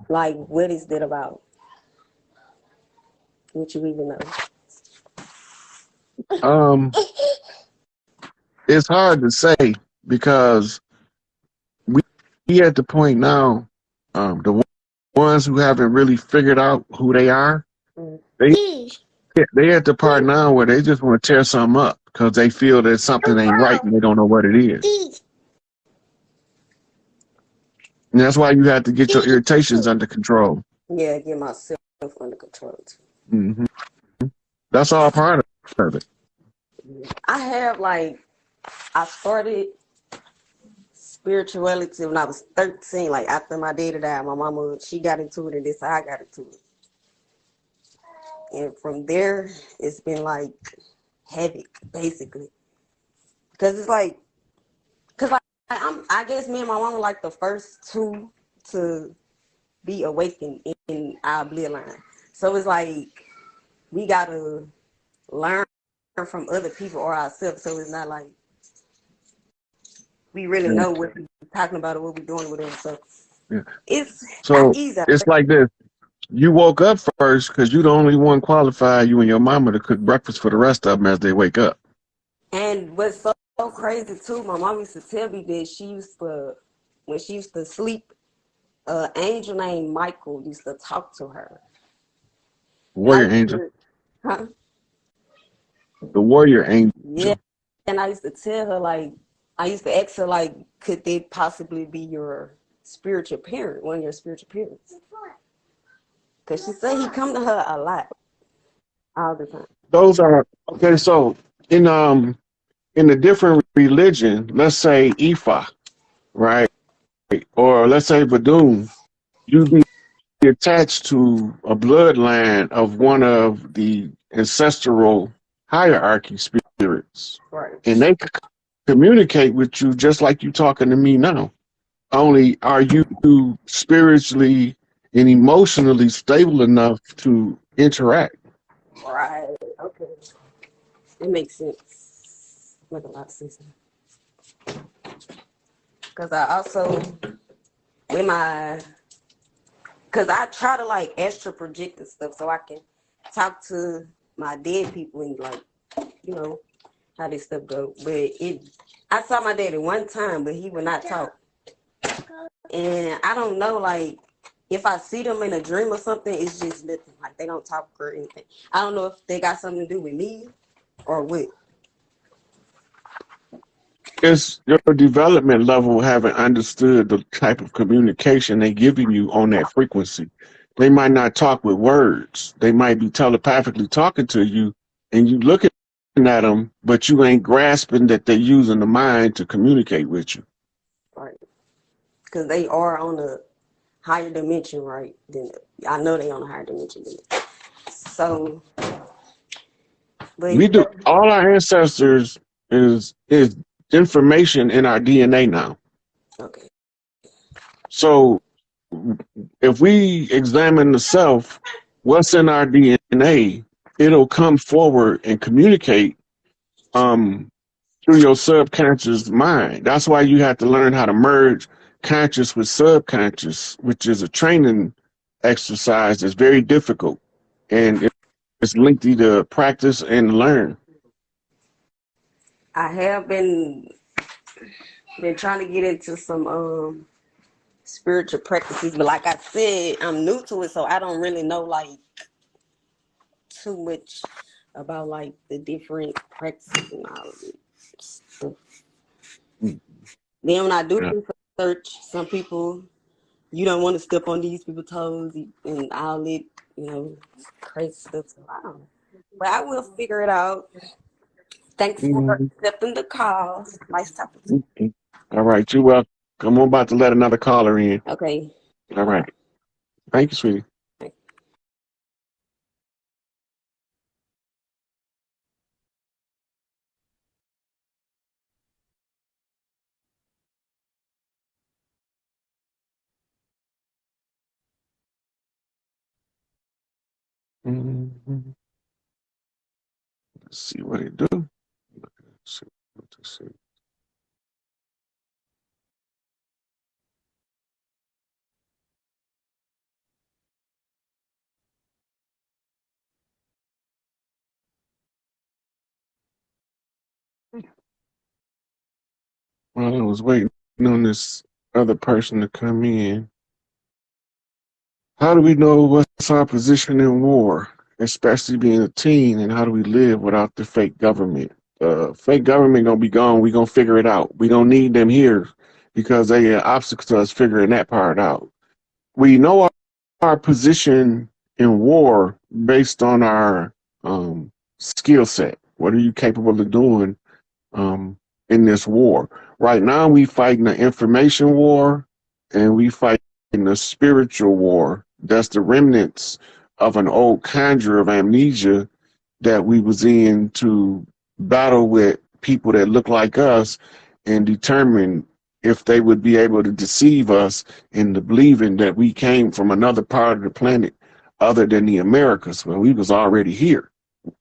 Like, what is that about? What you even know? Um, it's hard to say because we we at the point now, the ones who haven't really figured out who they are, Mm. they they at the part now where they just want to tear something up because they feel that something ain't right and they don't know what it is. And that's why you have to get your irritations under control. Yeah, get myself under control too. Hmm. That's all part of it. I have like I started spirituality when I was 13. Like after my daddy died, my mama she got into it, and this how I got into it. And from there, it's been like havoc basically, because it's like, cause like I guess me and my mama like the first two to be awakened in our bloodline. So it's like we gotta learn from other people or ourselves. So it's not like we really Yeah. know what we're talking about or what we're doing with them. So Yeah. it's So easy. it's like this. You woke up first because you the only one qualified, you and your mama, to cook breakfast for the rest of them as they wake up. And what's so crazy too, my mom used to tell me that she used to, when she used to sleep, an angel named Michael used to talk to her. And I Warrior used angel. to, huh? The warrior Yeah. angel. And I used to tell her, like, I used to ask her, like, could they possibly be your spiritual parent, one of your spiritual parents? Because she said he come to her a lot, all the time. Those are okay, so in a different religion, let's say Ifa, right? Or let's say Badun, you be attached to a bloodline of one of the ancestral hierarchy spirits. Right. And they communicate with you just like you talking to me now. Only are you spiritually and emotionally stable enough to interact? Right. Okay. It makes sense. Make a lot of sense. Because I also, with my, because I try to like extra project and stuff so I can talk to my dead people and like, you know, how this stuff go. But I saw my daddy one time, but he would not talk. And I don't know, like, if I see them in a dream or something, it's just nothing. Like, they don't talk or anything. I don't know if they got something to do with me or what. It's your development level haven't understood the type of communication they giving you on that frequency. They might not talk with words. They might be telepathically talking to you and you looking at them, but you ain't grasping that they're using the mind to communicate with you. Right. Because they are on a higher dimension, right? Then I know they on a higher dimension than me. So, but We yeah, do all our ancestors is information in our DNA now. okay. So if we examine the self, what's in our DNA, it'll come forward and communicate um, through your subconscious mind. That's why you have to learn how to merge conscious with subconscious, which is a training exercise that's very difficult and it's lengthy to practice and learn. I have been trying to get into some spiritual practices, but like I said, I'm new to it, so I don't really know like too much about like the different practices and all of it stuff. Then when I do Yeah. research, some people you don't want to step on these people's toes and all it, crazy stuff. So I don't know. But I will figure it out. Thanks for Mhm. accepting the call. Nice talking to Okay. All right, you're welcome. I'm about to let another caller in. you. Okay. All right. Thank you, sweetie. Mhm. Let's see what it do. Let's see what to see. While I was waiting on this other person to come in, how do we know what's our position in war, especially being a teen, and how do we live without the fake government? Fake government gonna be gone. We gonna figure it out. We don't need them here because they are obstacles to us figuring that part out. We know our position in war based on our skill set. What are you capable of doing in this war? Right now, we fighting the information war, and we fighting the spiritual war. That's the remnants of an old conjure of amnesia that we was in to battle with people that look like us and determine if they would be able to deceive us into believing that we came from another part of the planet other than the Americas when we was already here.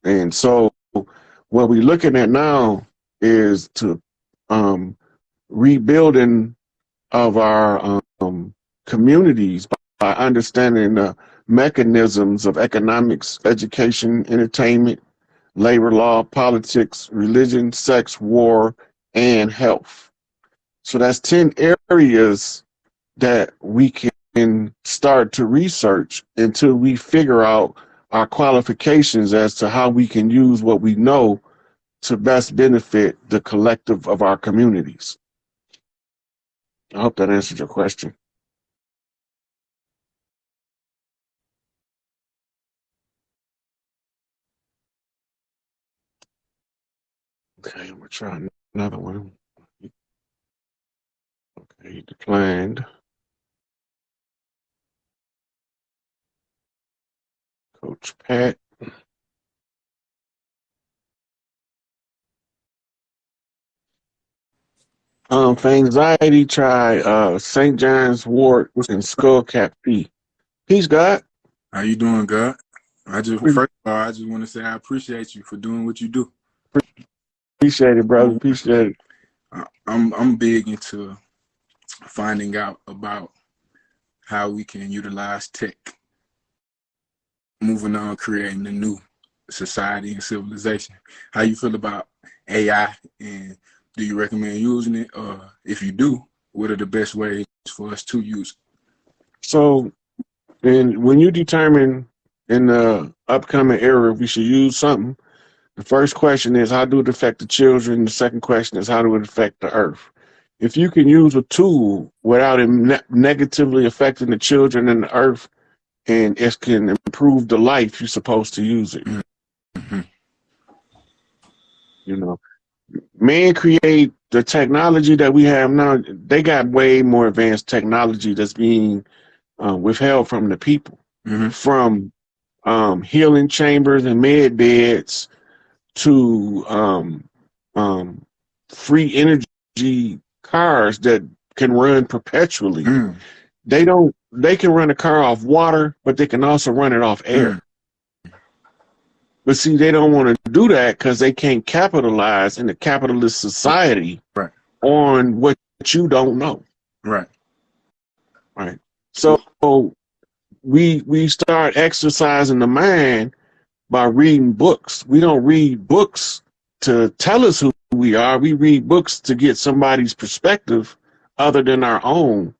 And so what we're looking at now is to rebuilding of our communities by understanding the mechanisms of economics, education, entertainment, labor law, politics, religion, sex, war, and health. So that's 10 areas that we can start to research until we figure out our qualifications as to how we can use what we know to best benefit the collective of our communities. I hope that answered your question. Okay, I'm gonna try another one. Okay, he declined. Coach Pat. For anxiety, try St. John's wort and skullcap tea. Peace, God. How you doing, God? First of all, I just want to say I appreciate you for doing what you do. Appreciate it, brother. Appreciate it. I'm big into finding out about how we can utilize tech, moving on, creating a new society and civilization. How you feel about AI, and do you recommend using it? Or if you do, what are the best ways for us to use it? So, and when you determine in the upcoming era we should use something, the first question is how do it affect the children? The second question is how do it affect the earth? If you can use a tool without it negatively affecting the children and the earth, and it can improve the life, you're supposed to use it. Mm-hmm. You know, man create the technology that we have now. They got way more advanced technology that's being withheld from the people, from healing chambers and med beds to free energy cars that can run perpetually. They can run a car off water, but they can also run it off air. But see, they don't want to do that because they can't capitalize in a capitalist society on what you don't know. Right. So we start exercising the mind by reading books. We don't read books to tell us who we are. We read books to get somebody's perspective other than our own,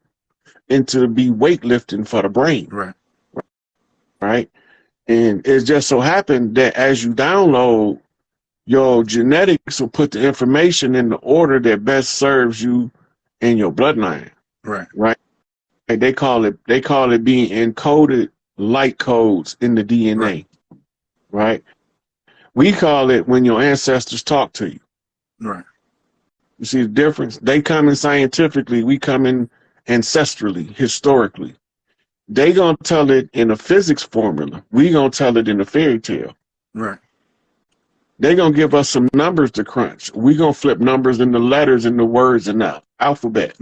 and to be weightlifting for the brain. Right. And it just so happened that as you download, your genetics will put the information in the order that best serves you and your bloodline. Right. They call it being encoded light codes in the DNA. Right. We call it when your ancestors talk to you. You see the difference? They come in scientifically, we come in ancestrally, historically. They gonna tell it in a physics formula. We gonna tell it in a fairy tale. They gonna give us some numbers to crunch. We gonna flip numbers into letters and the words in the alphabet.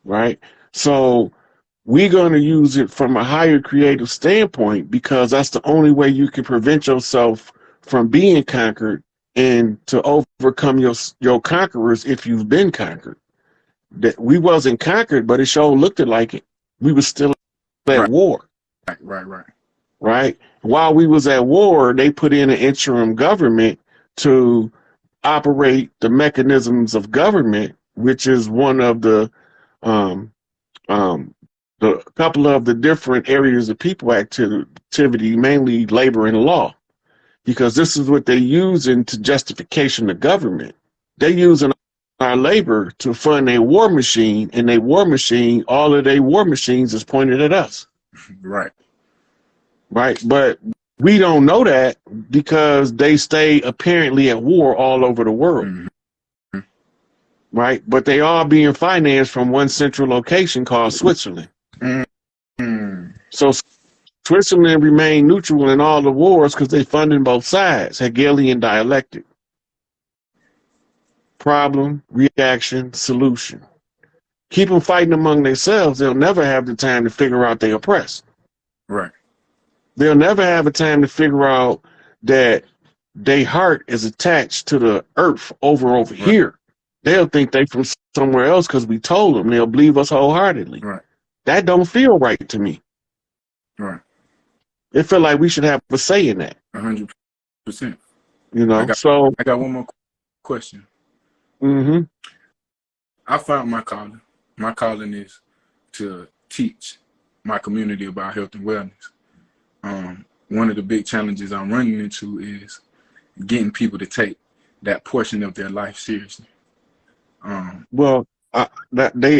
Right. So we're gonna use it from a higher creative standpoint because that's the only way you can prevent yourself from being conquered and to overcome your conquerors if you've been conquered. That we wasn't conquered, but it sure looked like it. We was still at war. Right. While we was at war, they put in an interim government to operate the mechanisms of government, which is one of um, the couple of the different areas of people activity, mainly labor and law, because this is what they use into justification of government. They using our labor to fund a war machine, and a war machine, all of their war machines is pointed at us. Right. Right. But we don't know that because they stay apparently at war all over the world. Mm-hmm. Right. But they are being financed from one central location called Switzerland. Mm-hmm. So Switzerland remained neutral in all the wars because they funded both sides. Hegelian dialectic. Problem, reaction, solution. Keep them fighting among themselves. They'll never have the time to figure out they oppressed. Right. They'll never have a time to figure out that their heart is attached to the earth over here. They'll think they from somewhere else because we told them. They'll believe us wholeheartedly. Right. That don't feel right to me. Right. It feel like we should have a say in that. 100%. You know. I got one more question. Mm-hmm. I found my calling. My calling is to teach my community about health and wellness. One of the big challenges I'm running into is getting people to take that portion of their life seriously. Well, I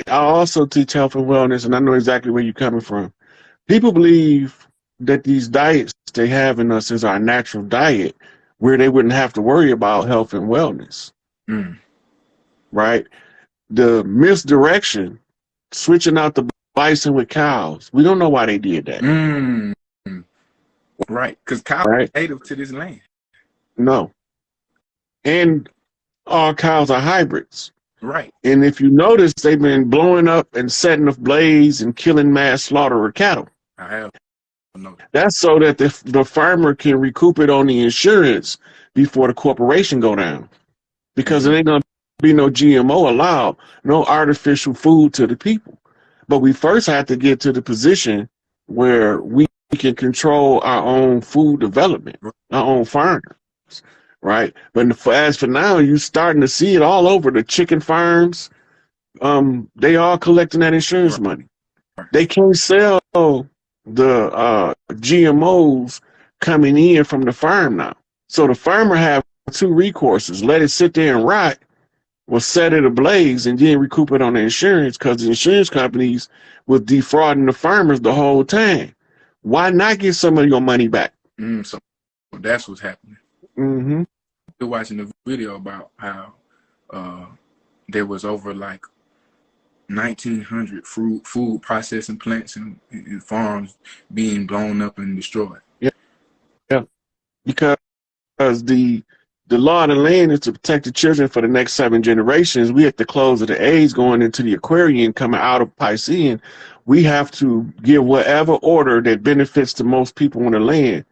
also teach health and wellness, and I know exactly where you're coming from. People believe that these diets they have in us is our natural diet, where they wouldn't have to worry about health and wellness. Right? The misdirection, switching out the bison with cows. We don't know why they did that. Right, because cows are native to this land. No. And all cows are hybrids. Right. And if you notice, they've been blowing up and setting ablaze and killing mass slaughter of cattle. I have. No. That's so that the farmer can recoup it on the insurance before the corporation go down. Because there ain't going to be no GMO allowed, no artificial food to the people. But we first have to get to the position where we can control our own food development, our own farmers, right? But as for now, you're starting to see it all over the chicken farms. They are collecting that insurance money. They can't sell the GMOs coming in from the farm now. So the farmer have two recourses: let it sit there and rot, or set it ablaze and then recoup it on the insurance, because the insurance companies were defrauding the farmers the whole time. Why not get some of your money back? So that's what's happening. Mm-hmm. We're watching a video about how there was over like 1,900 food processing plants and farms being blown up and destroyed. Yeah. Because the law of the land is to protect the children for the next 7 generations. We at the close of the age going into the Aquarian, coming out of Piscean, we have to give whatever order that benefits the most people on the land.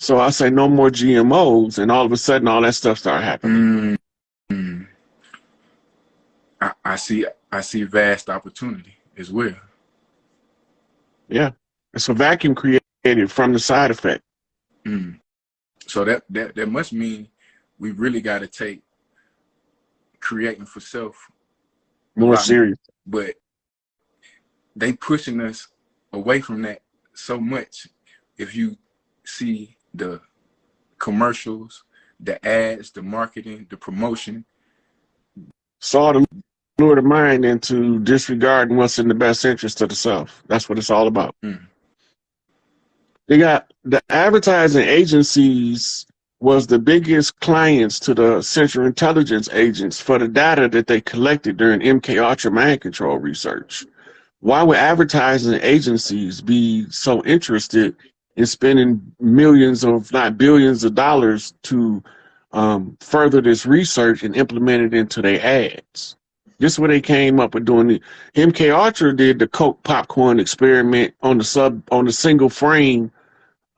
So I say no more GMOs, and all of a sudden all that stuff start happening. I see vast opportunity as well. Yeah. It's a vacuum created from the side effect. So that must mean we really got to take creating for self more serious. But they pushing us away from that so much. If you see the commercials, the ads, the marketing, the promotion, it's all to lure the mind into disregarding what's in the best interest of the self. That's what it's all about. They got the advertising agencies was the biggest clients to the Central Intelligence agents for the data that they collected during MK Ultra mind control research. Why would advertising agencies be so interested in spending millions, if not billions of dollars to further this research and implement it into their ads? This is where they came up with doing it. MK Ultra did the Coke popcorn experiment on the single frame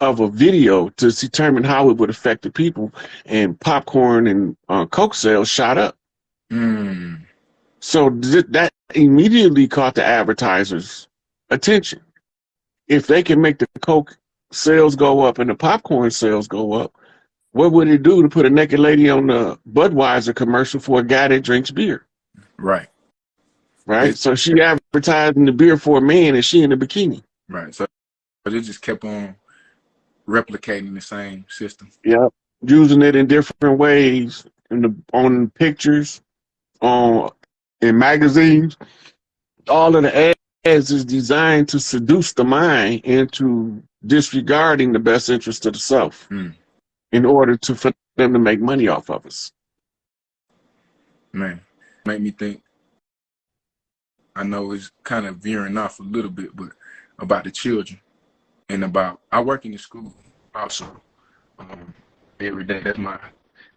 of a video to determine how it would affect the people, and popcorn and Coke sales shot up. So that immediately caught the advertisers' attention. If they can make the Coke sales go up and the popcorn sales go up, What would it do to put a naked lady on the Budweiser commercial for a guy that drinks beer? Right. Right. So she advertising the beer for a man and she in a bikini. Right. So but it just kept on replicating the same system. Yep. Using it in different ways on pictures, in magazines. All of the ads is designed to seduce the mind into disregarding the best interest of the self in order for them to make money off of us. Man, make me think. I know it's kind of veering off a little bit, but about the children and about, I work in the school also every day. That's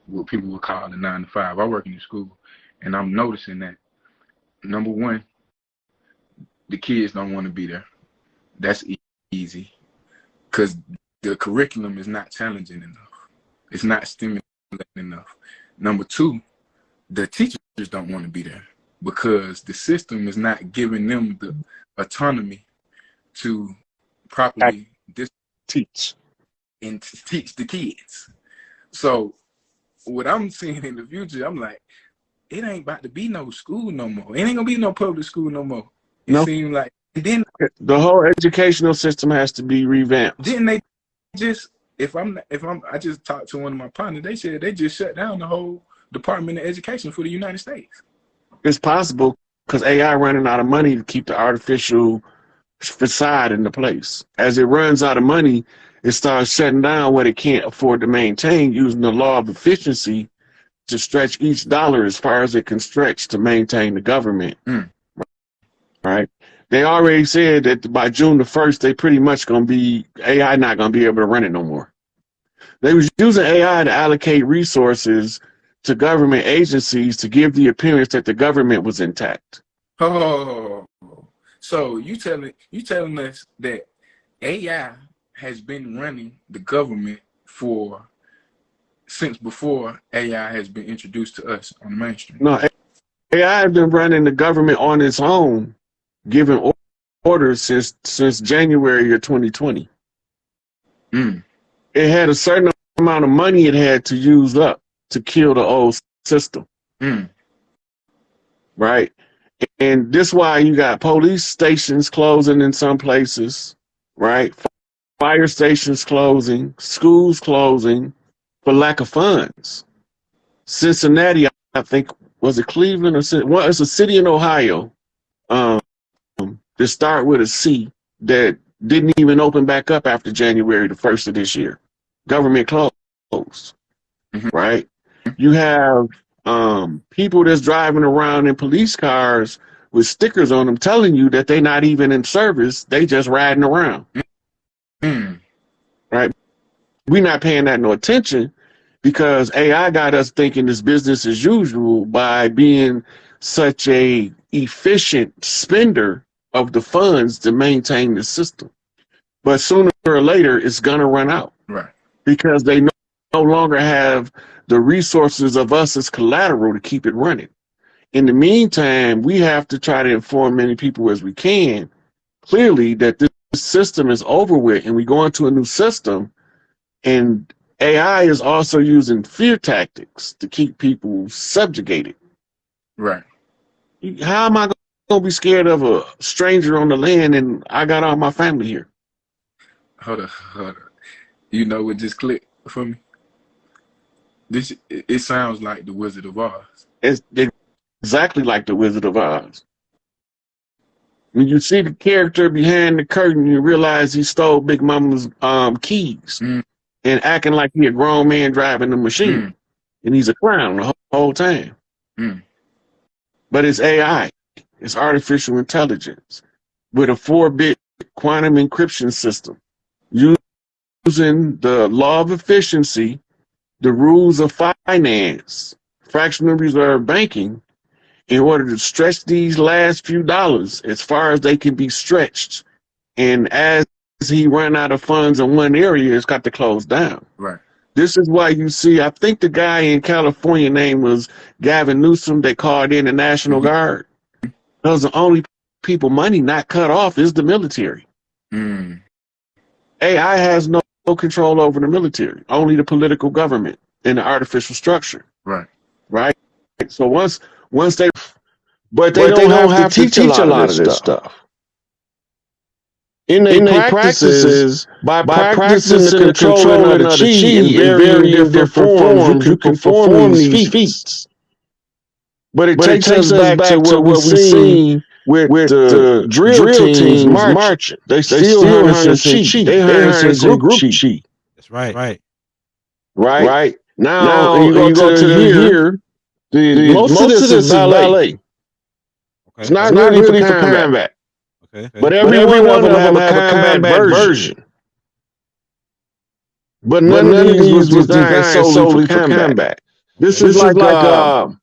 what people would call the 9 to 5. I work in the school, and I'm noticing that, number one, the kids don't want to be there. That's easy because the curriculum is not challenging enough. It's not stimulating enough. Number two, the teachers don't want to be there because the system is not giving them the autonomy to properly teach and teach the kids. So what I'm seeing in the future, I'm like, it ain't about to be no school no more. It ain't gonna be no public school no more. It seems like, and then the whole educational system has to be revamped. Didn't they just, I just talked to one of my partners, they said they just shut down the whole Department of Education for the United States. It's possible because AI running out of money to keep the artificial facade into place. As it runs out of money, it starts shutting down what it can't afford to maintain, using the law of efficiency to stretch each dollar as far as it can stretch to maintain the government. Right? They already said that by June the 1st, they pretty much going to be, AI not going to be able to run it no more. They was using AI to allocate resources to government agencies to give the appearance that the government was intact. Oh, so you telling us that AI has been running the government since before AI has been introduced to us on the mainstream? No, AI has been running the government on its own, giving orders since January of 2020. It had a certain amount of money it had to use up to kill the old system. Right? And this is why you got police stations closing in some places, right? Fire stations closing, schools closing for lack of funds. Cincinnati, I think, was it Cleveland or well, it's a city in Ohio that start with a C that didn't even open back up after January the 1st of this year. Government closed, right? You have people that's driving around in police cars with stickers on them telling you that they're not even in service, they just riding around. Right? We're not paying that no attention because AI got us thinking it's business as usual by being such a efficient spender of the funds to maintain the system. But sooner or later, it's going to run out. Right. Because they no longer have the resources of us as collateral to keep it running. In the meantime, we have to try to inform many people as we can clearly that this system is over with and we go into a new system. And AI is also using fear tactics to keep people subjugated. Right. How am I going to be scared of a stranger on the land and I got all my family here? Hold on. You know what just clicked for me? It sounds like the Wizard of Oz. It's exactly like the Wizard of Oz. When you see the character behind the curtain, you realize he stole Big Mama's keys and acting like he a grown man driving the machine. And he's a clown the whole time. But it's AI. It's artificial intelligence with a 4-bit quantum encryption system using the law of efficiency, the rules of finance, fractional reserve banking, in order to stretch these last few dollars as far as they can be stretched. And as he ran out of funds in one area, it's got to close down. Right. This is why you see, I think the guy in California name was Gavin Newsom. They called in the National Guard. Those are the only people money not cut off is the military. AI has no control over the military, only the political government and the artificial structure. Right. Right. So once they, but they don't have to teach a lot of this stuff. In their practices, by practicing the controlling of the chi in varying different forms, you can perform these feats. But it takes us back to what we've seen with the drill teams marching. They still harnessing chi. They harnessing group chi. That's right. Right. Now you go to here. Most of this is ballet. Okay. It's not really for combat. Okay. But every one of them have a combat version. But none of these was designed solely for combat. This is like an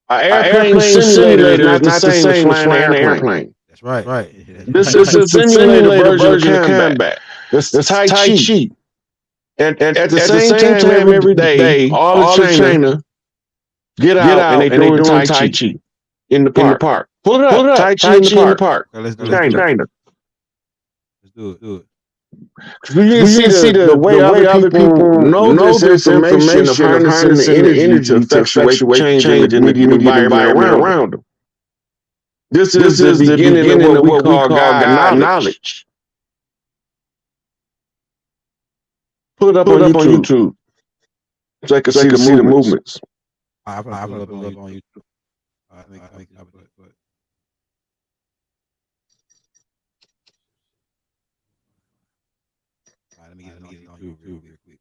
airplane simulator is not the same as flying an airplane. That's right. This is a simulated version of combat. It's Tai Chi. And at the same time every day, all the trainers get out and they doing Tai Chi in the park. Pull it up. Tai Chi in the park. Okay, let's do China. Let's do it. You see the way other people know this information of harnessing the energy to effectuate change in the environment around them. This is the beginning of what we call God knowledge. Put it up on YouTube so I can see the movements. I put it up on YouTube. I think I would do it. Let me get it on YouTube real quick.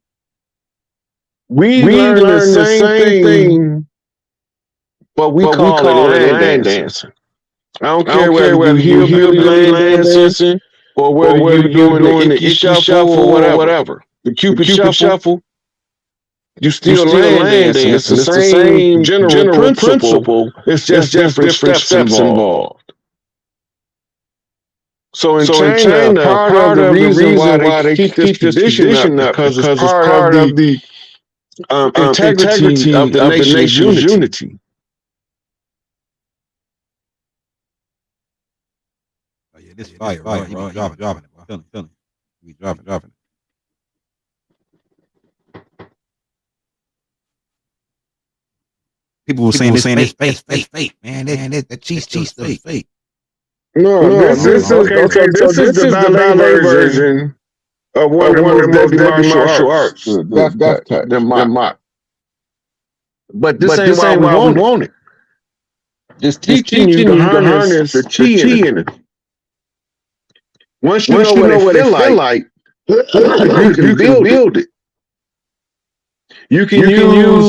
We learn the same thing, but we call it land dancing. I don't care whether you hillbilly land dancing or whether you're doing the Icky shuffle or whatever. The Cupid shuffle, you still land dancing. It's the same general principle. It's just different steps involved. So in China, part of the reason why they keep this tradition up because it's part of the integrity of the nation's unity. Oh yeah, this is fire, bro. You dropping it, bro. Feeling it. You dropping it. People were saying it's fake, man. That cheese fake. No, this is the ballet version of one of the most deadly martial arts. That's the mock. But this ain't why we want it. It's teaching you to harness the chi in it. Once you know what it feel like, you can build it. You can use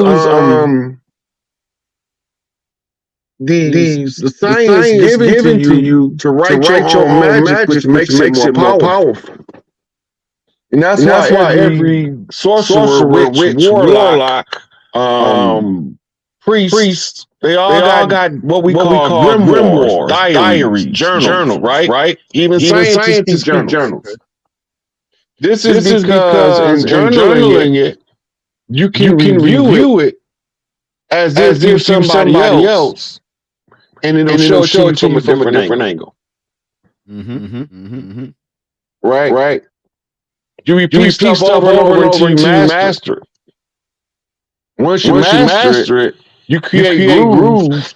the science given to you to write your own magic, which makes it more powerful. And that's why every sorcerer, witch, warlock, priest, they all got what we call grimoires, diaries, journals, right? Even scientists keep journals. This is because in journaling it, you can review it as if you're somebody else. And it'll show it to you from a different angle. Right? You repeat stuff over and over until you master it. Once you master it, you create grooves.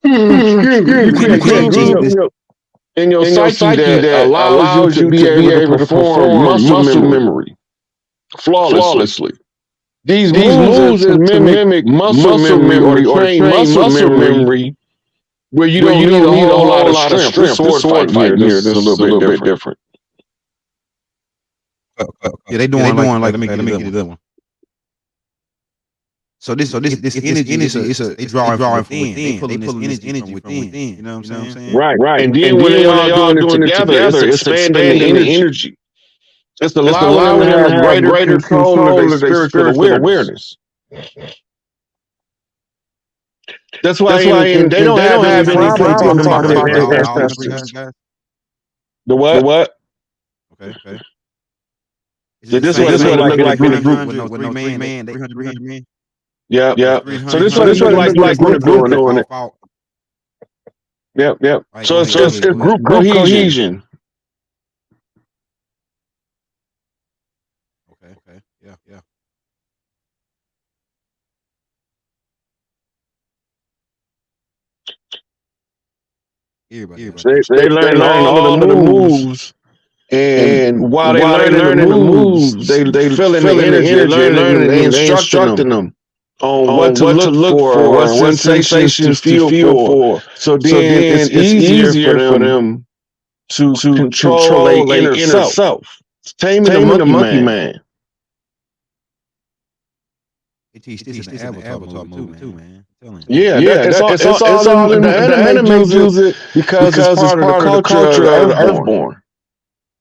You create grooves in your psyche that allows you to be able to perform muscle memory flawlessly. These moves is to mimic muscle memory or train muscle memory where you don't need a whole lot of strength. This sword fight here, this is a little bit different. Yeah, they doing like let me get a good one. So this energy is they drawing from within. They pulling this energy from within. You know what I'm saying? Right. And then when they all doing it together, it's expanding the energy. It's allowing them to have greater control of their spiritual awareness. That's why they don't have any problem talking about that. The what? Okay. This is what it look like in a group. With no 3 man, 300 men. Yeah. So this is what it look like in a group doing it. Yep. So it's group cohesion. Okay. Yeah. Everybody. They learn all of the moves, and while they learning the moves, they feeling the energy, they learning, they instructing them on what to look for, what sensations to feel for. So then it's easier for them to control their inner self. Taming the monkey man. They teach this in the Avatar movie too, man. I'm telling you. Yeah, it's all in the anime use it because it's part of the culture of the Earthborn.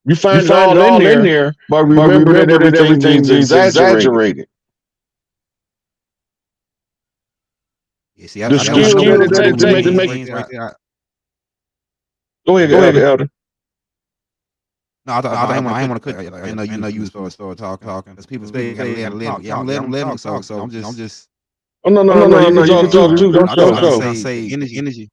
You find it all in there, but remember that everything is exaggerated. Yeah, see, The skill that it takes to make it. Go ahead, Elder. No, I didn't want to cut. I know you was supposed to start talking. Because people say gotta let them talk. So I'm just. Oh no, you can talk too. Don't go. Say energy.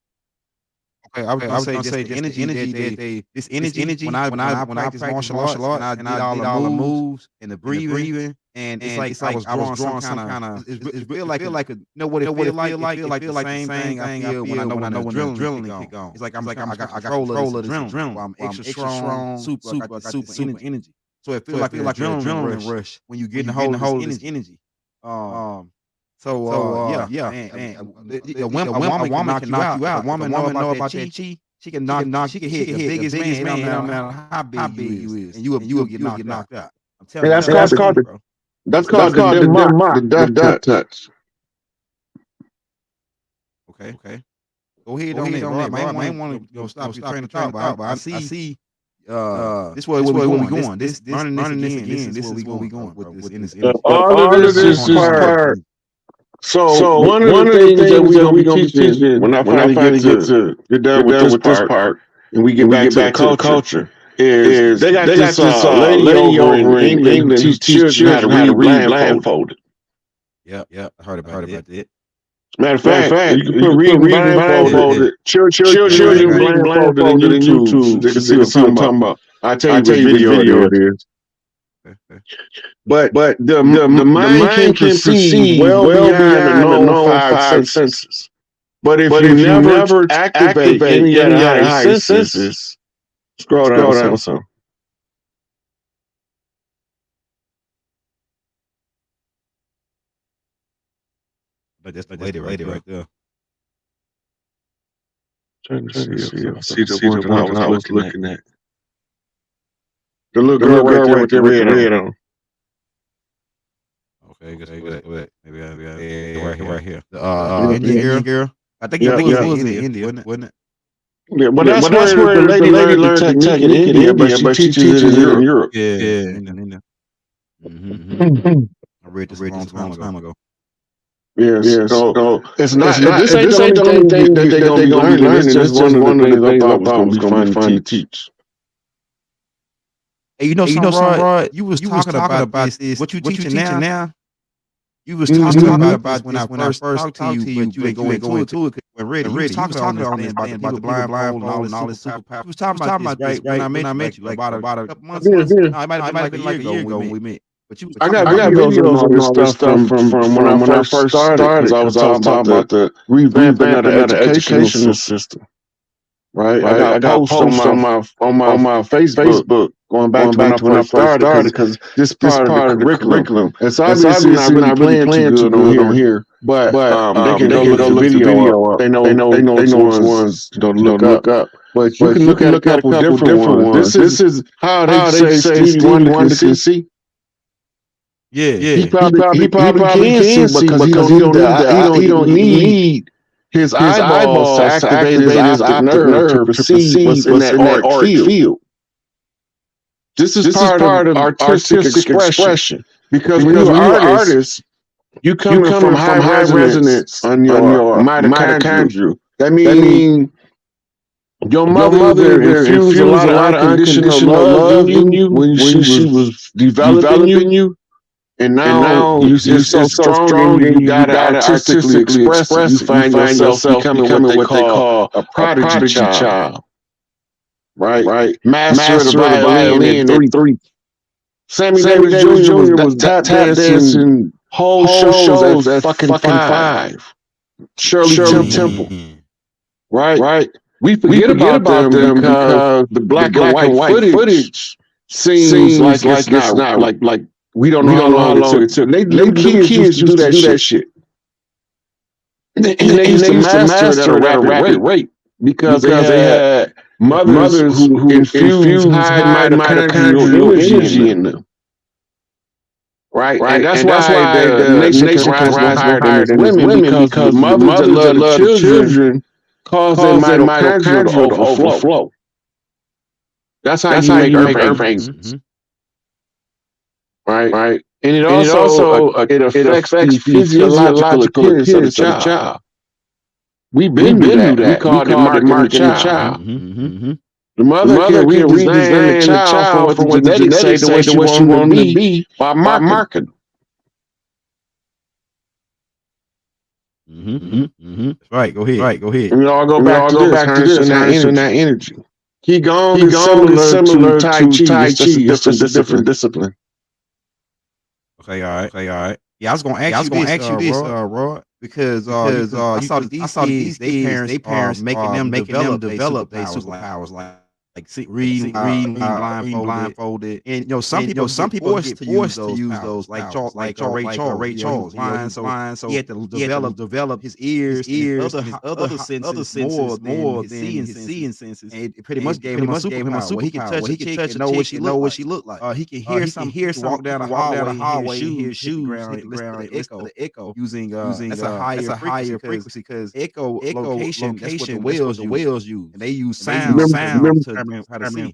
Okay, I was gonna say the energy. This energy. When I practice martial arts and I did all the moves and the breathing, and it's like I was drawing some kind of. It feel like a, what it feel like. It feel like the same thing I feel when I know when the adrenaline kick on. It's like I got control of this adrenaline. I'm extra strong, super energy. So it feel like adrenaline rush when you get in the hold of this energy. So yeah, a woman can knock you out. A woman know about that chi. She can hit the biggest man, no matter how big you is, and you will get knocked out. I'm telling you, that's called the death touch. Okay. Go ahead on it. I ain't want to stop your train of thought, but I see. This way where we going. This running this again. This is where we going with this energy. All of this is part. So one of the things that we're gonna be teaching when I finally get to get done with this part and we get back to the culture is they got this lady over in England who teach children how to read blindfolded. Yeah, I heard about that. Matter of fact, you can put reading blindfolded. Children reading blindfolded in YouTube. They can see what I'm talking about. I'll tell you what video it is. But the mind can perceive well beyond the known five senses. But if you never activate any of the higher senses, scroll down some. But that's the lady right there. Trying to see the one I was looking at. The little girl right there with the red on. Okay, good. Maybe right here. The Indian girl. I think it was in India, wasn't it? Yeah, but that's where the lady learned technique in India, but she teaches it in Europe. Yeah. India. I read this a long time ago. Yes. So it's not. This ain't the only thing that they're gonna be learning. It's just one of the things I thought was gonna be fun to teach. Hey, you know, Rod, you was talking about this. What you teaching now? You was talking about when I first talked to you, but you didn't go into it. When ready, you was talking about the blind and all this superpower. You was talking about this right when I met you, like about a couple months ago. It might have been like a year ago when we met. But you was I got videos on all this stuff from when I first started because I was talking about the revamping of the educational system. Right, I got posts on my Facebook going back to when I first started because this part of the curriculum. It's obviously not really playing too good on here, but they can go look the video up. They know which ones to look up. But you can look at a couple different ones. This is how they say Stevie Wonder can see. Yeah. He probably can see because he don't need his eyeballs to activate his optic nerve to perceive what's in that arc field. This is part of artistic expression because when you're an artist, you coming from high resonance on your mitochondria. That means your mother infused a lot of unconditional love in you when she was developing you. And now you're so strong and you gotta artistically express it. You find yourself becoming what they call a prodigy child. Right? Master of the violin at 3. Sammy Davis Jr. was tap dancing whole shows at fucking 5. Shirley Temple. Right? We forget about them because the black and white footage seems like it's not like we don't know how long it took. They kids used to do that shit. And they used to master it at a rapid rate because they had mothers who infused high mitochondrial energy in them. Right? And that's why the nation can rise higher than women because the mothers that love the children cause their mitochondria to overflow. That's how you make Earth angels. Right? And it also affects the physiological appearance of the child. We've been through that. We called it marking the child. The mother can redesign the child from what genetics say to what she wants to be by marking. Right, go ahead. And we all go back to this, harnessing that energy. Qigong is similar to Tai Chi. It's just a different discipline. Okay, all right. Yeah, I was gonna ask you this, Rod, because I saw these parents making them develop their superpowers, like reading blindfolded, and some people get forced to use those, like Ray Charles, blind, so he had to develop his ears, other senses more than his seeing senses, and it pretty much gave him a superpower. He can touch and know what she looked like. He can hear something walk down a hallway, hear shoes hit the ground, the echo using that's a higher frequency because echo location that's what the whales use, and they use sound to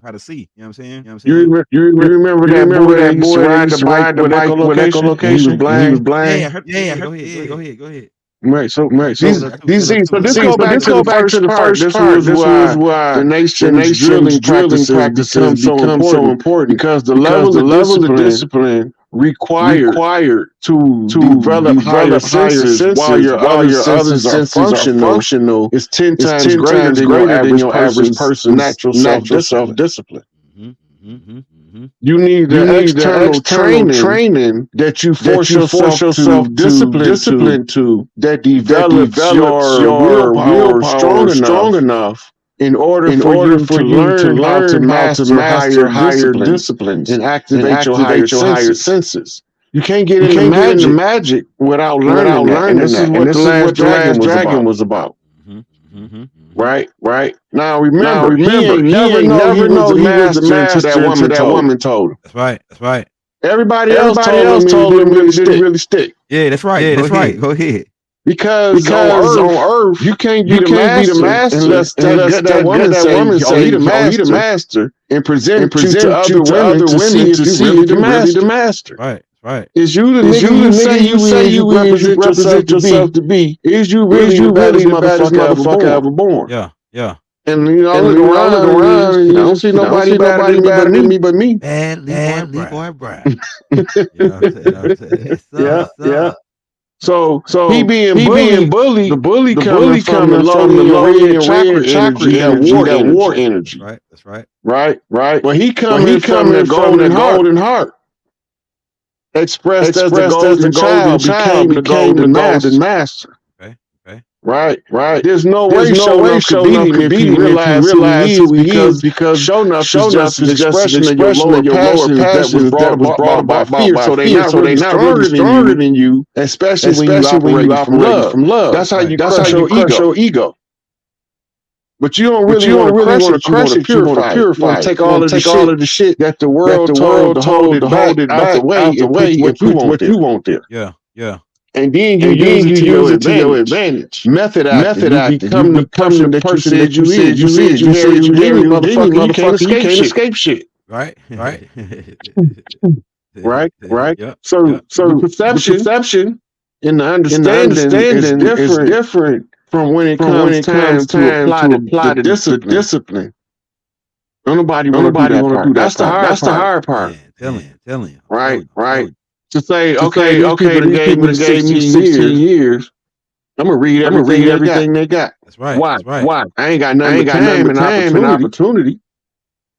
how to see. You know what I'm saying? You remember that boy that used to ride the bike with echolocation? He was blind. Yeah. Go ahead. Right. So this go back to the first part. This was why the nation's drilling practices become so important because the level of discipline required to develop higher senses while your other senses are functional is 10 times greater than your average person's natural self-discipline. You need the external training that you force yourself discipline to that develops your willpower strong enough in order for you to learn how to master higher disciplines and activate your higher senses. You can't get into magic without learning that. And this is what the last dragon was about. Right. Now remember, he ain't never know he was the master until that woman told him. That's right. Everybody else told him it didn't really stick. Yeah, that's right. Go ahead. Because on Earth, you can't be the master unless that woman say, he the master, and present you to other women to see if you really the master. Right. Is you the nigga you say you represent yourself to be? Is you really the baddest motherfucker ever born? Yeah. And I look around, I don't see nobody better than me but me. Bad boy, Brad. Yeah. So he being bullied, the bully coming from the low chakra energy, that war energy. Right, that's right. Right. Well, he coming from the golden heart. Expressed as the golden child became the golden master. Okay. Right. There's no way Shonuff could beat him if he realized who he is because Shonuff is just an expression of your lower passions that was brought about fear. So they're not really stronger than you, especially when you operate from love. That's how you crush your ego. But you don't really want to crush it. You want to purify it. Take all of the shit that the world told to hold it out the way and put what you want there. Yeah. And then you use it to your advantage. Method acting. You become the person that you said you is. You said you motherfucker. You can't escape shit. Right. Right. Yep. So the perception and the understanding is different from when it comes time to apply the discipline. Nobody want to do that. That's the hard part. Tell him. Right. To say, okay, they gave me 16 years. I'm gonna read everything they got. That's right. Why? I ain't got nothing but time and opportunity.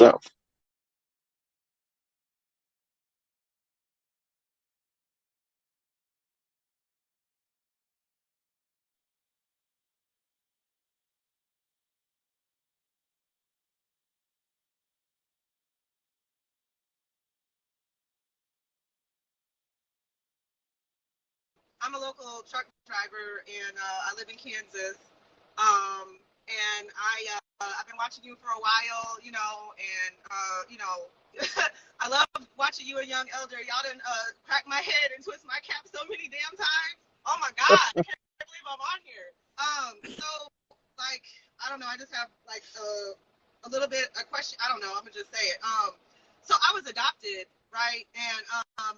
self. I'm a local truck driver, and I live in Kansas. And I I've been watching you for a while, you know, and you know, I love watching you and Young Elder. Y'all done crack my head and twist my cap so many damn times. Oh my God, I can't believe I'm on here. So like, I don't know, I just have like a little bit a question. I don't know, I'm gonna just say it. So I was adopted, right? And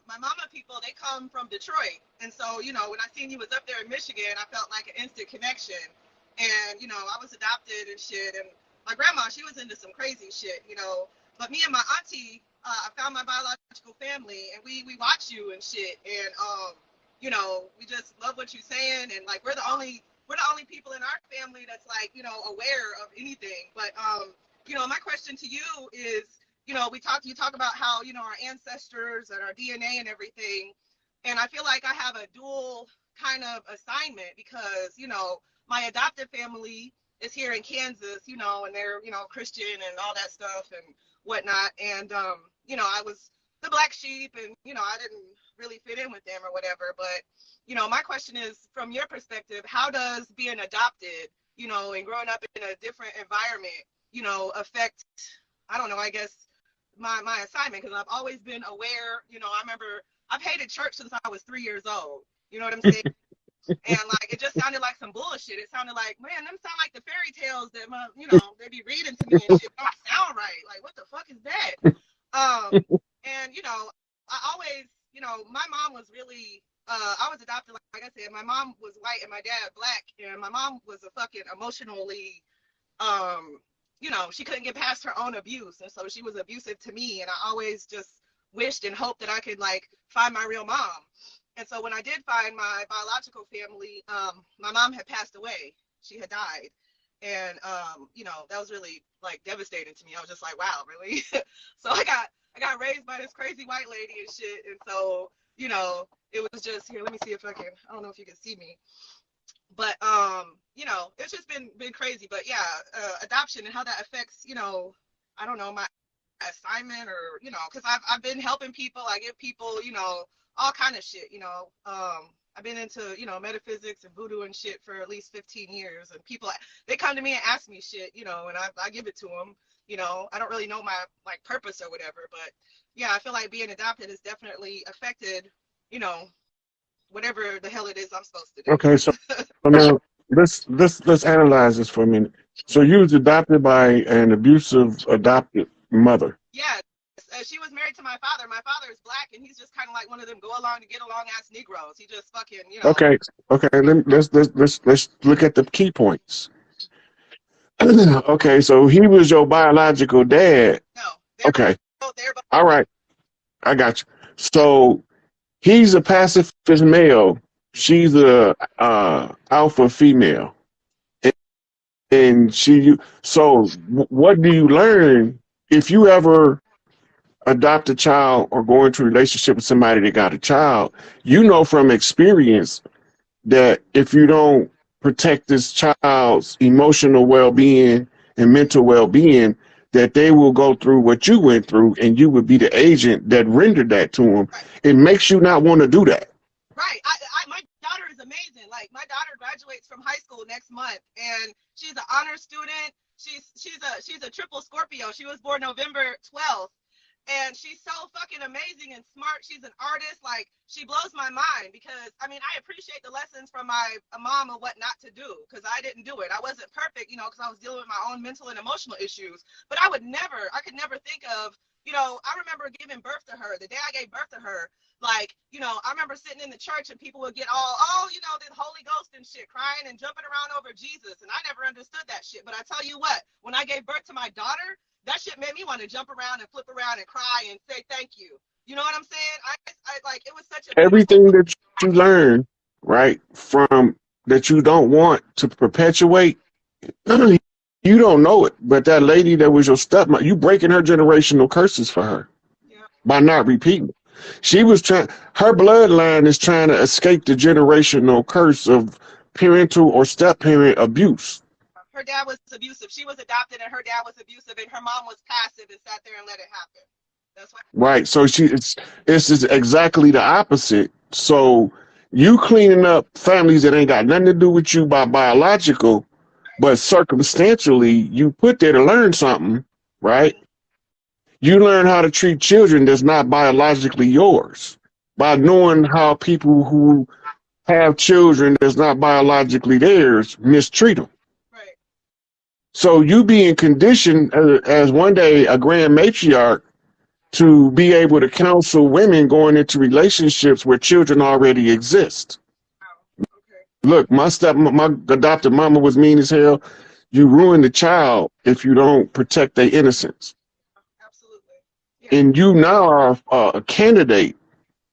my mama people, they come from Detroit, and so you know, when I seen you was up there in Michigan, I felt like an instant connection. And you know, I was adopted and shit, and my grandma, she was into some crazy shit, you know. But me and my auntie, I found my biological family, and we watch you and shit, and you know, we just love what you're saying, and like we're the only people in our family that's like, you know, aware of anything. But you know, my question to you is, you know, you talk about how, you know, our ancestors and our DNA and everything, and I feel like I have a dual kind of assignment because, you know, my adopted family is here in Kansas, you know, and they're, you know, Christian and all that stuff and whatnot. And, you know, I was the black sheep and, you know, I didn't really fit in with them or whatever. But, you know, my question is, from your perspective, how does being adopted, you know, and growing up in a different environment, you know, affect, I don't know, I guess my assignment? Because I've always been aware, you know, I remember I've hated church since I was 3 years old. You know what I'm saying? And like it just sounded like some bullshit. It sounded like, man, them sound like the fairy tales that my, you know, they be reading to me and shit. Don't sound right. Like, what the fuck is that? And you know, I always, you know, my mom was really, I was adopted, like I said. My mom was white and my dad black, and my mom was a fucking emotionally, you know, she couldn't get past her own abuse, and so she was abusive to me. And I always just wished and hoped that I could like find my real mom. And so when I did find my biological family, my mom had passed away. She had died. And, you know, that was really like devastating to me. I was just like, wow, really? So I got raised by this crazy white lady and shit. And so, you know, it was just, here, let me see if I don't know if you can see me. But, you know, it's just been crazy. But yeah, adoption and how that affects, you know, I don't know, my assignment or, you know, because I've been helping people. I give people, you know, all kind of shit, you know. I've been into, you know, metaphysics and voodoo and shit for at least 15 years. And people, they come to me and ask me shit, you know, and I give it to them. You know, I don't really know my, like, purpose or whatever. But, yeah, I feel like being adopted has definitely affected, you know, whatever the hell it is I'm supposed to do. Okay, so now let's analyze this for a minute. So you was adopted by an abusive adopted mother. Yes. She was married to my father. My father is black, and he's just kind of like one of them go along to get along ass Negroes. He just fucking, you know. Okay. Let's look at the key points. Okay, so he was your biological dad. No. Okay. Both. All right. I got you. So he's a pacifist male. She's a alpha female. And so what do you learn if you ever adopt a child or go into a relationship with somebody that got a child? You know from experience that if you don't protect this child's emotional well-being and mental well-being, that they will go through what you went through, and you would be the agent that rendered that to them. Right. It makes you not want to do that. Right. My daughter is amazing. Like, my daughter graduates from high school next month, and she's an honor student. She's a triple Scorpio. She was born November 12th. And she's so fucking amazing and smart. She's an artist. Like, she blows my mind because, I mean, I appreciate the lessons from my mom of what not to do because I didn't do it. I wasn't perfect, you know, because I was dealing with my own mental and emotional issues. But I could never think of, you know, I remember giving birth to her. The day I gave birth to her, like, you know, I remember sitting in the church and people would get all, oh, you know, the Holy Ghost and shit, crying and jumping around over Jesus. And I never understood that shit. But I tell you what, when I gave birth to my daughter, that shit made me want to jump around and flip around and cry and say thank you. You know what I'm saying? I like, it was such a Everything that you learn, right, from that you don't want to perpetuate, you don't know it. But that lady that was your stepmother, you breaking her generational curses for her by not repeating. She was her bloodline is trying to escape the generational curse of parental or step-parent abuse. Her dad was abusive. She was adopted, and her dad was abusive, and her mom was passive and sat there and let it happen. That's what. Right. So it's exactly the opposite. So you cleaning up families that ain't got nothing to do with you by biological, but circumstantially, you put there to learn something, right? You learn how to treat children that's not biologically yours by knowing how people who have children that's not biologically theirs mistreat them. Right. So you being conditioned as one day a grand matriarch to be able to counsel women going into relationships where children already exist. Wow. Okay. Look, my adopted mama was mean as hell. You ruin the child if you don't protect their innocence. Absolutely. Yeah. And you now are a candidate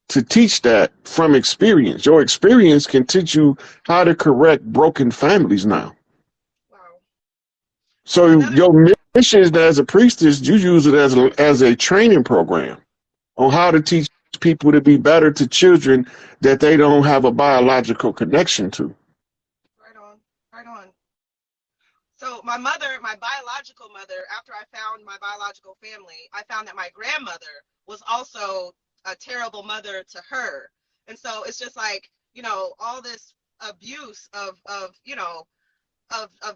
to teach that from experience. Your experience can teach you how to correct broken families now. Wow. So your mission is that as a priestess, you use it as a training program on how to teach people to be better to children that they don't have a biological connection to. Right on. Right on. So my mother, my biological mother, after I found my biological family, I found that my grandmother was also a terrible mother to her. And so it's just like, all this abuse of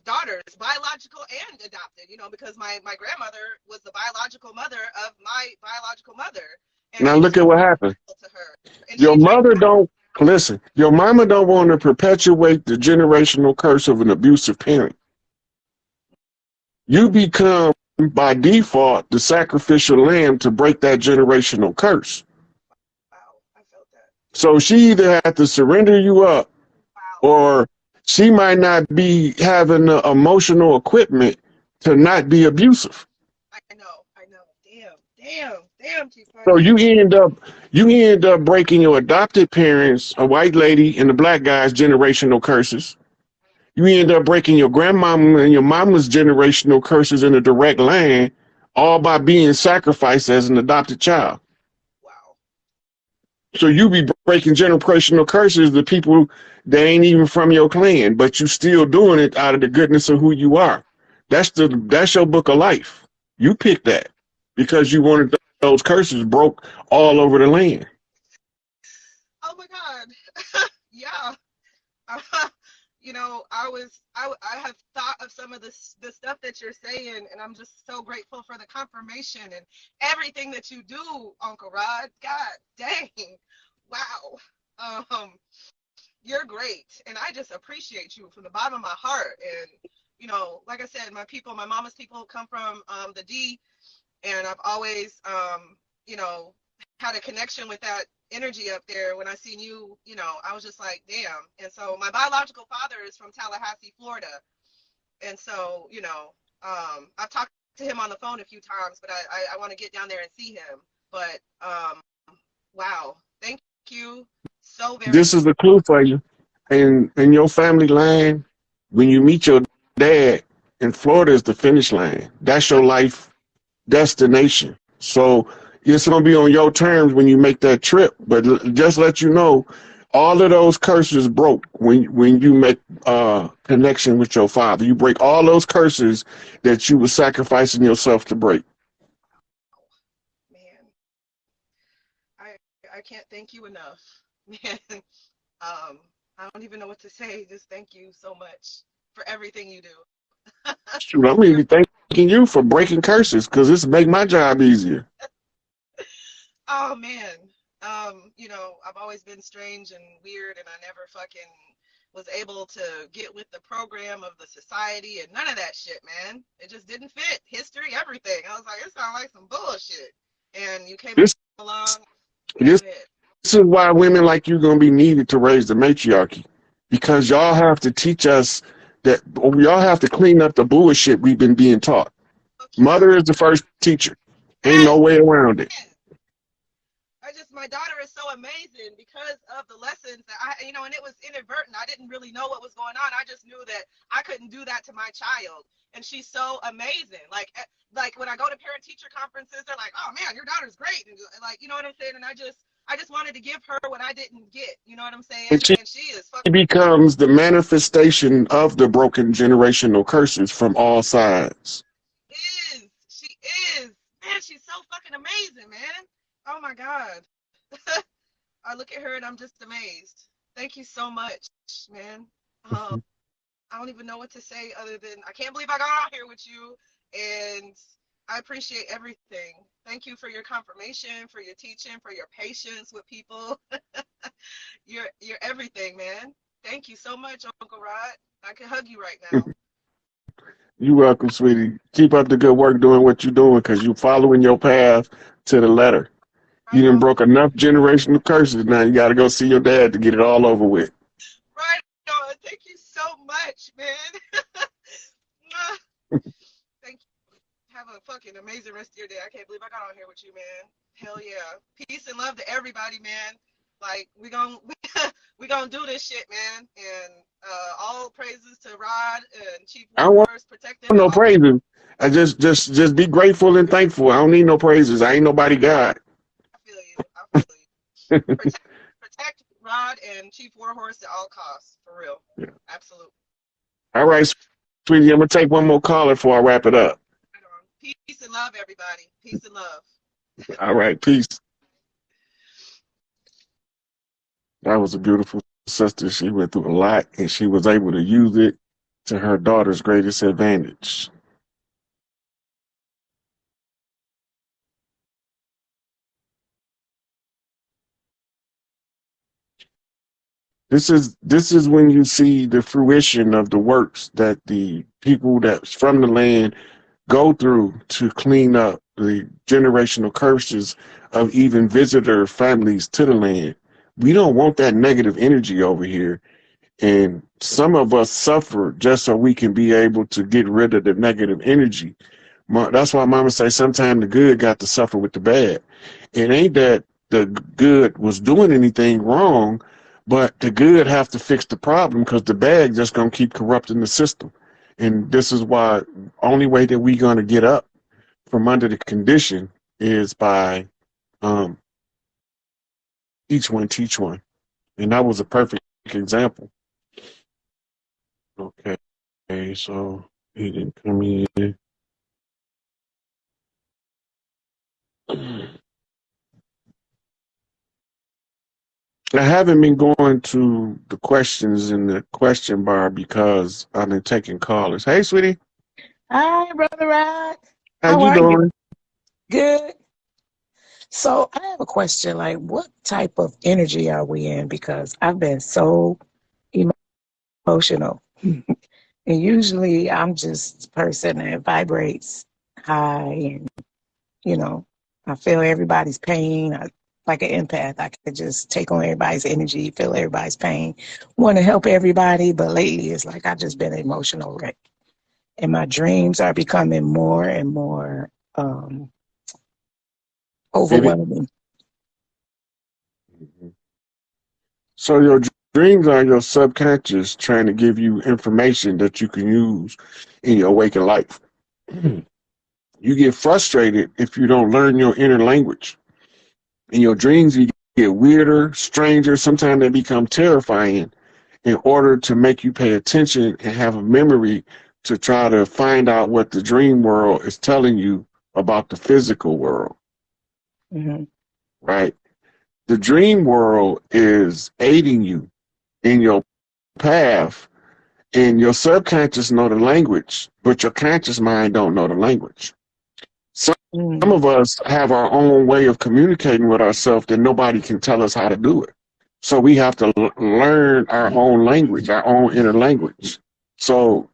daughters, biological and adopted, because my grandmother was the biological mother of my biological mother. And Now she look was at what happened. to her. And Your mother don't listen. Your mama don't want to perpetuate the generational curse of an abusive parent. You become by default the sacrificial lamb to break that generational curse. Wow, I felt that. So she either had to surrender you up, Wow. or she might not be having the emotional equipment to not be abusive. I know. Damn, Chief. So you end up breaking your adopted parents, a white lady and the black guy's generational curses. You end up breaking your grandmama and your mama's generational curses in a direct line, all by being sacrificed as an adopted child. Wow. So you be breaking generational curses to people that ain't even from your clan, but you still doing it out of the goodness of who you are. That's your book of life. You picked that because you wanted those curses broke all over the land. Oh my God. Yeah. I have thought of some of the stuff that you're saying, and I'm just so grateful for the confirmation and everything that you do, Uncle Rod. God dang. Wow. You're great, and I just appreciate you from the bottom of my heart. And like I said, my mama's people come from the D, and I've always had a connection with that energy up there. When I seen you, I was just like, damn. And so my biological father is from Tallahassee, Florida. And so, I've talked to him on the phone a few times, but I want to get down there and see him. But wow, thank you so very much. This is the clue for you. In your family line, when you meet your dad, in Florida is the finish line. That's your life destination. So it's going to be on your terms when you make that trip. But just let you know, all of those curses broke when you make connection with your father. You break all those curses that you were sacrificing yourself to break. Man, I can't thank you enough. Man, I don't even know what to say. Just thank you so much for everything you do. Shoot, I'm even thanking you for breaking curses because this make my job easier. Oh man, I've always been strange and weird, and I never fucking was able to get with the program of the society and none of that shit, man. It just didn't fit. History, everything. I was like, it sounds like some bullshit. And you came along. This is why women like you gonna be needed to raise the matriarchy, because y'all have to teach us that y'all have to clean up the bullshit we've been being taught. Okay. Mother is the first teacher. Ain't no way around it. My daughter is so amazing because of the lessons that and it was inadvertent. I didn't really know what was going on. I just knew that I couldn't do that to my child. And she's so amazing. Like when I go to parent teacher conferences, they're like, oh man, your daughter's great. And like, you know what I'm saying? And I just wanted to give her what I didn't get. You know what I'm saying? And she is fucking. She becomes the manifestation of the broken generational curses from all sides. She is. Man, she's so fucking amazing, man. Oh my God. I look at her and I'm just amazed. Thank you so much, man. I don't even know what to say other than I can't believe I got on here with you, and I appreciate everything. Thank you for your confirmation, for your teaching, for your patience with people. You're everything, man. Thank you so much, Uncle Rod. I can hug you right now. You're welcome, sweetie. Keep up the good work doing what you're doing, because you're following your path to the letter. You Right done on. broke enough generational curses. Now you got to go see your dad to get it all over with. Right on. Thank you so much, man. Thank you. Have a fucking amazing rest of your day. I can't believe I got on here with you, man. Hell yeah. Peace and love to everybody, man. Like we gonna do this shit, man. And all praises to Rod and Chief I don't want Warhorse protecting and no all. praises. I just be grateful and thankful. I don't need no praises. I ain't nobody God. I feel you. I feel you. Protect Rod and Chief Warhorse at all costs, for real. Yeah. Absolutely. All right, sweetie. I'm gonna take one more caller before I wrap it up. Right on. Peace and love, everybody. Peace and love. All right, peace. That was a beautiful sister. She went through a lot, and she was able to use it to her daughter's greatest advantage. This is when you see the fruition of the works that the people that's from the land go through to clean up the generational curses of even visitor families to the land. We don't want that negative energy over here. And some of us suffer just so we can be able to get rid of the negative energy. That's why mama say sometimes the good got to suffer with the bad. It ain't that the good was doing anything wrong, but the good have to fix the problem, because the bad just gonna keep corrupting the system. And this is why only way that we gonna get up from under the condition is by each one teach one. And that was a perfect example. Okay, so he didn't come in. I haven't been going to the questions in the question bar because I've been taking callers. Hey, sweetie. Hi, Brother Rod. How you are you? doing? Good. So I have a question, like what type of energy are we in? Because I've been so emotional. And usually I'm just a person that vibrates high and, you know, I feel everybody's pain. Like an empath, I could just take on everybody's energy, feel everybody's pain, want to help everybody. But lately it's like I've just been an emotional wreck. And my dreams are becoming more and more overwhelming. So your dreams are your subconscious trying to give you information that you can use in your waking life. You get frustrated if you don't learn your inner language. In your dreams, you get weirder, stranger. Sometimes they become terrifying in order to make you pay attention and have a memory to try to find out what the dream world is telling you about the physical world. Mm-hmm. Right? The dream world is aiding you in your path, and your subconscious know the language, but your conscious mind don't know the language. Some of us have our own way of communicating with ourselves that nobody can tell us how to do it. So we have to learn our own language, our own inner language. So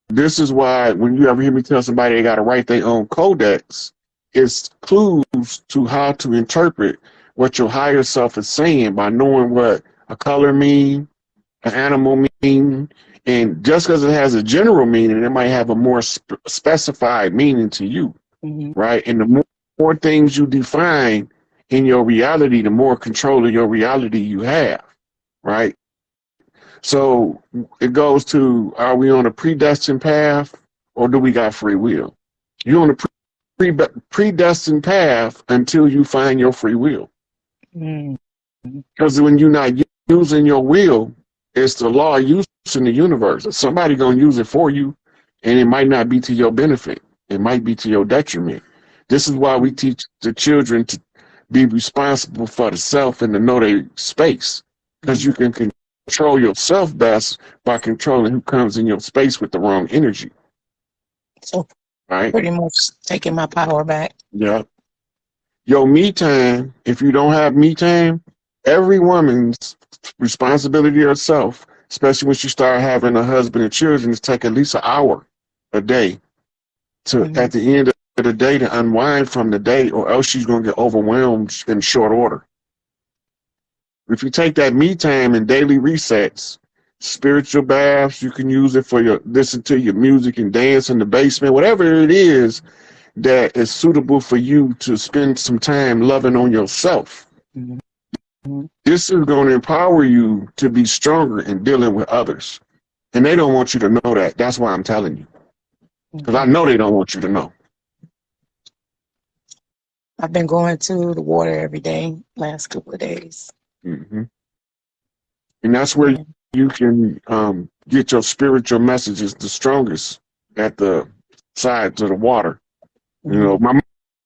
this is why when you ever hear me tell somebody they got to write their own codex, it's clues to how to interpret what your higher self is saying by knowing what a color mean, an animal mean, and just because it has a general meaning, it might have a more specified meaning to you, right? And the more things you define in your reality, the more control of your reality you have, right? So it goes to, are we on a predestined path or do we got free will? You're on a predestined path until you find your free will. Because when you're not using your will, it's the law of use in the universe. Somebody gonna use it for you, and it might not be to your benefit. It might be to your detriment. This is why we teach the children to be responsible for the self and to know their space, because you can control yourself best by controlling who comes in your space with the wrong energy. So Right? pretty much taking my power back. Yeah. Your me time, if you don't have me time, every woman's responsibility herself, especially when she start having a husband and children, is take at least an hour a day to at the end of the day to unwind from the day, or else she's gonna get overwhelmed in short order. If you take that me time and daily resets, spiritual baths, you can use it for your listen to your music and dance in the basement, whatever it is that is suitable for you to spend some time loving on yourself. This is going to empower you to be stronger in dealing with others. And they don't want you to know that. That's why I'm telling you. Because I know they don't want you to know. I've been going to the water every day last couple of days. And that's where you can get your spiritual messages the strongest, at the sides of the water. You know, my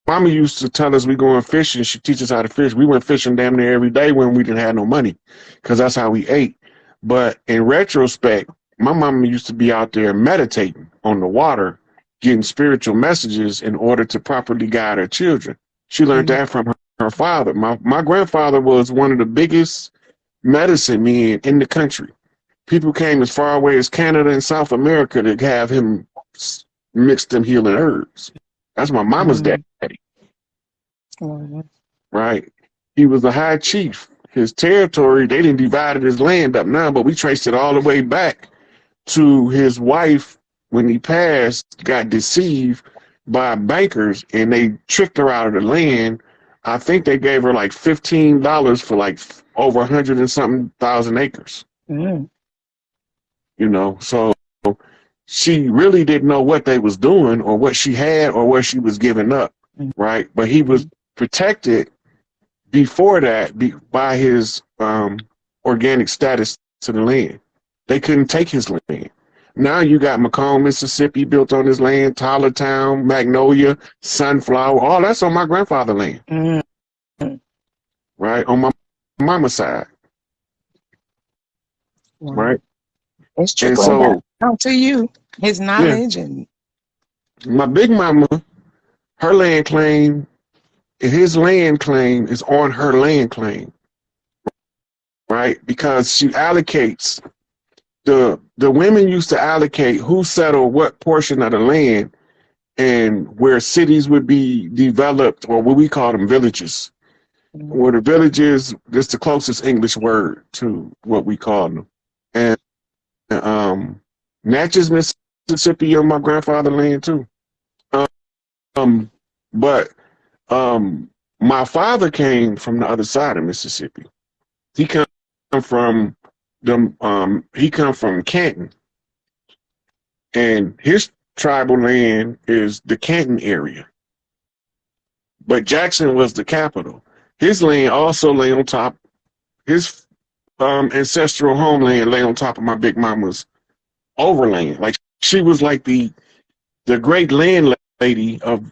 mama used to tell us we going fishing. She teaches us how to fish. We went fishing damn near every day when we didn't have no money, because that's how we ate. But in retrospect, my mama used to be out there meditating on the water, getting spiritual messages in order to properly guide her children. She learned that from her father. My grandfather was one of the biggest medicine men in the country. People came as far away as Canada and South America to have him mix them healing herbs. That's my mama's daddy. Right? He was the high chief. His territory, they didn't divide his land up now, but we traced it all the way back to his wife. When he passed, got deceived by bankers and they tricked her out of the land. I think they gave her like $15 for like over 100 and something thousand acres. You know, so she really didn't know what they was doing or what she had or what she was giving up, right? But he was protected before that by his organic status to the land. They couldn't take his land. Now you got Macomb, Mississippi built on his land, Tylertown, Magnolia, Sunflower, all that's on my grandfather's land, right? On my mama's side, right? It's trickling down to you, his knowledge. And my big mama, her land claim, his land claim is on her land claim, right? Because she allocates, the women used to allocate who settled what portion of the land and where cities would be developed, or what we call them villages. Where the villages, that's the closest English word to what we call them. And Natchez, Mississippi on my grandfather's land too. But my father came from the other side of Mississippi. He come from Canton, and his tribal land is the Canton area. But Jackson was the capital. His land also lay on top. His ancestral homeland lay on top of my big mama's overland. Like, she was like the great landlady of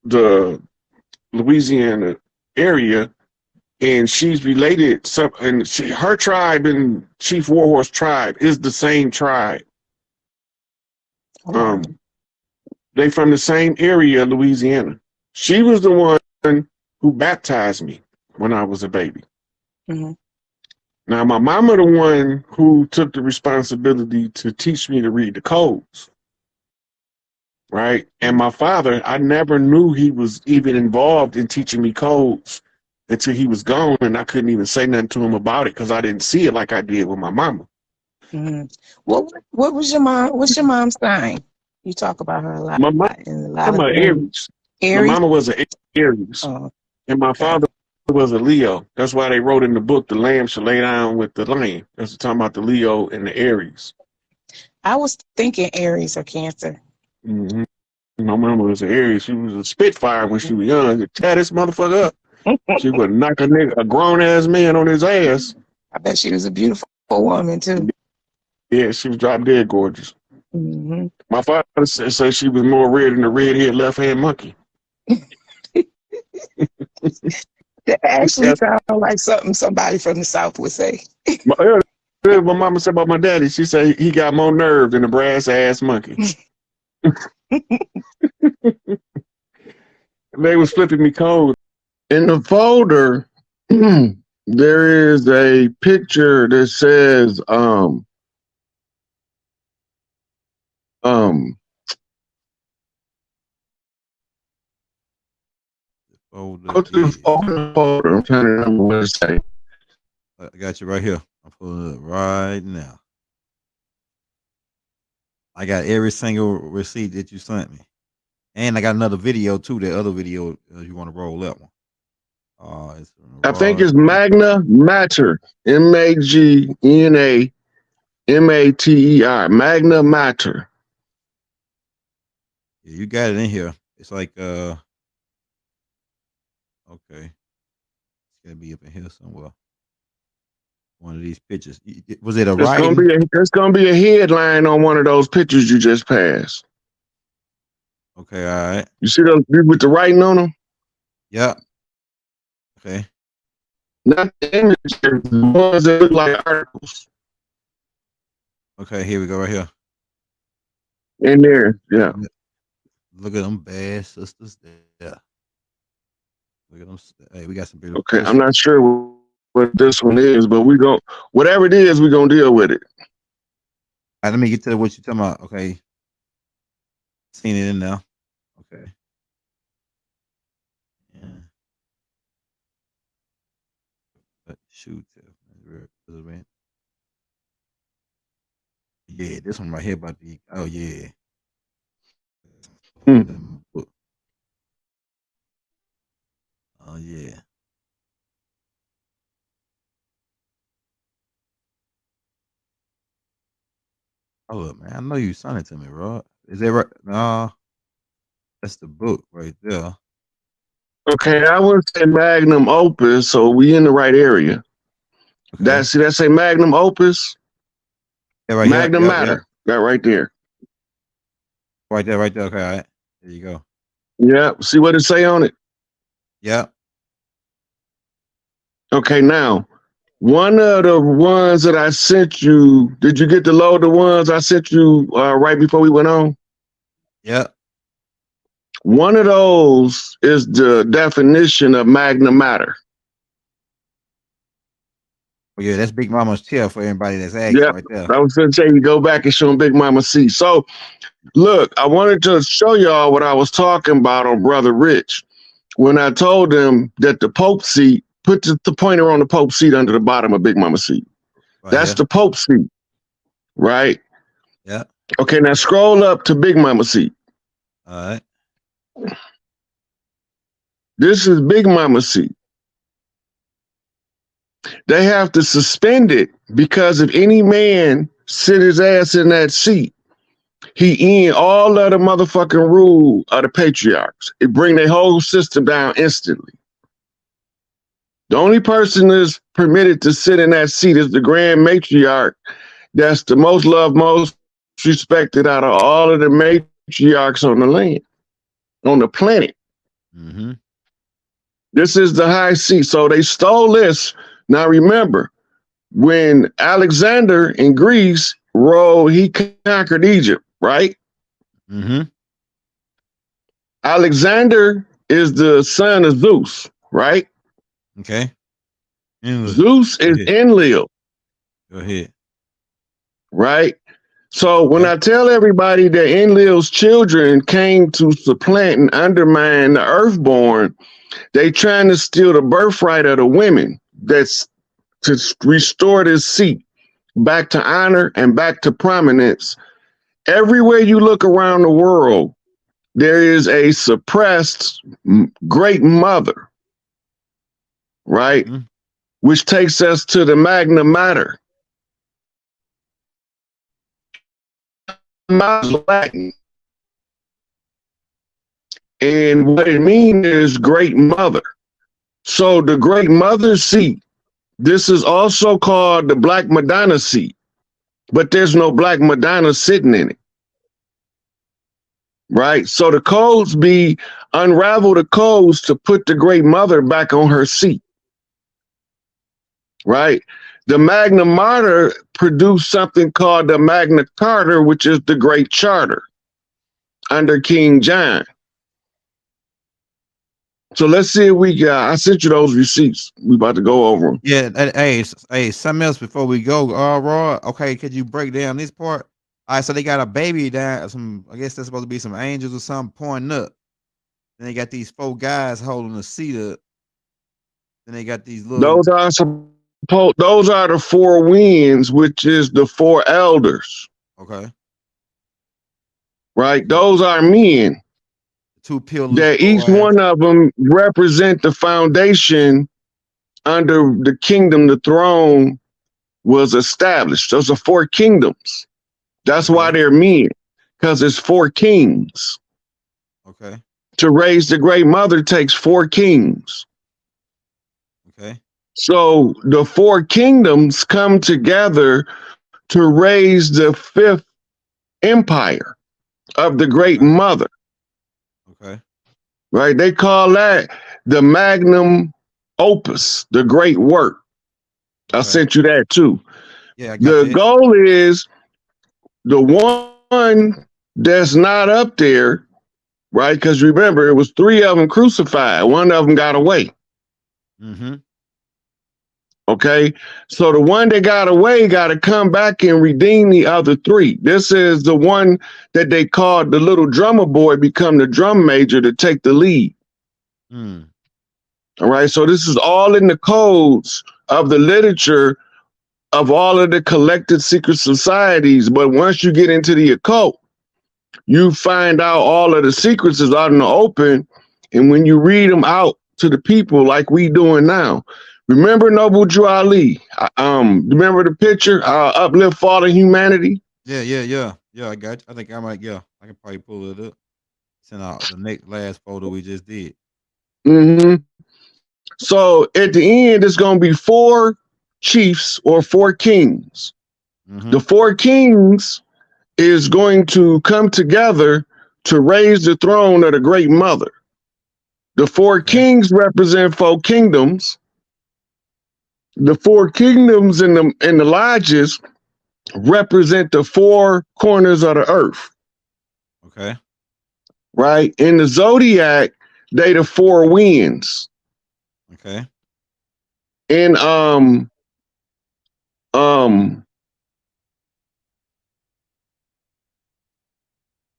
the Louisiana area, and she's related. And her tribe and Chief Warhorse tribe is the same tribe. They from the same area, Louisiana. She was the one who baptized me when I was a baby. Now, my mama, the one who took the responsibility to teach me to read the codes, right? And my father, I never knew he was even involved in teaching me codes until he was gone, and I couldn't even say nothing to him about it because I didn't see it like I did with my mama. What was your mom? What's your mom's sign? You talk about her a lot. My mama, Aries. My mama was an Aries, and my father was a Leo. That's why they wrote in the book, the lamb should lay down with the lamb. That's talking about the Leo and the Aries. I was thinking Aries or Cancer. My mama was an Aries. She was a Spitfire when she was young. She'd tear this motherfucker up. She would knock a grown-ass man on his ass. I bet she was a beautiful woman, too. Yeah, she was drop dead gorgeous. My father said she was more red than the red-haired left-hand monkey. That actually sounds like something somebody from the South would say. What my mama said about my daddy? She said he got more nerve than a brass ass monkey. They was flipping me cold. In the folder, there is a picture that says Folder go to the folder. I'm trying to remember what it say. I got you right here. I'm pulling it up right now. I got every single receipt that you sent me, and I got another video too. That other video, you want to roll that one? I think it's Magna Mater, MAGNA MATER, Magna Mater. Yeah, you got it in here. It's like okay, it's gonna be up in here somewhere. One of these pictures. Was it a writing? There's gonna be a headline on one of those pictures you just passed. Okay, all right. You see those with the writing on them? Yeah. Okay. Not the images, the ones that look like articles. Okay, here we go right here. In there, yeah. Look at them bad sisters there. Look at them. Hey, we got some beautiful. Okay, I'm not sure what this one is, but whatever it is, we're gonna deal with it. All right, let me get to what you're talking about. Okay. Seen it in there. Okay. Yeah. But shoot. Yeah, this one right here about the yeah. Oh yeah. Oh look, man, I know you sent it to me, bro. Is that right? No, that's the book right there. Okay, I would say magnum opus, so we in the right area. Okay. That say magnum opus. Yeah, right magnum matter. That right there. Right there. Okay, all right. There you go. Yeah. See what it say on it? Yeah. Okay, now one of the ones that I sent you, did you get to load the ones I sent you right before we went on? Yeah. One of those is the definition of magna mater. Oh, yeah, that's Big Mama's chair for everybody that's asking right there. I was going to say you go back and show them Big Mama C. So, look, I wanted to show y'all what I was talking about on Brother Rich when I told him that the Pope seat, put the pointer on the Pope seat under the bottom of Big Mama seat. Right, that's the Pope seat, right? Yeah. Okay, now scroll up to Big Mama seat. All right. This is Big Mama seat. They have to suspend it because if any man sit his ass in that seat, he in all of the motherfucking rule of the patriarchs. It bring their whole system down instantly. The only person that's permitted to sit in that seat is the grand matriarch. That's the most loved, most respected out of all of the matriarchs on the land, on the planet. Mm-hmm. This is the high seat. So they stole this. Now remember, when Alexander in Greece ruled, he conquered Egypt, right? Mm-hmm. Alexander is the son of Zeus, right? Okay. Zeus is Enlil. Go ahead. Right? So when I tell everybody that Enlil's children came to supplant and undermine the earthborn, they trying to steal the birthright of the women. That's to restore this seat back to honor and back to prominence. Everywhere you look around the world, there is a suppressed great mother, right? Mm-hmm. Which takes us to the magna mater. Latin. And what it means is great mother. So the great mother seat, this is also called the Black Madonna seat, but there's no Black Madonna sitting in it. Right? So the codes unravel the codes to put the great mother back on her seat. Right? The Magna Mater produced something called the Magna Carta, which is the Great Charter under King John. So let's see if we got. I sent you those receipts. We about to go over them. Yeah. Hey, something else before we go. Raw. Okay, could you break down this part? All right, so they got a baby down. I guess that's supposed to be some angels or something pointing up. Then they got these 4 guys holding the seat up. Then they got these little. Those are the 4 winds, which is the 4 elders. Okay. Right. Those are men. 2 pillars. That each one of them represent the foundation under the kingdom. The throne was established. Those are 4 kingdoms. That's why they're men, because it's 4 kings. Okay. To raise the great mother takes 4 kings. Okay. So the 4 kingdoms come together to raise the 5th empire of the great mother. Okay. Right? They call that the magnum opus, the great work. I sent you that too. Yeah, I got the that. goal is the one that's not up there, right? Because remember, it was 3 of them crucified. 1 of them got away. Mm-hmm. Okay, so the one that got away got to come back and redeem the other 3. This is the one that they called the little drummer boy become the drum major to take the lead. Mm. All right, so this is all in the codes of the literature of all of the collected secret societies. But once you get into the occult, you find out all of the secrets is out in the open. And when you read them out to the people like we doing now, remember Noble Drew Ali? Remember the picture, Uplift Fallen Humanity? Yeah, I got you. I think I might, I can probably pull it up. Send out the last photo we just did. Mm-hmm. So at the end, it's going to be 4 chiefs or 4 kings. Mm-hmm. The 4 kings is going to come together to raise the throne of the great mother. The 4 kings represent 4 kingdoms. The 4 kingdoms in the lodges represent the 4 corners of the earth. Okay. Right? In the zodiac, they the 4 winds. Okay. And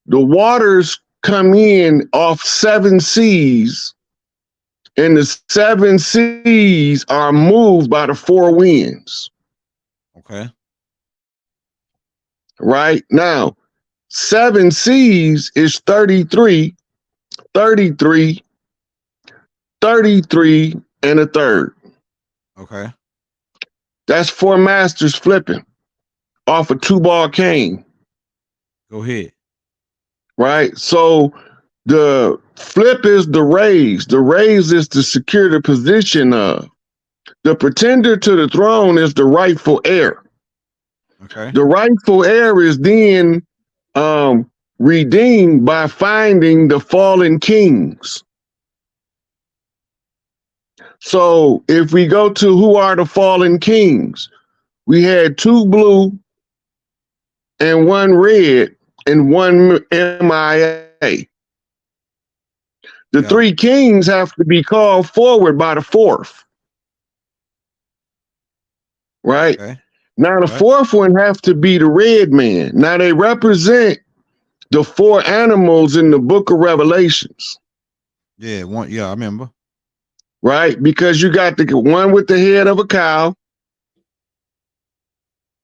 the waters come in off 7 seas, and the 7 seas are moved by the 4 winds. Okay. Right? Now, 7 seas is 33, 33, 33, and a third. Okay. That's 4 masters flipping off a 2-ball cane. Go ahead. Right? So the flip is the raise. The raise is to secure the position of. The pretender to the throne is the rightful heir. Okay. The rightful heir is then redeemed by finding the fallen kings. So if we go to who are the fallen kings, we had 2 blue and 1 red and 1 MIA. The 3 kings have to be called forward by the 4th. Right? Okay. Now the 4th one have to be the red man. Now they represent the 4 animals in the book of Revelations. Yeah, I remember. Right? Because you got the one with the head of a cow.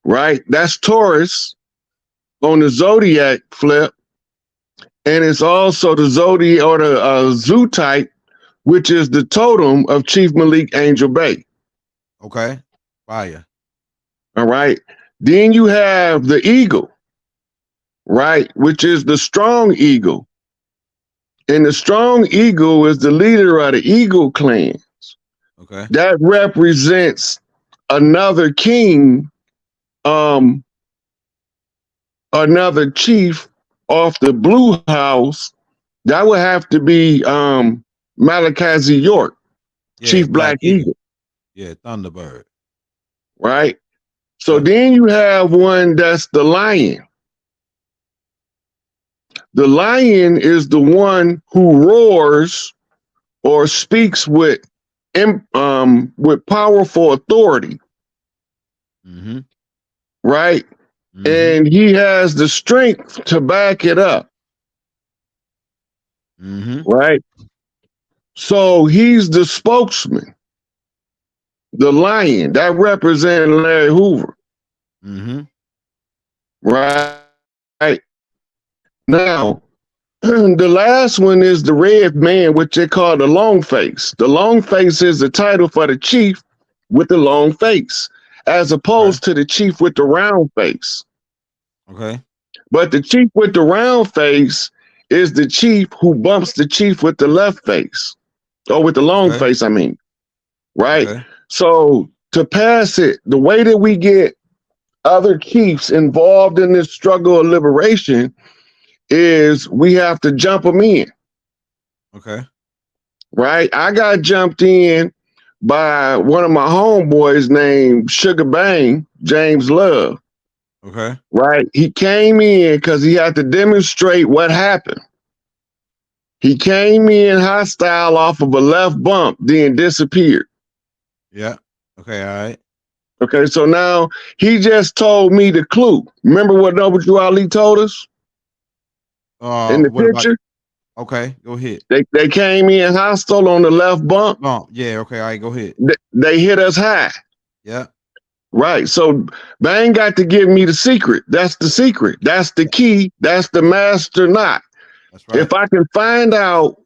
Right? That's Taurus on the zodiac flip. And it's also the zodiac or the zoo type, which is the totem of Chief Malik Angel Bay. Okay. Fire. All right. Then you have the eagle, right? Which is the strong eagle. And the strong eagle is the leader of the eagle clans. Okay. That represents another king, another chief off the blue house. That would have to be Malachi Z. York, Chief Black Eagle. Yeah, Thunderbird. right? So Yeah. then you have one that's the lion. The lion is the one who roars or speaks with powerful authority, Mm-hmm. right? Mm-hmm. And he has the strength to back it up, Mm-hmm. right? So he's the spokesman, the lion that represents Larry Hoover, Mm-hmm. right? Now, the last one is the red man, which they call the long face. The long face is the title for the chief with the long face, as opposed to the chief with the round face. Okay. But the chief with the round face is the chief who bumps the chief with the left face, or with the long face, I mean, right? Okay. So to pass it, the way that we get other chiefs involved in this struggle of liberation is we have to jump them in. Okay. Right? I got jumped in by one of my homeboys named Sugar Bang, James Love. Okay. Right? He came in because he had to demonstrate what happened. He came in hostile off of a left bump, then disappeared. Yeah. Okay. All right. Okay, so now he just told me the clue. Remember what W. Ali told us in the picture? Okay, go ahead. They came in hostile on the left bump. Oh, yeah. Okay. All right. Go ahead. They hit us high. Yeah. Right. So Bang got to give me the secret. That's the secret. That's the key. That's the master knot. That's right. If I can find out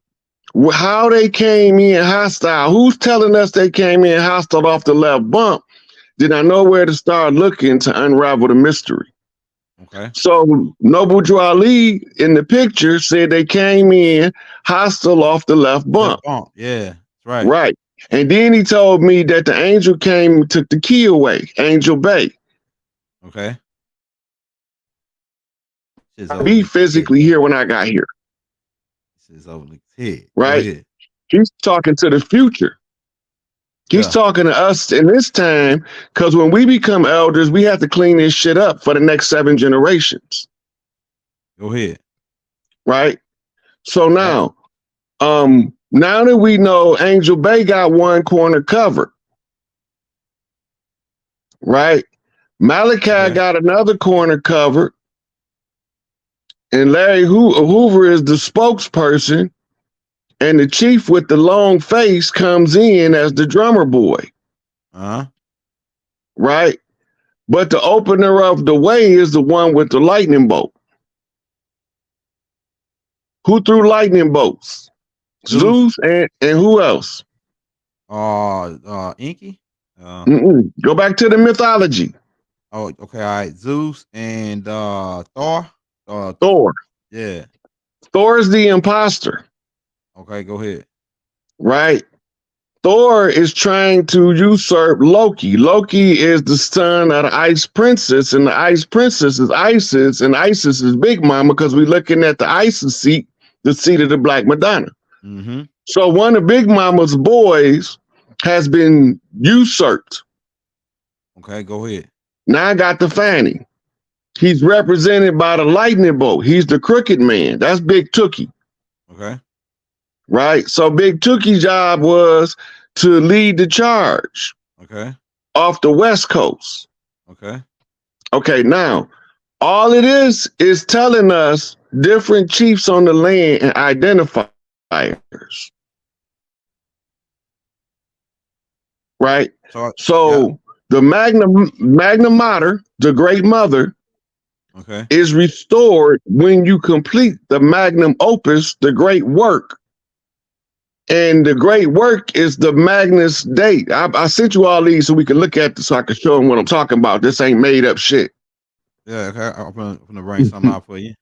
how they came in hostile, who's telling us they came in hostile off the left bump, then I know where to start looking to unravel the mystery. Okay. So Noble Drew Ali in the picture said they came in hostile off the left bump. Yeah. That's right. Right. And then he told me that the angel came and took the key away, Angel Bay. Okay. Be physically here when I got here. This is over the head. Right. He's talking to the future. He's talking to us in this time, because when we become elders, we have to clean this shit up for the next 7 generations. Go ahead. Right. So now, now that we know Angel Bay got one corner covered, right? Malachi got another corner covered, and Larry Hoover is the spokesperson, and the chief with the long face comes in as the drummer boy. Right? But the opener of the way is the one with the lightning bolt. Who threw lightning bolts? Zeus and who else? Inky? Go back to the mythology. Oh, okay. All right. Zeus and Thor. Thor. Yeah. Thor is the imposter. Okay, go ahead. Right. Thor is trying to usurp Loki. Loki is the son of the Ice Princess, and the Ice Princess is Isis, and Isis is Big Mama, because we're looking at the Isis seat, the seat of the Black Madonna. So one of Big Mama's boys has been usurped. Okay, go ahead. Now I got the Fanny. He's represented by the lightning bolt. He's the crooked man. That's Big Tookie. Okay. Right? So Big Tookie's job was to lead the charge. Okay. Off the West Coast. Okay. Okay, now, all it is telling us different chiefs on the land and identifiers. Right? So the Magna Mater, the Great Mother, is restored when you complete the magnum opus, the great work. And the great work is the Magnus date. I sent you all these so we can look at this, so I can show them what I'm talking about. This ain't made up shit. Yeah, okay. I'm gonna bring something out for you.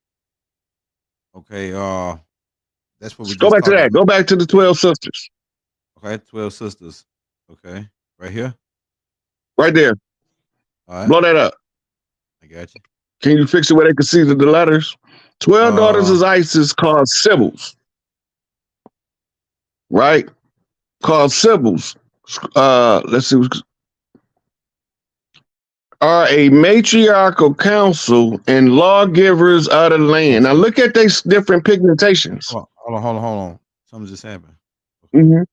Okay, that's what we go back to that. Go back to the 12 sisters. Okay, 12 sisters. Okay, right here. Right there. All right. Blow that up. I got you. Can you fix it where they can see the letters? 12 daughters of Isis called Sibyls. Right? Called Sibyls. Let's see. are a matriarchal council and lawgivers of the land. Now look at these different pigmentations. Hold on. Something just happened. Mm-hmm.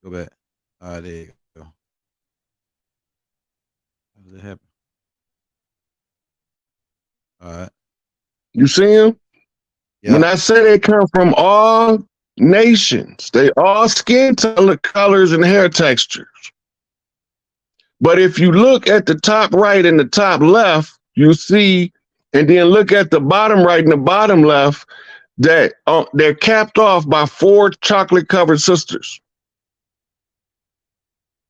Go back. All right, there you go. How did it happen? All right. You see them? Yeah. When I say they come from all nations, they all skin colors and hair textures. But if you look at the top right and the top left, you see, and then look at the bottom right and the bottom left, that they're capped off by 4 chocolate-covered sisters.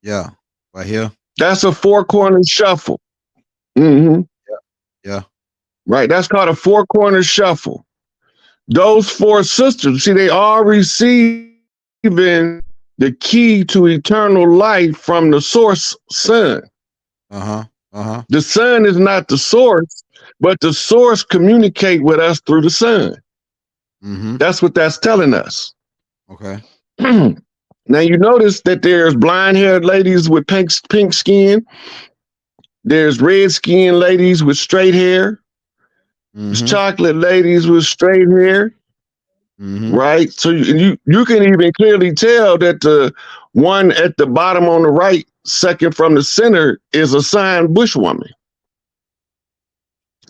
Yeah. Right here. That's a 4-corner shuffle. Mm-hmm. Yeah. Right. That's called a 4-corner shuffle. Those 4 sisters, see, they all receiving the key to eternal life from the source sun. The sun is not the source, but the source communicate with us through the sun. Mm-hmm. That's what that's telling us. Okay. Now you notice that there's blonde-haired ladies with pink skin. There's red-skinned ladies with straight hair. There's chocolate ladies with straight hair. Right? So you can even clearly tell that the one at the bottom on the right, second from the center, is a sign bushwoman.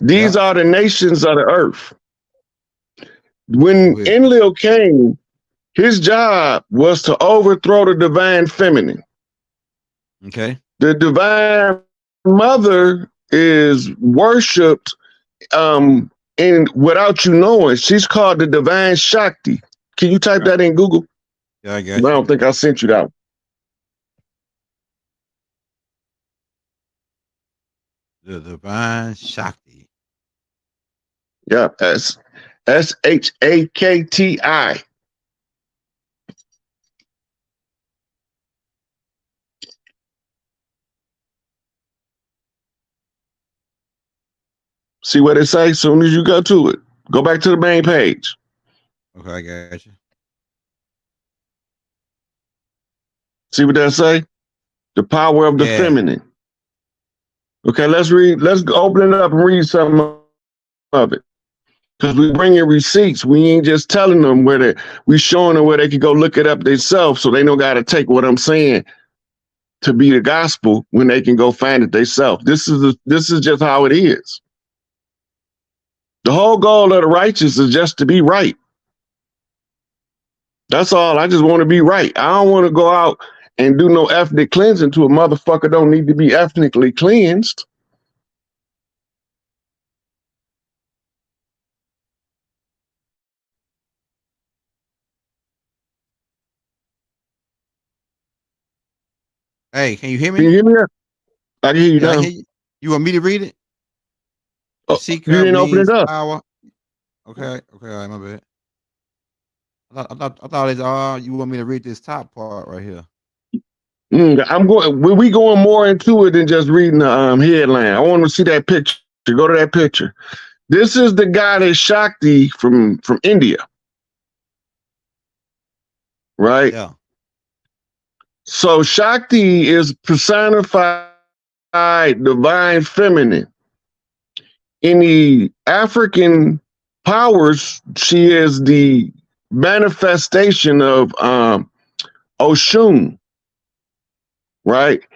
These are the nations of the earth. When Enlil came, his job was to overthrow the divine feminine. Okay. The divine mother is worshipped and without you knowing. She's called the divine Shakti. Can you type that in Google? Yeah, I got I don't think I sent you that one. The divine Shakti. Yeah, SHAKTI. See what it says? As soon as you go to it, go back to the main page. Okay, I got you. See what that say? The power of the feminine. Okay, let's read. Let's open it up and read some of it. Because we bring in receipts. We ain't just telling them we showing them where they can go look it up themselves, so they don't got to take what I'm saying to be the gospel when they can go find it themselves. This is just how it is. The whole goal of the righteous is just to be right. That's all. I just want to be right. I don't want to go out and do no ethnic cleansing to a motherfucker don't need to be ethnically cleansed. Hey, can you hear me? Can you hear me? I can hear you now. You want me to read it? Oh, you didn't open it up. Power. Okay, all right, my bad. I thought you want me to read this top part right here. We going more into it than just reading the headline. I want to see that picture. Go to that picture. This is the guy that's Shakti from India. Right? Yeah. So Shakti is personified divine feminine. In the African powers, she is the manifestation of Oshun. Right?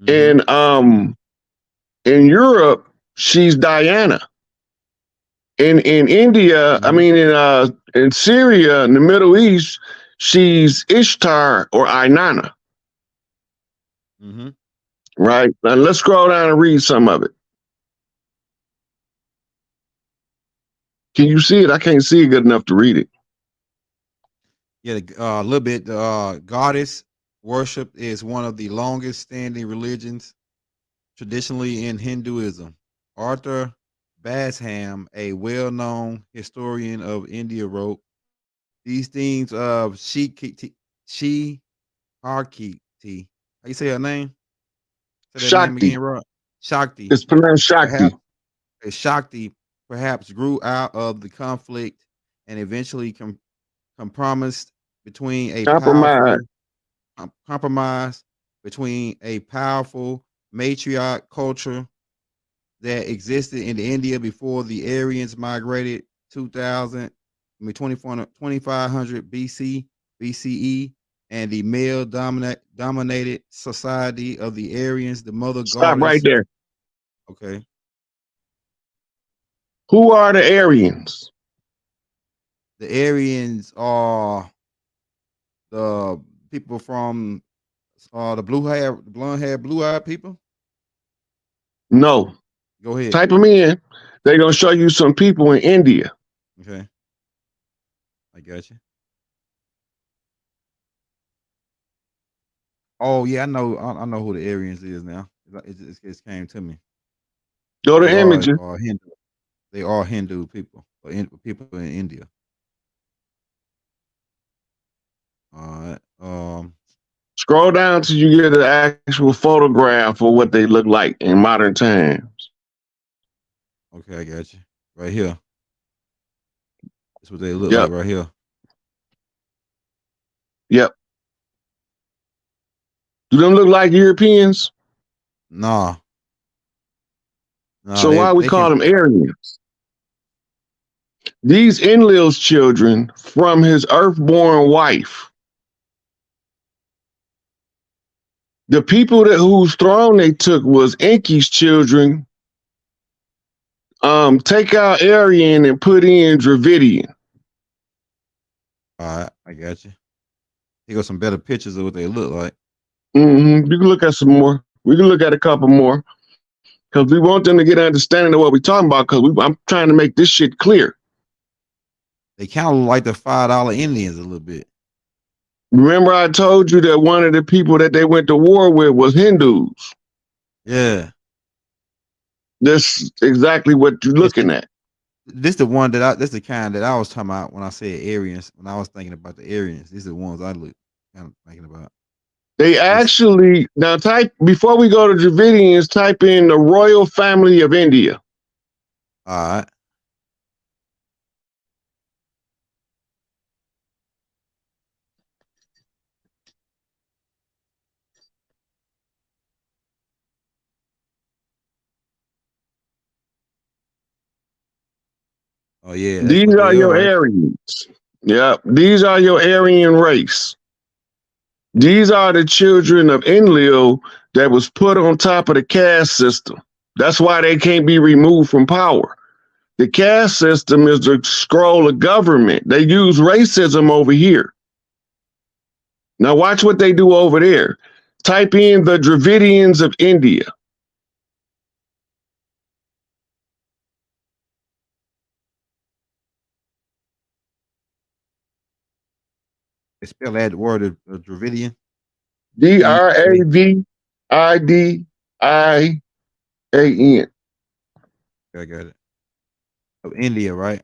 And in Europe, she's Diana. In India, I mean in Syria, in the Middle East, she's Ishtar or Inanna. Right? Now let's scroll down and read some of it. Can you see it? I can't see it good enough to read it. Yeah, a little bit. Goddess worship is one of the longest standing religions traditionally in Hinduism. Arthur Basham, a well-known historian of India, wrote, "These themes of Shikti, how you say her name? Say that Shakti. name again, Rod. Shakti. It's pronounced Shakti. Shakti perhaps grew out of the conflict and eventually compromised between a compromise between a powerful matriarch culture that existed in India before the Aryans migrated 2500 BCE, and the male dominated society of the Aryans, the mother Stop right goddess. there. Okay. Who are the Aryans? The Aryans are the people from the blonde hair, blue eyed people. No. Go ahead. Type them in. They're gonna show you some people in India. Okay. I got you. Oh yeah, I know. I know who the Aryans is now. It came to me. Go to They images. are Hindu. They are Hindu people, or people in India. All right. Scroll down till you get an actual photograph of what they look like in modern times. Okay, I got you. Right here. That's what they look Yep. like right here. Yep. Do them look like Europeans? Nah. So why we call them Aryans? These Enlil's children from his earthborn wife. The people whose throne they took was Enki's children. Take out Aryan and put in Dravidian. All right, I got you. Here got some better pictures of what they look like. You can look at some more. We can look at a couple more because we want them to get an understanding of what we're talking about. Because I'm trying to make this shit clear. They kind of look like the $5 Indians a little bit. Remember, I told you that one of the people that they went to war with was Hindus. Yeah. That's exactly what you're looking at. This the kind that I was talking about when I said Aryans. When I was thinking about the Aryans, these are the ones I look kind of thinking about. They actually now type before we go to Dravidians, type in the royal family of India. All right. Oh yeah, These are your Aryans. Yep, these are your Aryan race. These are the children of Enlil that was put on top of the caste system. That's why they can't be removed from power. The caste system is the scroll of government. They use racism over here. Now watch what they do over there. Type in the Dravidians of India. They spell that word of Dravidian. Dravidian. I got it. Of India, right?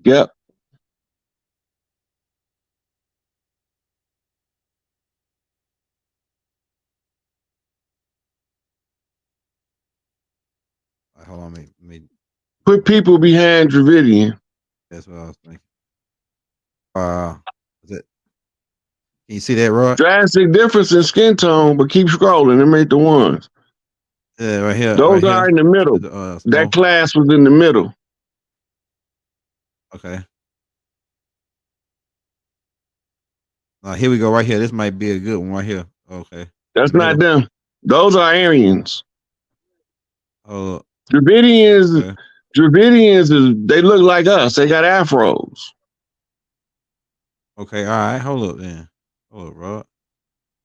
Yep. Hold on, let me Put people behind Dravidian. That's what I was thinking. Can you see that, Rod? Drastic difference in skin tone, but keep scrolling and make the ones. Yeah, right here. Those right are here. in the middle. That class was in the middle. Okay. Here we go. Right here. This might be a good one right here. Okay. That's not them. Those are Aryans. Oh. Dravidians. Okay. Dravidians they look like us. They got afros. Okay. All right. Hold up, then. Hold up, Rod.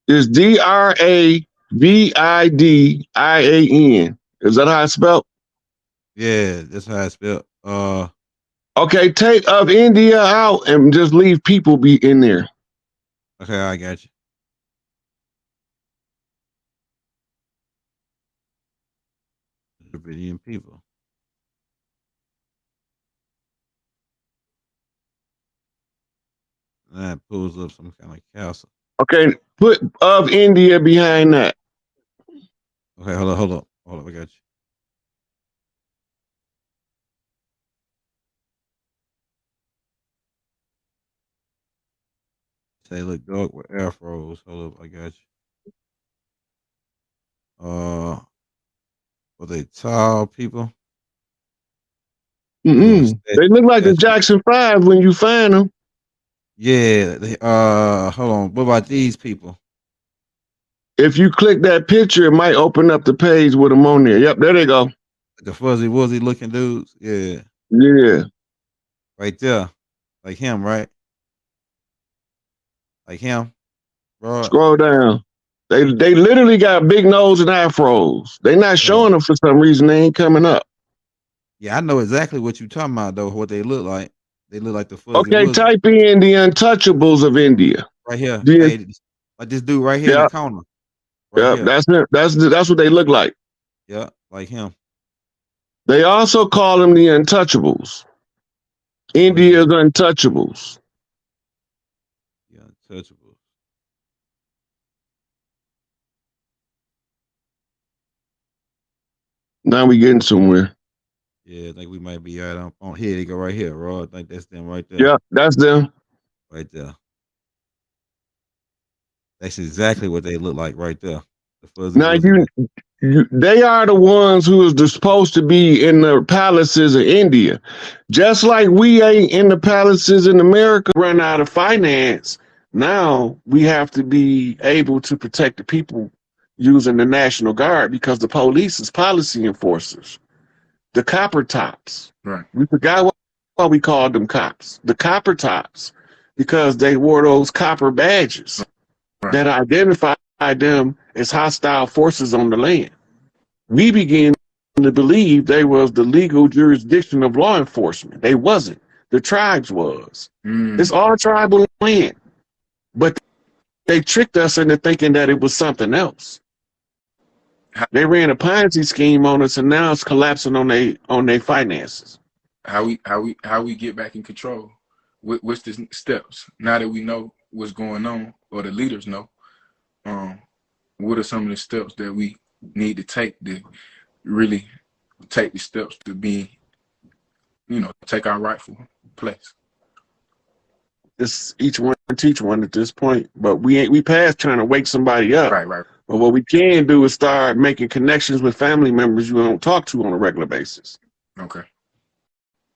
It's Dravidian. Is that how it's spelled? Yeah, that's how it's spelled. Okay, take of India out and just leave people be in there. Okay, I got you. Dravidian people. That pulls up some kind of castle. Okay, put of India behind that. Okay, hold up. I got you. Say look dark with afros. Hold up, I got you. Were they tall people? They look like the Jackson 5 when you find them. Yeah. Hold on. What about these people? If you click that picture, it might open up the page with them on there. Yep, there they go. The fuzzy wuzzy looking dudes. Yeah. Yeah. Right there. Like him, right? Like him. Bro. Scroll down. They literally got big nose and afros. They not showing them for some reason. They ain't coming up. Yeah, I know exactly what you talking about though. What they look like. They look like the fuzzy. Okay, wuzzy. type in the Untouchables of India. Right here. Hey, like this dude right here in the corner. Right here. That's it. That's what they look like. Yeah, like him. They also call them the Untouchables. India's Untouchables. The Untouchables. Now we getting somewhere. Yeah, I think we might be right on here. They go right here, Rod. I think that's them right there. Yeah, that's them. Right there. That's exactly what they look like right there. The fuzzy now they are the ones who is supposed to be in the palaces of India. Just like we ain't in the palaces in America, run out of finance. Now we have to be able to protect the people using the National Guard because the police is policy enforcers. The copper tops. Right. We forgot why we called them cops. The copper tops, because they wore those copper badges that identified them as hostile forces on the land. We began to believe they was the legal jurisdiction of law enforcement. They wasn't. The tribes was. It's all tribal land. But they tricked us into thinking that it was something else. They ran a Ponzi scheme on us, and now it's collapsing on their finances. How we get back in control? What's the steps now that we know what's going on, or the leaders know? What are some of the steps that we need to take to really take the steps to be, take our rightful place? It's each one teach one at this point, but we past trying to wake somebody up. Right. But what we can do is start making connections with family members you don't talk to on a regular basis. Okay.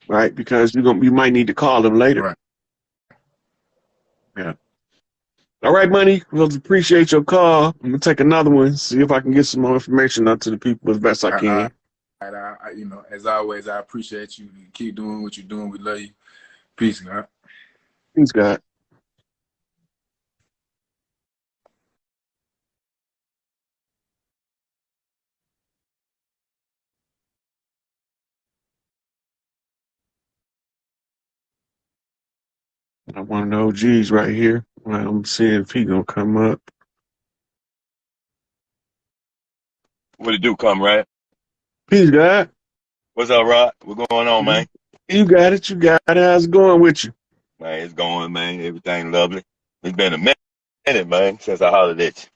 Right, because you might need to call them later. Right. Yeah. All right, Money. We'll appreciate your call. I'm gonna take another one, see if I can get some more information out to the people as best I can. As always, I appreciate you. Keep doing what you're doing. We love you. Peace, God. Peace, God. I want to know G's right here. I'm seeing if he gonna come up. What it do, comrade? Peace, God. What's up, Rod? What's going on, man? You got it. How's it going with you? Man, it's going, man. Everything lovely. It's been a minute, man, since I hollered at you.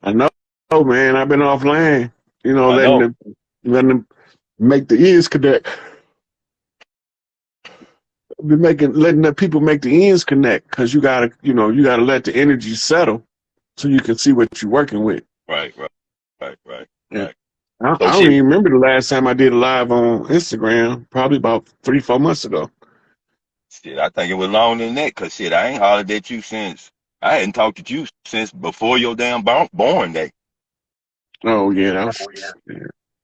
I know, man. I've been offline. Letting them make the ends connect. Been letting the people make the ends connect, because you gotta let the energy settle so you can see what you're working with. Right. Yeah. I don't even remember the last time I did a live on Instagram. Probably about 3-4 months ago. Shit, I think it was longer than that, because shit, I ain't hollered at you since I hadn't talked to you since before your damn born day. Oh yeah,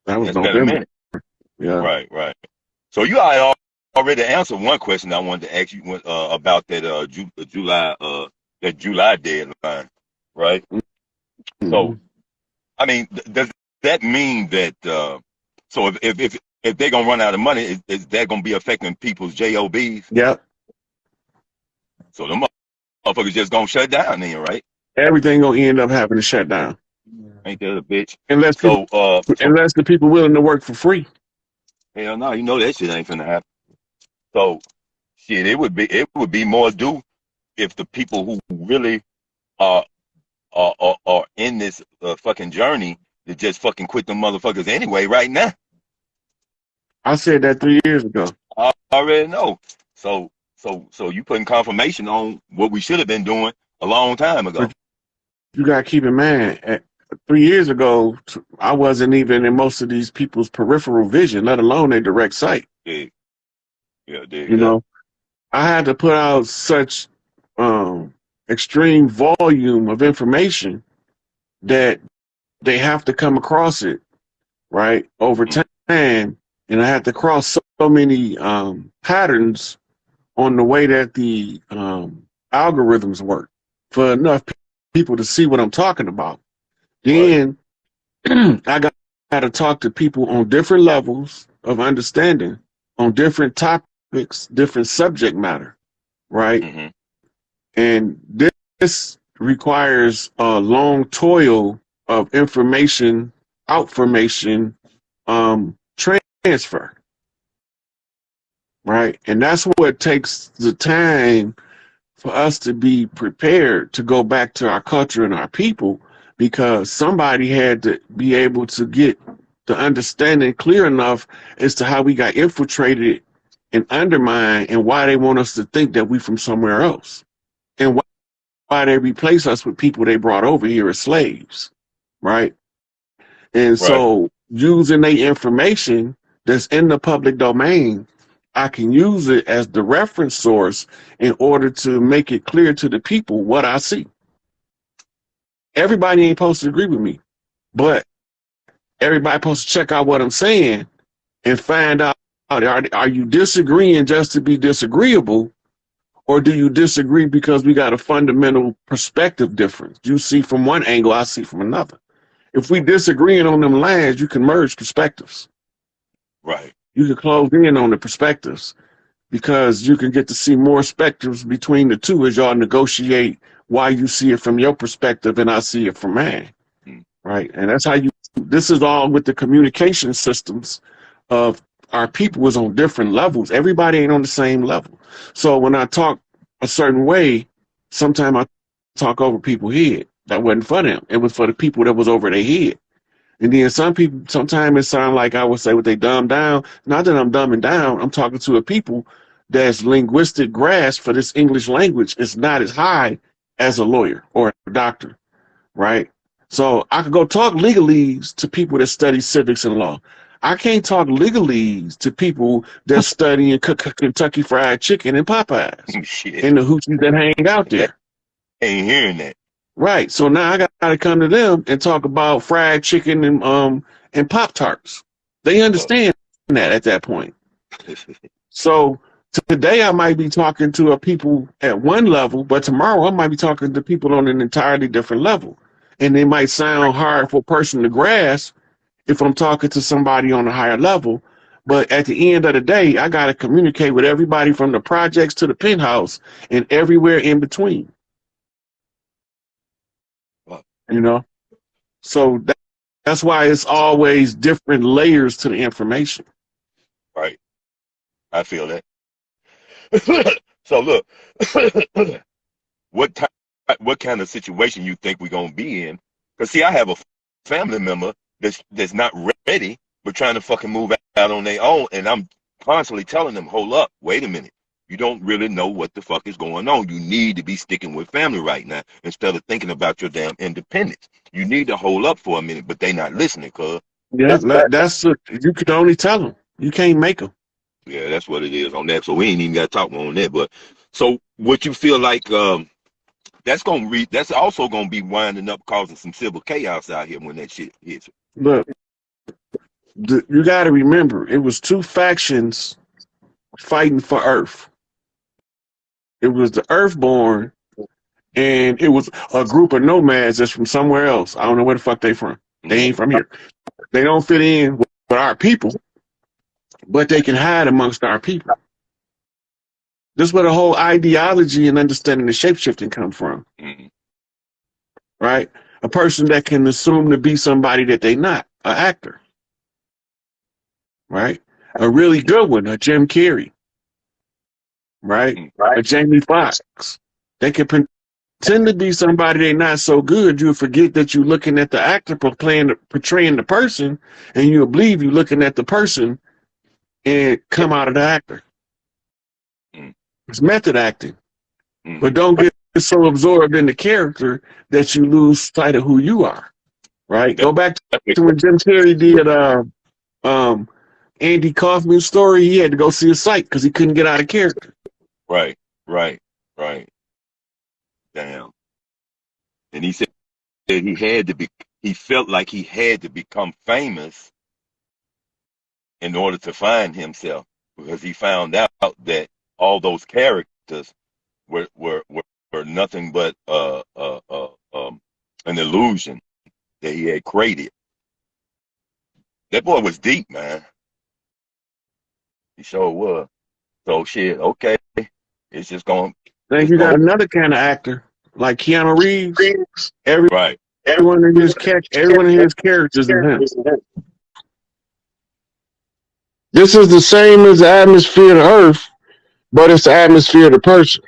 that was November. Yeah. Right. So you already answered one question I wanted to ask you about that July deadline, right? Mm-hmm. So, I mean, does that mean that so if they're gonna run out of money, is that gonna be affecting people's JOBs? Yep. So the motherfuckers just gonna shut down then, right? Everything gonna end up having to shut down. Ain't that a bitch? Unless the people willing to work for free. Hell no, you know that shit ain't finna happen. So shit, it would be more due if the people who really are in this fucking journey to just fucking quit them motherfuckers anyway right now. I said that 3 years ago. I already know. So you putting confirmation on what we should have been doing a long time ago. But you gotta keep in mind, 3 years ago, I wasn't even in most of these people's peripheral vision, let alone their direct sight. Yeah, dig You that. know, I had to put out such extreme volume of information that they have to come across it, right, over time. And I had to cross so many patterns on the way that the algorithms work for enough people to see what I'm talking about. Then I got to talk to people on different levels of understanding, on different topics, different subject matter, right? And this requires a long toil of information, outformation, transfer, right? And that's what takes the time for us to be prepared to go back to our culture and our people, because somebody had to be able to get the understanding clear enough as to how we got infiltrated and undermined, and why they want us to think that we from somewhere else, and why they replace us with people they brought over here as slaves, right? And so using the information that's in the public domain, I can use it as the reference source in order to make it clear to the people what I see. Everybody ain't supposed to agree with me, but everybody supposed to check out what I'm saying and find out, are you disagreeing just to be disagreeable, or do you disagree because we got a fundamental perspective difference? You see from one angle, I see from another. If we disagreeing on them lines, you can merge perspectives. Right. You can close in on the perspectives, because you can get to see more spectrums between the two as y'all negotiate why you see it from your perspective and I see it from mine. Right. And that's how this is all with the communication systems of our people is on different levels. Everybody ain't on the same level. So when I talk a certain way, sometimes I talk over people's head. That wasn't for them. It was for the people that was over their head. And then some people, sometimes it sounds like I would say what they dumb down. Not that I'm dumbing down. I'm talking to a people that's linguistic grasp for this English language is not as high as a lawyer or a doctor, right? So I could go talk legalese to people that study civics and law. I can't talk legalese to people that study Kentucky Fried Chicken and Popeyes Shit. and the hoochies that hang out there. Ain't hearing that. Right. So now I got to come to them and talk about fried chicken and Pop-Tarts. They understand that at that point. So today I might be talking to a people at one level, but tomorrow I might be talking to people on an entirely different level. And it might sound hard for a person to grasp if I'm talking to somebody on a higher level. But at the end of the day, I got to communicate with everybody from the projects to the penthouse and everywhere in between. You know, so that's why it's always different layers to the information. Right. I feel that. So look, what kind of situation you think we're gonna be in? Because see, I have a family member that's not ready, but trying to fucking move out on their own, and I'm constantly telling them, hold up, wait a minute. You don't really know what the fuck is going on. You need to be sticking with family right now instead of thinking about your damn independence. You need to hold up for a minute, but they not listening, cuz. Yeah, you can only tell them. You can't make them. Yeah, that's what it is on that. So we ain't even got to talk more on that. But so what you feel like that's also gonna be winding up causing some civil chaos out here when that shit hits. Look, you got to remember, it was two factions fighting for Earth. It was the Earthborn, and it was a group of nomads that's from somewhere else. I don't know where the fuck they from. They ain't from here. They don't fit in with our people, but they can hide amongst our people. This is where the whole ideology and understanding the shapeshifting come from. Right? A person that can assume to be somebody that they not, an actor. Right? A really good one, a Jim Carrey. Right? A Jamie Foxx. They can pretend to be somebody they not so good, you'll forget that you're looking at the actor portraying the person, and you'll believe you're looking at the person and come out of the actor. It's method acting. But don't get so absorbed in the character that you lose sight of who you are. right? That, Go back that to when Jim Carrey did um Andy Kaufman's story. He had to go see a psych because he couldn't get out of character. right, right, right. Damn. And he said he had to be. He felt like he had to become famous in order to find himself, because he found out that all those characters were nothing but an illusion that he had created. That boy was deep, man. He sure was. So shit, okay. It's just going Then it's you got going another kind of actor like Keanu Reeves. right. Everyone in his characters is him. This is the same as the atmosphere of the earth, but it's the atmosphere of the person.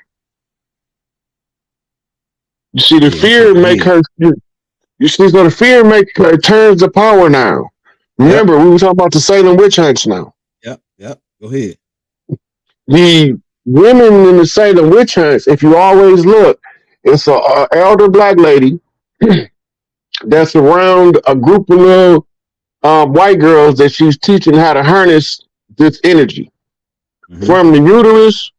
You see, the fear make her. You see, so the fear make her turns the power now. Remember, we were talking about the Salem witch hunts now. Yep. Go ahead. The women in the Salem witch hunts, if you always look, it's a elder black lady that's around a group of little white girls that she's teaching how to harness this energy from the uterus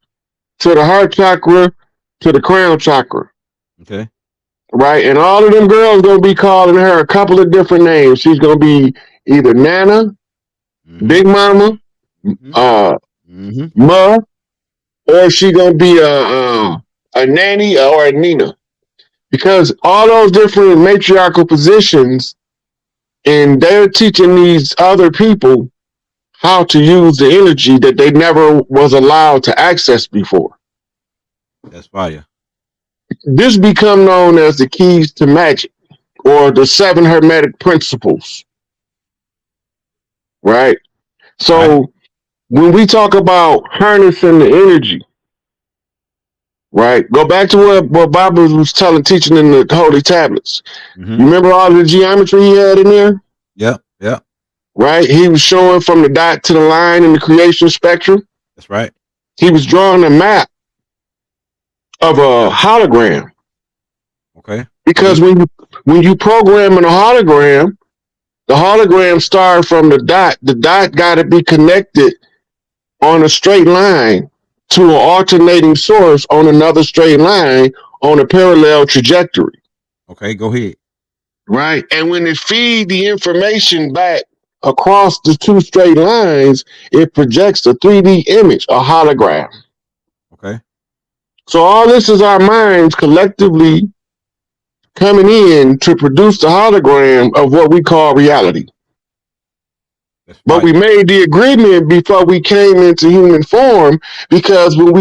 to the heart chakra to the crown chakra. Okay. Right? And all of them girls gonna be calling her a couple of different names. She's gonna be either Nana, Big Mama, Ma, or she gonna be a nanny or a Nina. Because all those different matriarchal positions, and they're teaching these other people how to use the energy that they never was allowed to access before. That's fire. This become known as the keys to magic or the 7 hermetic principles. Right? So when we talk about harnessing the energy, right? Go back to what Bob was teaching in the Holy Tablets. You remember all the geometry he had in there? Yep. Right? He was showing from the dot to the line in the creation spectrum. That's right. He was drawing a map of a hologram. Okay. Because when you program in a hologram, the hologram started from the dot. The dot got to be connected on a straight line to an alternating source on another straight line on a parallel trajectory. Okay, go ahead. Right? And when it feeds the information back across the 2 straight lines, it projects a 3D image, a hologram. Okay. So all this is our minds collectively coming in to produce the hologram of what we call reality. But we made the agreement before we came into human form, because when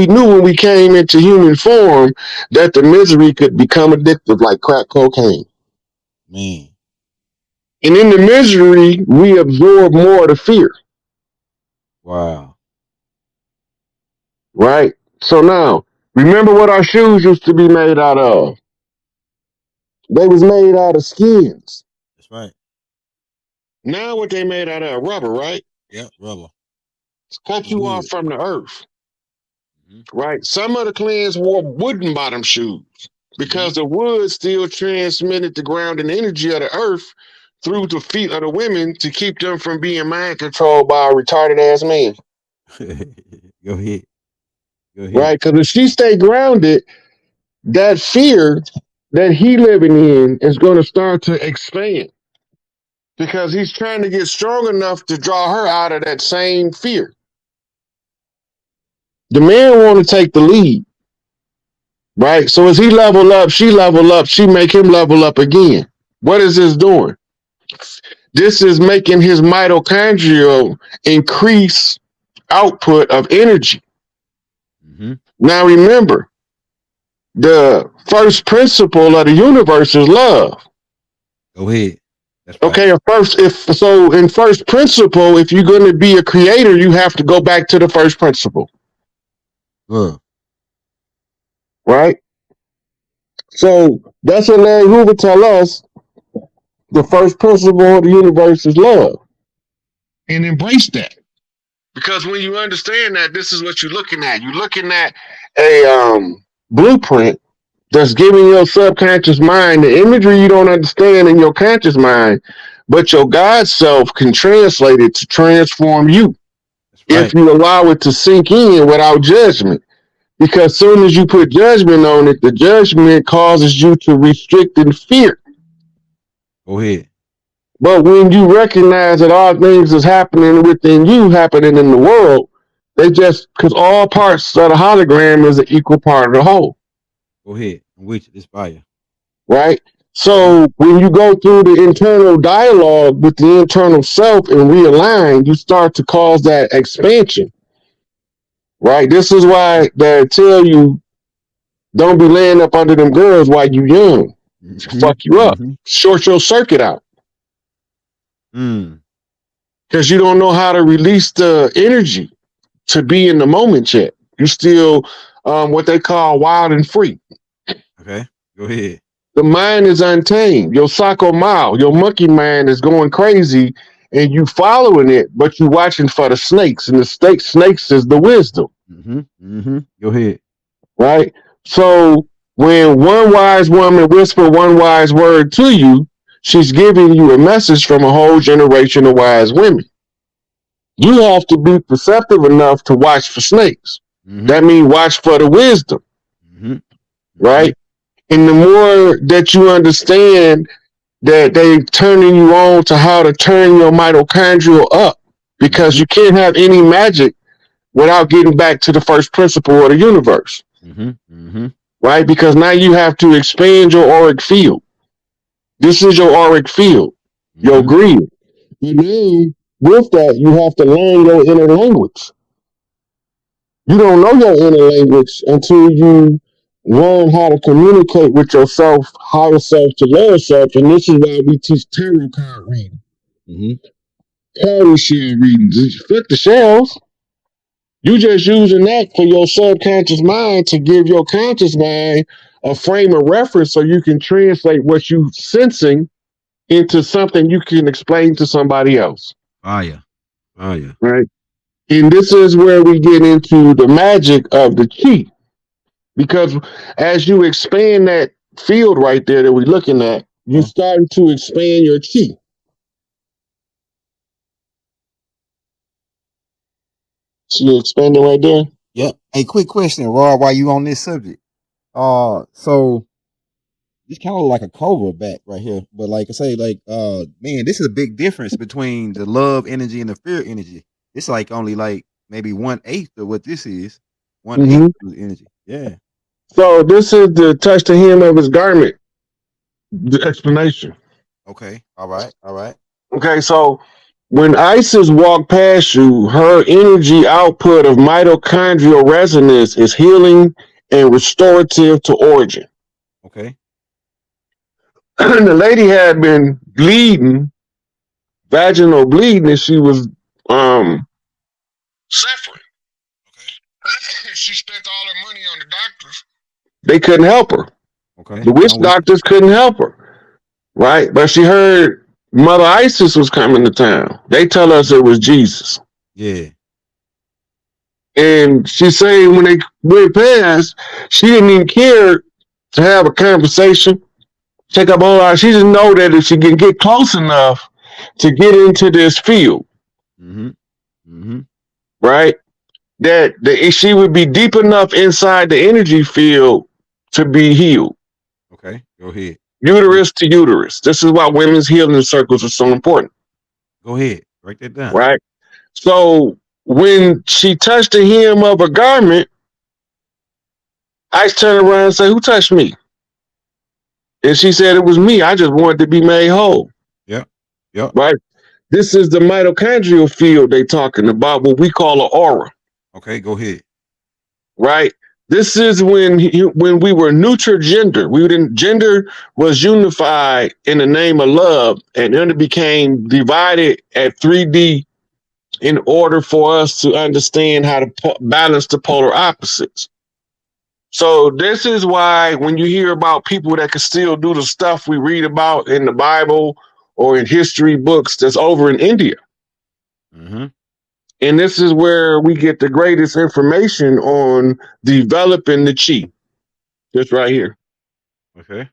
we came into human form that the misery could become addictive like crack cocaine. Man. And in the misery, we absorb more of the fear. Wow. Right? So now, remember what our shoes used to be made out of? They was made out of skins. That's right. Now what they made out of? Rubber, right? Yep, rubber. It's cut you off from the earth. Right? Some of the clans wore wooden bottom shoes because the wood still transmitted the grounding energy of the earth through the feet of the women to keep them from being mind controlled by a retarded ass man. Go ahead. Right? Because if she stay grounded, that fear that he living in is going to start to expand. Because he's trying to get strong enough to draw her out of that same fear. The man want to take the lead, right? So as he level up, she make him level up again. What is this doing? This is making his mitochondrial increase output of energy. Now remember, the first principle of the universe is love. Go ahead. That's right. Okay, in first principle, if you're going to be a creator, you have to go back to the first principle. Right? So that's what Larry Hoover tell us. The first principle of the universe is love. And embrace that. Because when you understand that, this is what you're looking at. You're looking at a blueprint that's giving your subconscious mind the imagery you don't understand in your conscious mind, but your God self can translate it to transform you if you allow it to sink in without judgment. Because as soon as you put judgment on it, the judgment causes you to restrict and fear. Go ahead. But when you recognize that all things is happening within you, happening in the world, they just, because all parts of the hologram is an equal part of the whole. Go ahead. I'm with you. This fire. Right? So when you go through the internal dialogue with the internal self and realign, you start to cause that expansion. Right? This is why they tell you, don't be laying up under them girls while you young. Fuck you up. Short your circuit out. Because you don't know how to release the energy to be in the moment yet. You still what they call wild and free. Okay, go ahead. The mind is untamed. Your psycho mile, your monkey mind is going crazy, and you following it, but you watching for the snakes, and the snakes is the wisdom. Go ahead. Right? So when one wise woman whisper one wise word to you, she's giving you a message from a whole generation of wise women. You have to be perceptive enough to watch for snakes. That means watch for the wisdom. Right? And the more that you understand that they turning you on to how to turn your mitochondrial up, because you can't have any magic without getting back to the first principle of the universe. Right? Because now you have to expand your auric field. This is your auric field, your grid. And then with that, you have to learn your inner language. You don't know your inner language until you learn how to communicate with yourself, higher self to lower self. And this is why we teach tarot card reading. Tarot shell readings. Flip the shells. You just using that for your subconscious mind to give your conscious mind a frame of reference so you can translate what you sensing into something you can explain to somebody else. Fire. Right? And this is where we get into the magic of the chi. Because as you expand that field right there that we're looking at, you're starting to expand your chi. See you expanding right there? Yep. Hey, quick question, Rob, while you on this subject. So it's kind of like a cobra back right here. But like I say, like, man, this is a big difference between the love energy and the fear energy. It's like only like maybe 1/8 of what this is. 1/8 of the energy. Yeah. So this is the touch the hem of his garment. The explanation. Okay. All right. Okay, so when Isis walked past you, her energy output of mitochondrial resonance is healing and restorative to origin. Okay. The lady had been bleeding, vaginal bleeding, and she was suffering. Okay. She spent all her money on the doctors. They couldn't help her. Okay. The witch doctors couldn't help her. Right? But she heard Mother Isis was coming to town. They tell us it was Jesus. Yeah. And she said when they went past, she didn't even care to have a conversation, check up on her. She didn't know that if she can get close enough to get into this field, right, that she would be deep enough inside the energy field to be healed. Okay, go ahead. Uterus to uterus. This is why women's healing circles are so important. Go ahead. Write that down. Right? So when she touched the hem of her garment, I turned around and said, "Who touched me?" And she said, "It was me. I just wanted to be made whole." Yep. Right? This is the mitochondrial field they talking about, what we call an aura. Okay, go ahead. Right? This is when we were neutral gender. Gender was unified in the name of love, and then it became divided at 3D in order for us to understand how to balance the polar opposites. So this is why when you hear about people that can still do the stuff we read about in the Bible or in history books that's over in India. And this is where we get the greatest information on developing the chi. Just right here. Okay.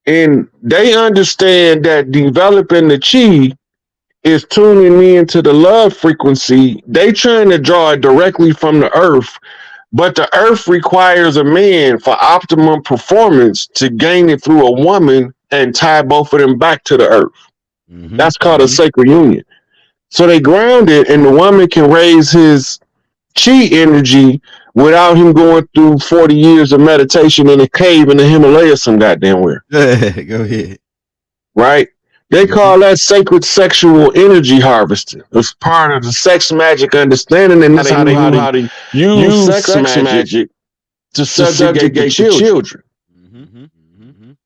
And they understand that developing the chi is tuning in to the love frequency. They trying to draw it directly from the earth, but the earth requires a man for optimum performance to gain it through a woman and tie both of them back to the earth. That's called a sacred union. So they ground it, and the woman can raise his chi energy without him going through 40 years of meditation in a cave in the Himalayas some goddamn where. Go ahead. Right? They call that sacred sexual energy harvesting. It's part of the sex magic understanding, and that's how they knew how to use sex magic to subjugate the children.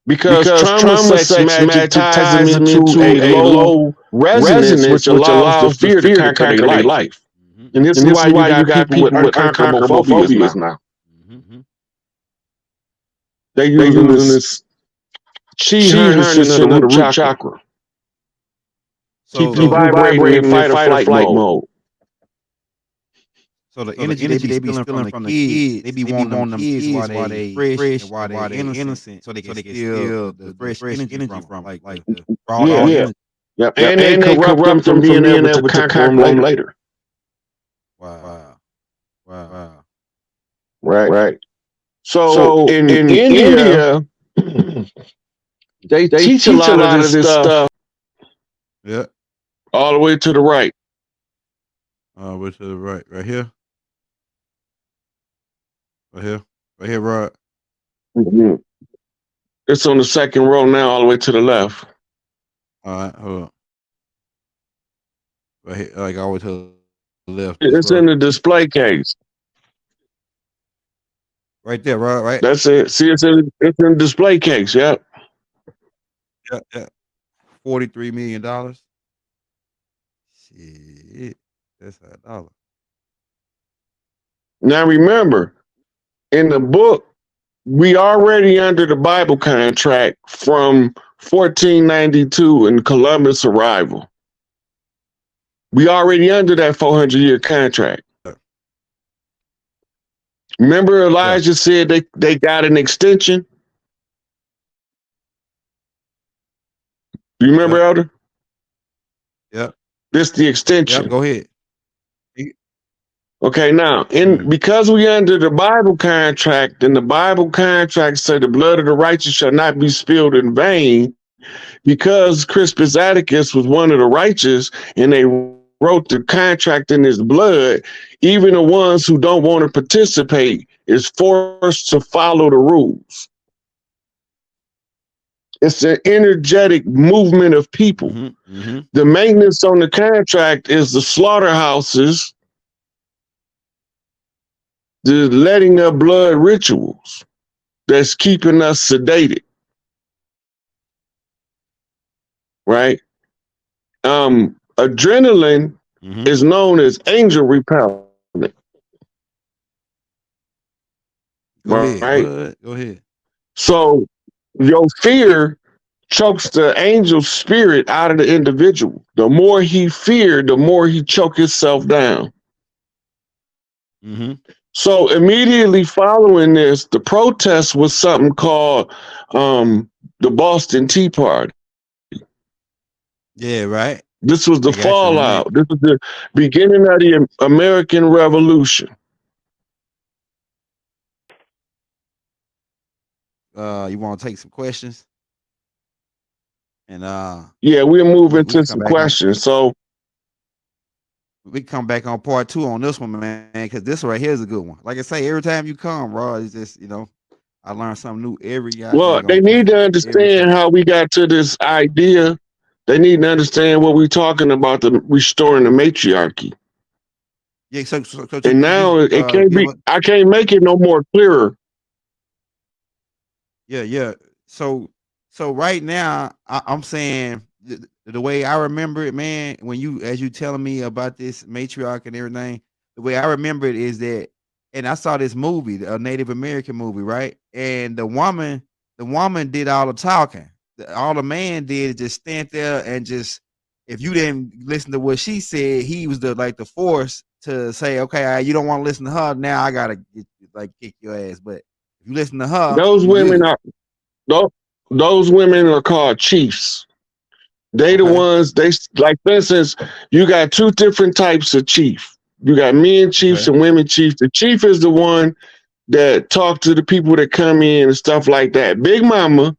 Because trauma sex magic ties them into a low resonance, which allows the fear to conquer their life. And this is why you got people with unconquerable phobias now. They're using this chi harnessing of the root chakra. So Keep you vibrating in fight or flight mode. So the energy they be stealing from the kids, they be wanting them kids while they fresh and while they innocent, so they can steal the fresh energy from like the raw energy. Yep. And they corrupt them from being able to conquer them later. Wow. Right. So in India, they teach a lot of this stuff. Yeah. All the way to the right. All the way to the right. Right here. Right here, Rod. Mm-hmm. It's on the second row now, all the way to the left. All right, hold on. Right here, like all the way to the left. It's in the display case. Right there, Rod, right? That's it. See, it's in the display case, yep. Yeah. $43 million. Shit. That's $1. Now remember, in the book, we already under the Bible contract from 1492 and Columbus' arrival. We already under that 400-year contract. Remember Elijah said they got an extension? Do you remember, Elder? Yeah. This the extension. Go ahead. Okay, now, because we under the Bible contract, and the Bible contract say the blood of the righteous shall not be spilled in vain, because Crispus Attucus was one of the righteous, and they wrote the contract in his blood, even the ones who don't want to participate is forced to follow the rules. It's an energetic movement of people. The maintenance on the contract is the slaughterhouses, the letting of blood rituals that's keeping us sedated. Right? Adrenaline is known as angel repellent. Go ahead. So your fear chokes the angel spirit out of the individual. The more he feared, the more he choked himself down. So immediately following this, the protest was something called the Boston Tea Party. Yeah, right. This was the fallout. This was the beginning of the American Revolution. You want to take some questions? And yeah, we're moving to some questions. So we come back on part 2 on this one, man, because this right here is a good one. Like I say, every time you come, bro, it's just, I learn something new every year. Well, they need to understand how we got to this idea. They need to understand what we're talking about, the restoring the matriarchy. Yeah, so and now it can't be. I can't make it no more clearer. Yeah. So right now, I'm saying the way I remember it, man. As you telling me about this matriarch and everything, the way I remember it is that, and I saw this movie, a Native American movie, right? And the woman did all the talking. All the man did is just stand there and just, if you didn't listen to what she said, he was the force to say, okay, you don't want to listen to her. Now I gotta kick your ass. But if you listen to her, those women are those women are called chiefs. They the ones, they like, for instance, you got two different types of chief. You got men chiefs and women chiefs. The chief is the one that talk to the people that come in and stuff like that. Big Mama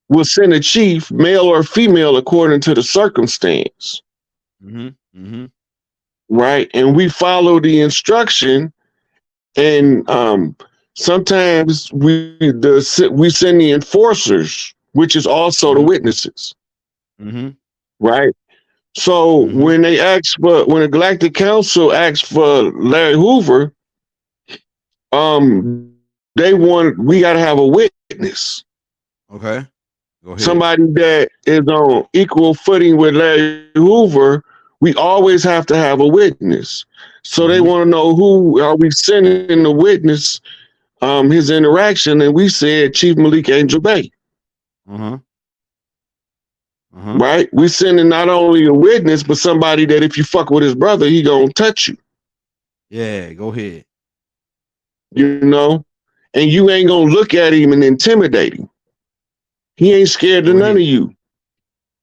will send a chief, male or female, according to the circumstance. Right? And we follow the instruction, and sometimes we send the enforcers, which is also the witnesses. Right? So when the Galactic Council asked for Larry Hoover, we got to have a witness. Okay. Go ahead. Somebody that is on equal footing with Larry Hoover. We always have to have a witness. So they want to know, who are we sending the witness, his interaction, and we said Chief Malik Angel Bay. Right? We sending not only a witness, but somebody that if you fuck with his brother, he gonna touch you. Yeah, go ahead. You know? And you ain't gonna look at him and intimidate him. He ain't scared of none of you.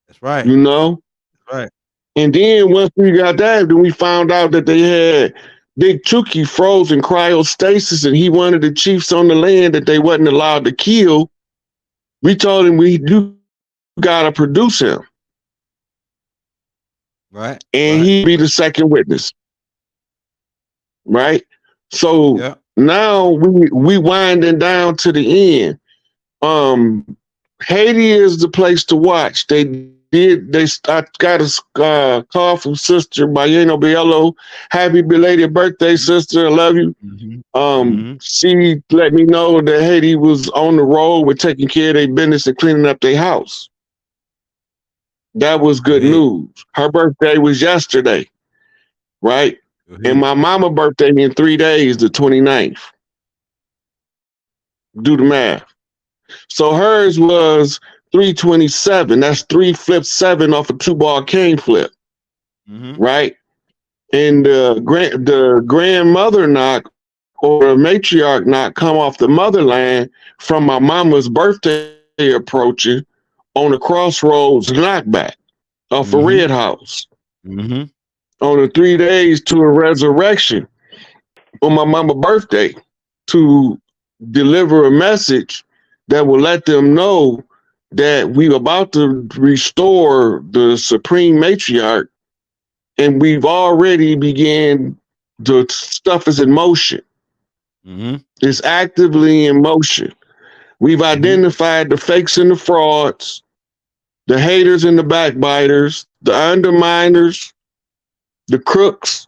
That's right. You know? That's right. And then once we got that, then we found out that they had Big Chuki frozen cryostasis, and he wanted the chiefs on the land that they wasn't allowed to kill. We told him, you gotta produce him. Right. And he'd be the second witness. Right? So now we winding down to the end. Haiti is the place to watch. I got a call from Sister Bayeno Biello. Happy belated birthday, sister. I love you. She let me know that Haiti was on the road with taking care of their business and cleaning up their house. That was good news. Her birthday was yesterday, right? And my mama's birthday in 3 days, the 29th. Do the math. So hers was 327. That's 3 flips 7 off a 2-ball cane flip. Right? And the grandmother knock or a matriarch knock come off the motherland from my mama's birthday approaching on the crossroads knockback off a red house. On the 3 days to a resurrection on my mama's birthday to deliver a message that will let them know that we're about to restore the supreme matriarch, and we've already began, the stuff is in motion. It's actively in motion. We've identified the fakes and the frauds, the haters and the backbiters, the underminers, the crooks,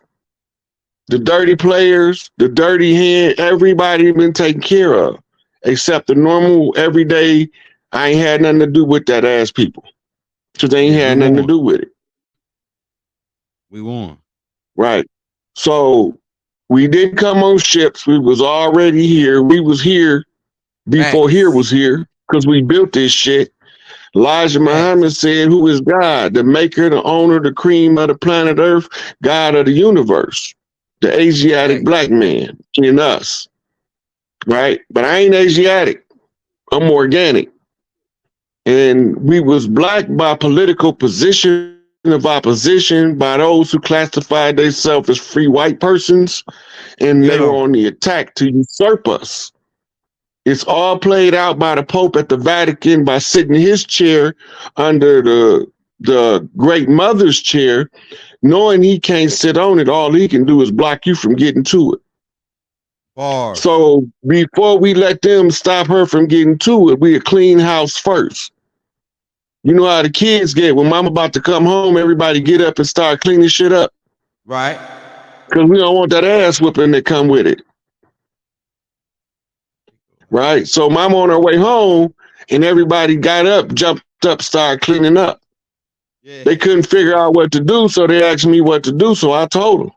the dirty players, the dirty hand. Everybody been taken care of, except the normal, everyday, I ain't had nothing to do with that ass people. Because they ain't had nothing to do with it. We won. Right. So we didn't come on ships. We was already here. We was here before here was here, because we built this shit. Elijah Muhammad said, who is God? The maker, the owner, the cream of the planet Earth, God of the universe, the Asiatic black man in us. Right? But I ain't Asiatic. I'm organic. And we was black by political position of opposition, by those who classified themselves as free white persons, and they were on the attack to usurp us. It's all played out by the Pope at the Vatican by sitting in his chair under the Great Mother's chair, knowing he can't sit on it. All he can do is block you from getting to it. So before we let them stop her from getting to it, we clean house first. You know how the kids get when mama about to come home, everybody get up and start cleaning shit up. Right. Because we don't want that ass whipping that come with it. Right? So mama on her way home, and everybody got up, jumped up, started cleaning up. They couldn't figure out what to do, so they asked me what to do, so I told them.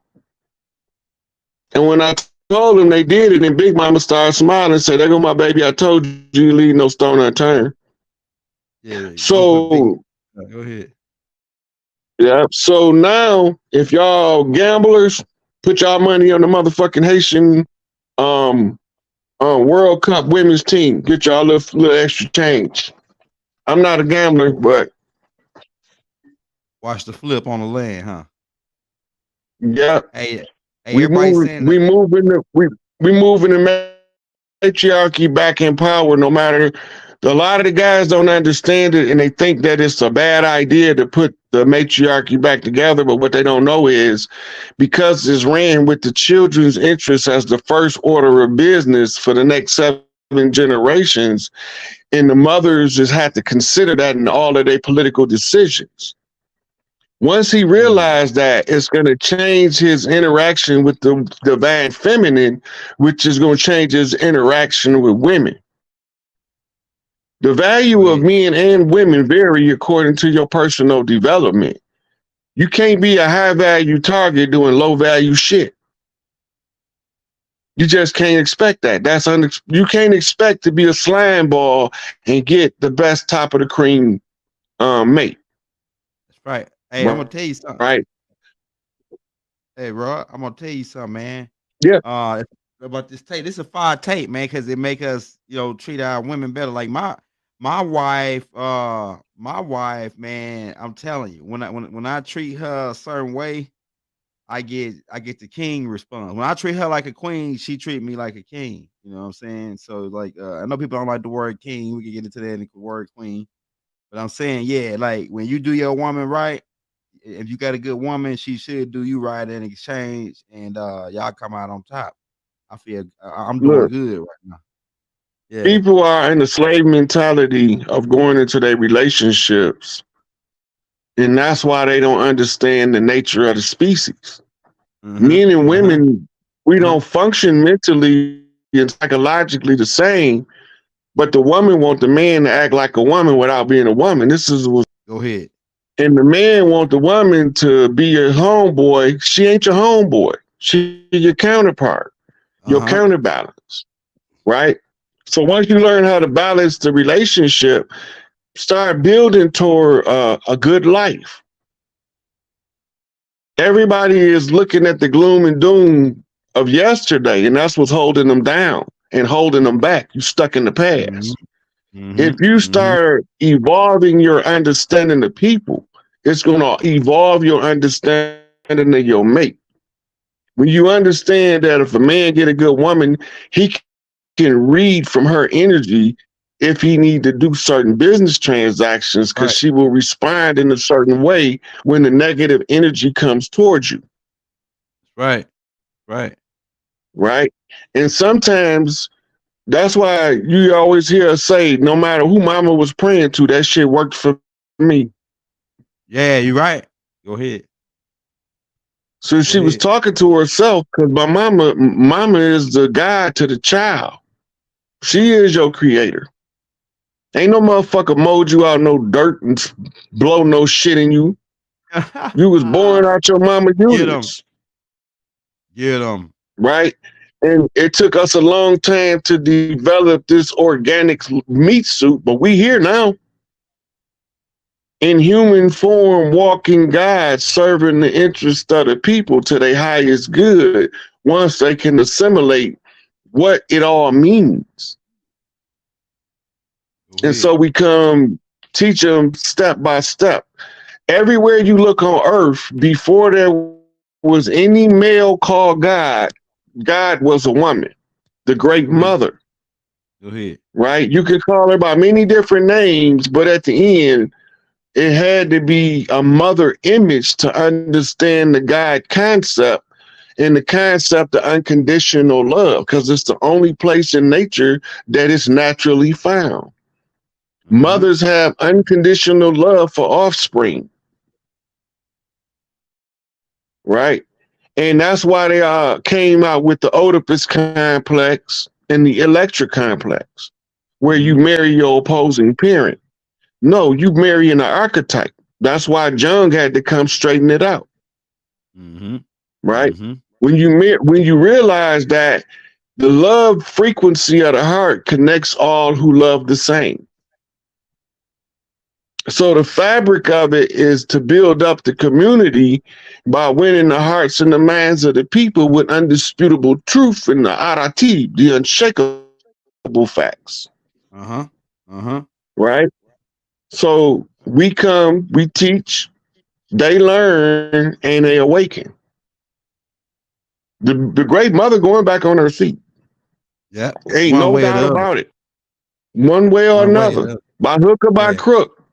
And when I told them, they did it, and Big Mama started smiling and said, there go my baby, I told you leave no stone unturned. So go ahead. Yeah. So now, if y'all gamblers, put y'all money on the motherfucking Haitian World Cup women's team. Get y'all a little extra change. I'm not a gambler, but Watch the flip on the land, huh? yeah, Hey, we everybody move, saying we moving the we moving the matriarchy back in power. No matter, a lot of the guys don't understand it, and they think that it's a bad idea to put the matriarchy back together. But what they don't know is, because it's ran with the children's interests as the first order of business for the next 7 generations, and the mothers just had to consider that in all of their political decisions. Once he realized that, it's going to change his interaction with the divine feminine, which is going to change his interaction with women. The value of men and women vary according to your personal development. You can't be a high value target doing low value shit. You just can't expect that. You can't expect to be a slime ball and get the best top of the cream mate. that's right. Hey, I'm gonna tell you something. Right? Hey, Rod, I'm gonna tell you something, man. Yeah. About this tape. This is a fire tape, man, because it make us, treat our women better. Like my wife, man. I'm telling you, when I treat her a certain way, I get the king response. When I treat her like a queen, she treat me like a king. You know what I'm saying? So like, I know people don't like the word king. We can get into that in the word queen, but I'm saying, yeah, like when you do your woman right, if you got a good woman, she should do you right in exchange, and y'all come out on top. I feel I'm doing Look, good right now. Yeah. people are in the slave mentality of going into their relationships, and that's why they don't understand the nature of the species. Men and women, we don't function mentally and psychologically the same, but the woman want the man to act like a woman without being a woman. This is what. Go ahead. And the man want the woman to be your homeboy. She ain't your homeboy. She your counterpart, your counterbalance, right? So once you learn how to balance the relationship, start building toward a good life. Everybody is looking at the gloom and doom of yesterday, and that's what's holding them down and holding them back. You stuck in the past. If you start evolving your understanding of people, it's going to evolve your understanding of your mate. When you understand that if a man get a good woman, he can read from her energy if he need to do certain business transactions, because she will respond in a certain way when the negative energy comes towards you. Right. And sometimes that's why you always hear us say, no matter who mama was praying to, that shit worked for me. Yeah, you're right. Go ahead. So she was talking to herself, because my mama is the guide to the child. She is your creator. Ain't no motherfucker mowed you out no dirt and blow no shit in you. You was born out your mama uterus. Get them. Right? And it took us a long time to develop this organic meat suit, but we here now. In human form, walking God, serving the interest of the people to their highest good, once they can assimilate what it all means. And so we come teach them step by step. Everywhere you look on earth, before there was any male called God, God was a woman, the great mother. Go ahead. Right? You could call her by many different names, but at the end, it had to be a mother image to understand the God concept, and the concept of unconditional love, because it's the only place in nature that is naturally found. Mothers have unconditional love for offspring. Right? And that's why they came out with the Oedipus complex and the Electric complex, where you marry your opposing parent. No, you marry an archetype. That's why Jung had to come straighten it out. Right? When you realize that the love frequency of the heart connects all who love the same. So the fabric of it is to build up the community by winning the hearts and the minds of the people with undisputable truth and the arati, the unshakable facts, Uh-huh. Uh-huh. right? So we come, we teach, they learn, and they awaken. The great mother going back on her seat. Yep. Ain't One no way or doubt the other. about it. One way or One way or another, the other. by hook or by Yeah. crook,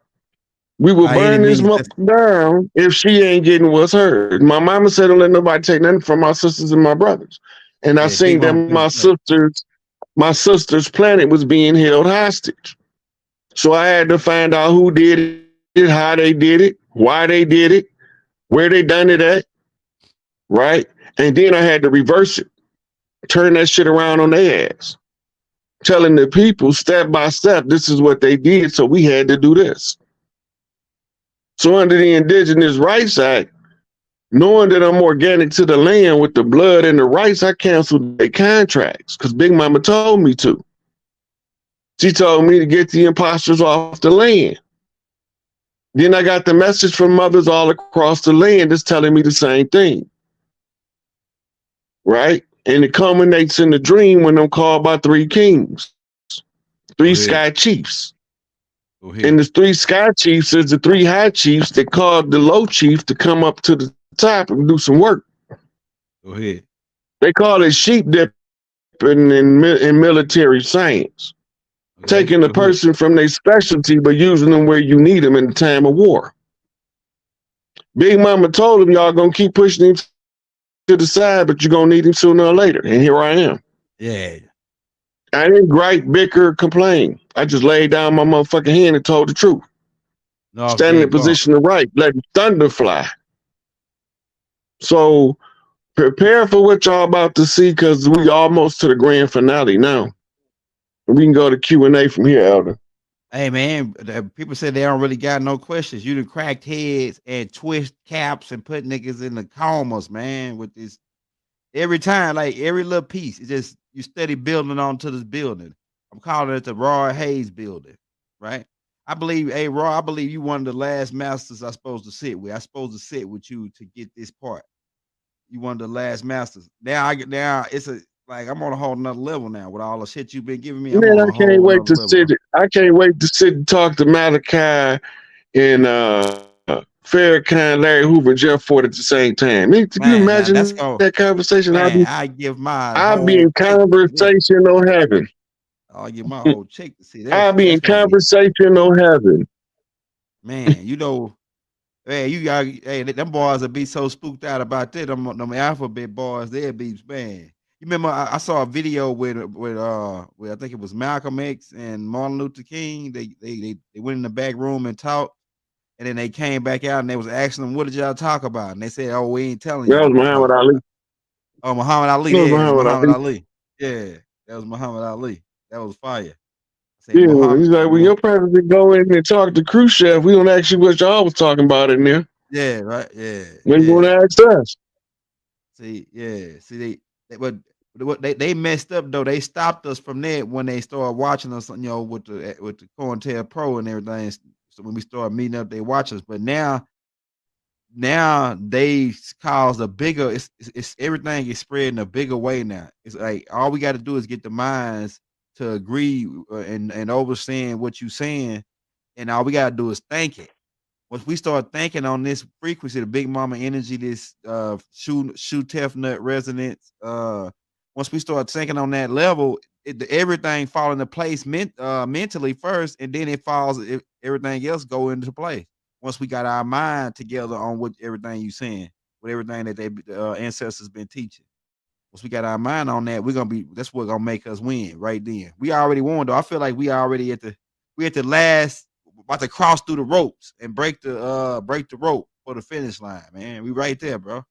we will By any burn this means mother necessary. down if she ain't getting what's hers. My mama said, "Don't let nobody take nothing from my sisters and my brothers." And I Yeah, Big seen that Mama been the same. my sister's planet was being held hostage. So I had to find out who did it, how they did it, why they did it, where they done it at, right? And then I had to reverse it, turn that shit around on their ass, telling the people step by step, this is what they did, so we had to do this. So under the Indigenous Rights Act, knowing that I'm organic to the land with the blood and the rights, I canceled their contracts because Big Mama told me to. She told me to get the imposters off the land. Then I got the message from mothers all across the land that's telling me the same thing, right? And it culminates in the dream when I'm called by three kings, three Go sky ahead. chiefs. Go And the ahead. three sky chiefs is the three high chiefs that called the low chief to come up to the top and do some work. Go ahead. They call it sheep dipping in military science, taking a Okay. Go person ahead. from their specialty but using them where you need them in the time of war. Big Mama told him, y'all gonna keep pushing him to the side, but you're gonna need him sooner or later. And here I am. Yeah. I didn't gripe, bicker, complain. I just laid down my motherfucking hand and told the truth. No, Standing in big bump. position to right, letting thunder fly. So prepare for what y'all about to see because we almost to the grand finale now. We can go to Q&A from here, Elder. Hey man, people said they don't really got no questions. You done cracked heads and twist caps and put niggas in the comas, man, with this every time, like every little piece. It's just you steady building onto this building. I'm calling it the Roy Hayes building, right? I believe, hey Roy, I believe you one of the last masters I supposed to sit with. I supposed to sit with you to get this part. You one of the last masters. Now it's a like I'm on a whole nother level now with all the shit you've been giving me. I'm Man, on a whole nother level, bro. I can't wait to sit and talk to Malachi and Farrakhan, Larry Hoover, and Jeff Ford at the same time. Man, can you Man, now imagine that's that going conversation? man, I give my I'll be whole in check to see that. conversation on heaven. I'll give my whole check to see that I'll shit. be That's in gonna be conversation on heaven. man, hey, you got hey, them boys will be so spooked out about that. Them alphabet boys, they'll be man. You remember I saw a video with I think it was Malcolm X and Martin Luther King. They went in the back room and talked, and then they came back out and they was asking them, "What did y'all talk about?" And they said, "Oh, we ain't telling you That was what we Muhammad talked Ali. about." Oh, Muhammad Ali. That was Yeah, it was Muhammad Muhammad Ali. Ali. Yeah, that was Muhammad Ali. That was fire. I say Yeah, Muhammad. he's like, when your president go in and talk to Khrushchev, we don't ask you what y'all was talking about in there. Yeah, right. Yeah, When you want yeah. to ask us. See, yeah. See, but what they messed up though. They stopped us from that when they started watching us, with the COINTEL Pro and everything. So when we started meeting up, they watch us. But now they cause a bigger. It's everything is spreading a bigger way now. It's like all we got to do is get the minds to agree and overseeing what you saying, and all we got to do is think it. Once we start thinking on this frequency, the big mama energy, this shoe tough nut resonance, once we start thinking on that level, everything fall into place mentally first, and then everything else go into place. Once we got our mind together on what everything you saying, with everything that they ancestors been teaching. Once we got our mind on that, that's what gonna make us win right then. We already won though. I feel like we already at the last about to cross through the ropes and break the rope for the finish line, man. We right there, bro.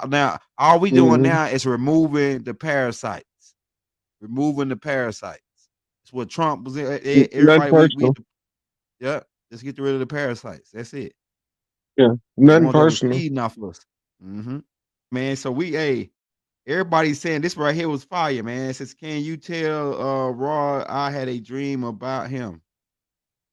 Now all we doing Mm-hmm. now is removing the parasites. Removing the parasites. It's what Trump was Nothing everybody personal. yeah, just get rid of the parasites. That's it. Yeah, The nothing ones that was personal. feeding off of us. Mm-hmm. Man, so everybody's saying this right here was fire, man. It says, can you tell Raw I had a dream about him?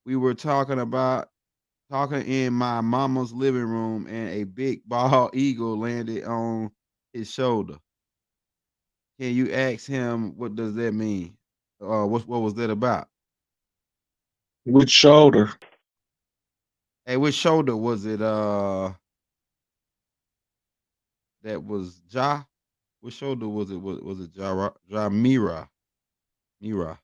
We were talking in my mama's living room and a big bald eagle landed on his shoulder. Can you ask him what does that mean? what was that about? Which shoulder? Hey, which shoulder was it? That was Ja. Which shoulder was it? Was it Ja Mira? Mira.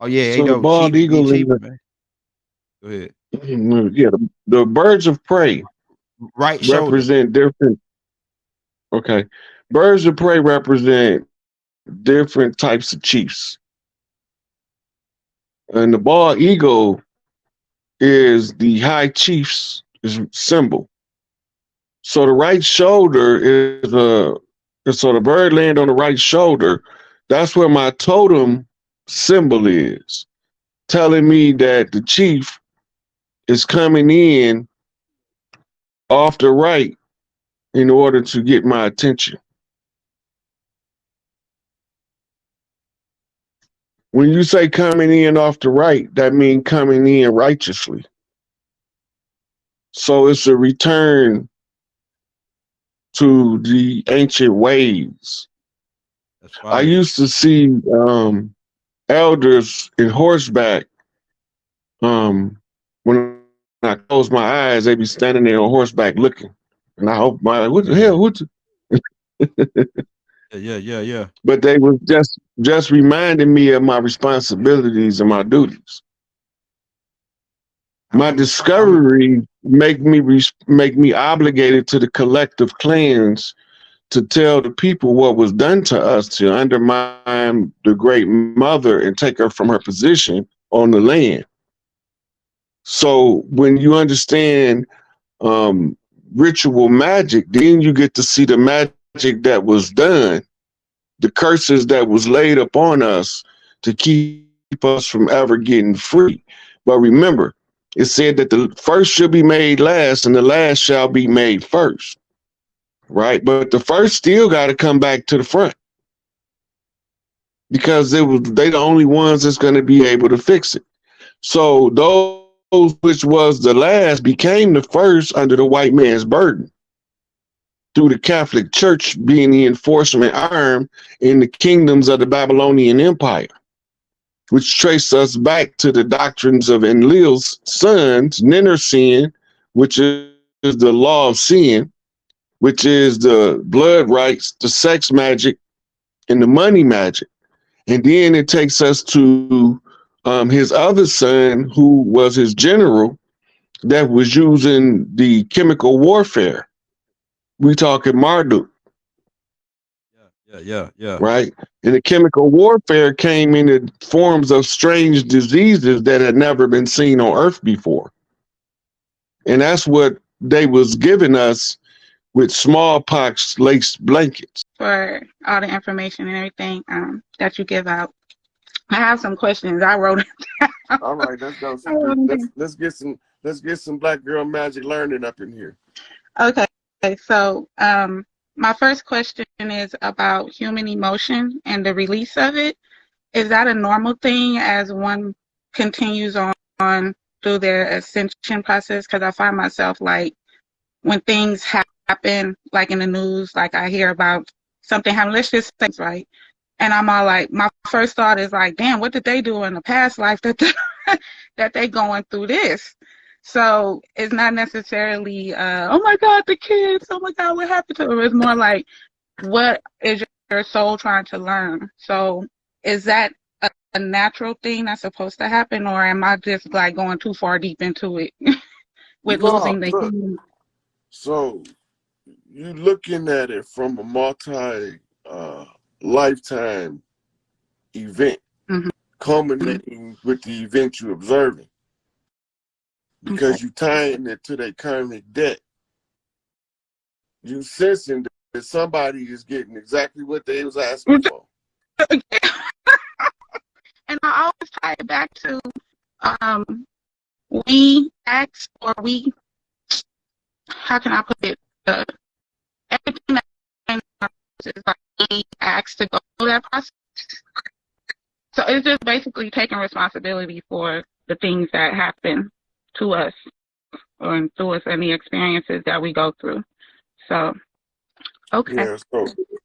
Oh yeah, So the AW bald Chief be eagle is cheaper, man. Go ahead. yeah, the birds of prey Right shoulder. represent different. Okay, birds of prey represent different types of chiefs, and the bald eagle is the high chief's symbol. So the right shoulder is so the bird land on the right shoulder. That's where my totem symbol is, telling me that the chief is coming in off the right in order to get my attention. When you say coming in off the right, that means coming in righteously. So it's a return to the ancient ways. That's I fire. used to see elders in horseback. When I close my eyes, they be standing there on horseback looking, and I hope what the hell? What? Yeah. But they was just reminding me of my responsibilities and my duties. My discovery make me obligated to the collective clans to tell the people what was done to us to undermine the great mother and take her from her position on the land. So when you understand ritual magic, then you get to see the magic that was done, the curses that was laid upon us to keep us from ever getting free. But remember, it said that the first shall be made last and the last shall be made first, right? But the first still got to come back to the front because they the only ones that's going to be able to fix it. So those which was the last became the first under the white man's burden through the Catholic Church being the enforcement arm in the kingdoms of the Babylonian Empire, which trace us back to the doctrines of Enlil's sons, Ninursin, which is the law of sin, which is the blood rights, the sex magic, and the money magic. And then it takes us to his other son, who was his general, that was using the chemical warfare. We talking Marduk. Yeah. Right? And the chemical warfare came in the forms of strange diseases that had never been seen on Earth before. And that's what they was giving us with smallpox laced blankets. For all the information and everything that you give out. I have some questions. I wrote it down. All right, let's go. Let's get some black girl magic learning up in here. Okay, so my first question is about human emotion and the release of it. Is that a normal thing as one continues on through their ascension process? Because I find myself like when things happen, like in the news, like I hear about something happening, let's just say, right? And I'm all like, my first thought is like, damn, what did they do in the past life that that they going through this? So it's not necessarily, oh my God, the kids, oh my God, what happened to them? It's more like, what is your soul trying to learn? So is that a natural thing that's supposed to happen, or am I just like going too far deep into it with losing the human? So you looking at it from a lifetime event, culminating with the event you're observing, because you tying it to their karmic debt. You sensing that somebody is getting exactly what they was asking for. And I always tie it back to we ask, or we, how can I put it? Everything that is like we ask to go through that process. So it's just basically taking responsibility for the things that happen to us or through us and the experiences that we go through. So, okay. Yeah,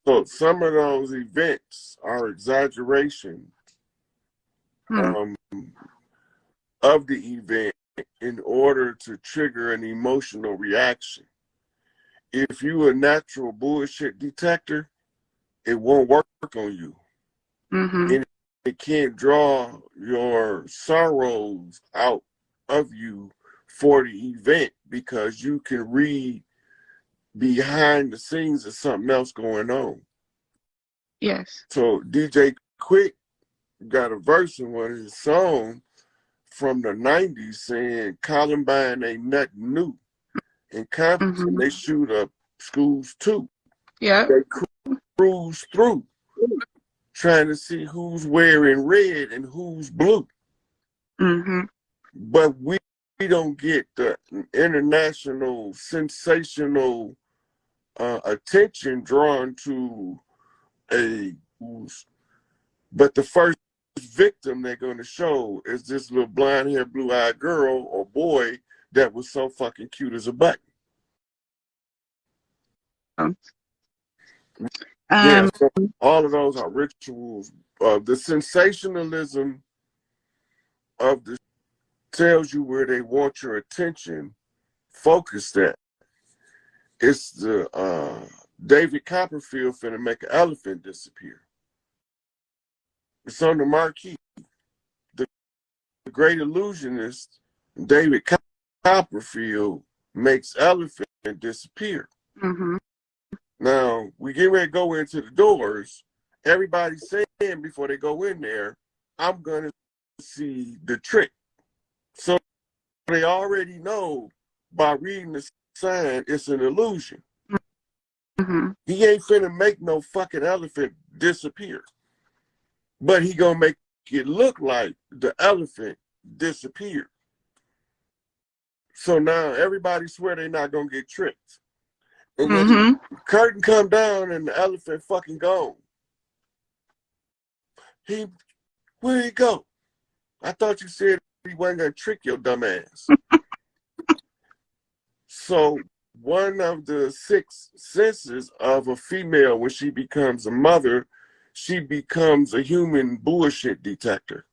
So some of those events are exaggeration of the event in order to trigger an emotional reaction. If you're a natural bullshit detector, it won't work on you. And it can't draw your sorrows out of you for the event because you can read behind the scenes of something else going on. Yes. So DJ Quick got a verse in one of his songs from the 90s saying Columbine ain't nothing new. In Compton, they shoot up schools too. Yeah. They cruise through trying to see who's wearing red and who's blue. But we don't get the international sensational attention drawn to but the first victim they're going to show is this little blonde haired, blue eyed girl or boy that was so fucking cute as a button. Yeah, so all of those are rituals. The sensationalism of the tells you where they want your attention focused at. It's the David Copperfield finna make an elephant disappear. It's on the marquee. The great illusionist, David Copperfield, makes elephant disappear. Now, we get ready to go into the doors. Everybody's saying before they go in there, I'm going to see the trick. So they already know by reading the sign, it's an illusion. He ain't finna make no fucking elephant disappear. But he gonna make it look like the elephant disappeared. So now everybody swear they're not gonna get tricked. And then the curtain come down and the elephant fucking gone. Where'd he go? I thought you said he wasn't gonna trick your dumb ass. So one of the 6 senses of a female when she becomes a mother, she becomes a human bullshit detector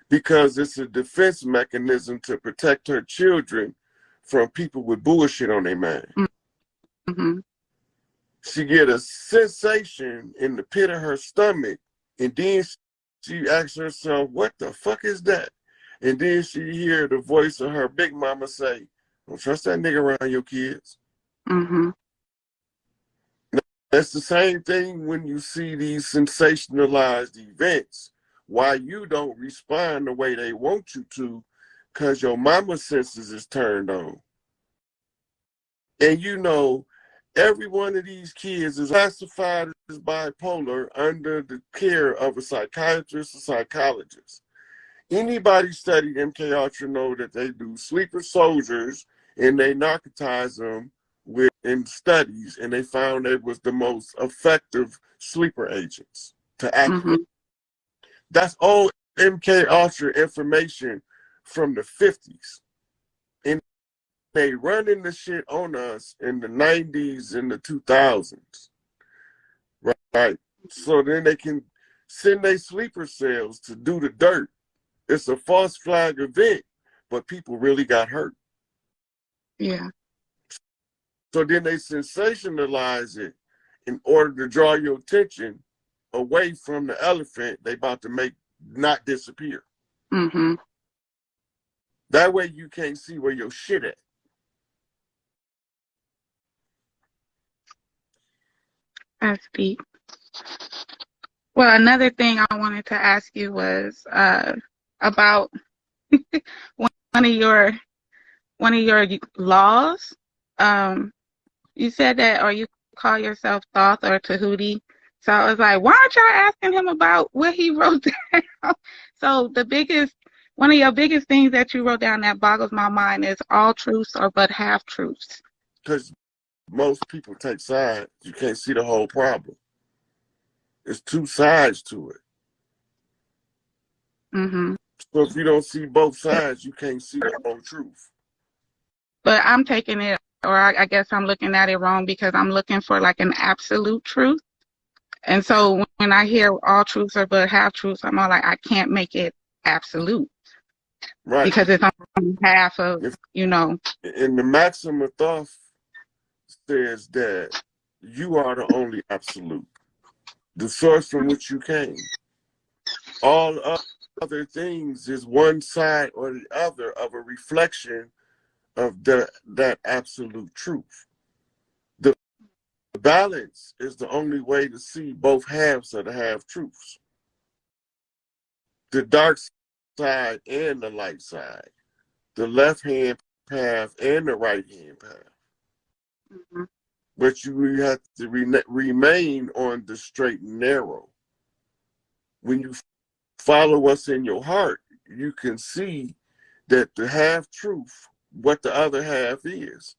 because it's a defense mechanism to protect her children from people with bullshit on their mind. She get a sensation in the pit of her stomach, and then she asks herself, what the fuck is that? And then she hear the voice of her big mama say, don't trust that nigga around your kids. That's the same thing when you see these sensationalized events. Why you don't respond the way they want you to, because your mama's senses is turned on. And you know, every one of these kids is classified as bipolar under the care of a psychiatrist or psychologist. Anybody studied MK Ultra know that they do sleeper soldiers and they narcotize them in studies, and they found they was the most effective sleeper agents to activate. That's all MK Ultra information from the 50s. And they running the shit on us in the 90s and the 2000s. Right? So then they can send their sleeper cells to do the dirt. It's a false flag event, but people really got hurt. Yeah. So then they sensationalize it in order to draw your attention away from the elephant they about to make not disappear. That way you can't see where your shit at. That's deep. Well, another thing I wanted to ask you was about one of your laws. You said that, or you call yourself Thoth or Tahuti. So I was like, why aren't y'all asking him about what he wrote down? So one of your biggest things that you wrote down that boggles my mind is all truths or but half truths. Because most people take sides. You can't see the whole problem. There's 2 sides to it. So if you don't see both sides, you can't see the whole truth. But I'm taking it, or I guess I'm looking at it wrong because I'm looking for like an absolute truth. And so when I hear all truths are but half truths, I'm all like, I can't make it absolute. Right. Because it's only half of, And the maxim of Thoth says that you are the only absolute, the source from which you came. All other things is one side or the other of a reflection of that absolute truth. The balance is the only way to see both halves of the half truths. The dark side and the light side. The left hand path and the right hand path. Mm-hmm. But you have to remain on the straight and narrow. When you follow what's in your heart, you can see that the half truth, what the other half is.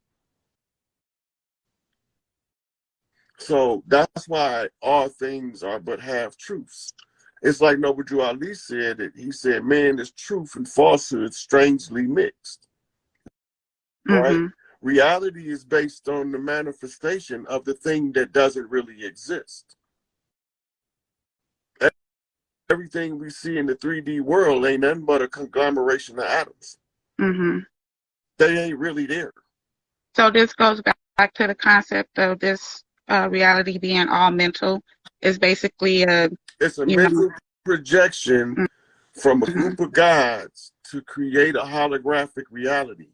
So that's why all things are but half truths. It's like Noble Drew Ali said it. He said, man, is truth and falsehood strangely mixed. Right? Mm-hmm. Reality is based on the manifestation of the thing that doesn't really exist. Everything we see in the 3D world ain't nothing but a conglomeration of atoms. Mm-hmm. They ain't really there. So this goes back to the concept of this reality being all mental. It's basically it's a mental projection from a group of gods to create a holographic reality.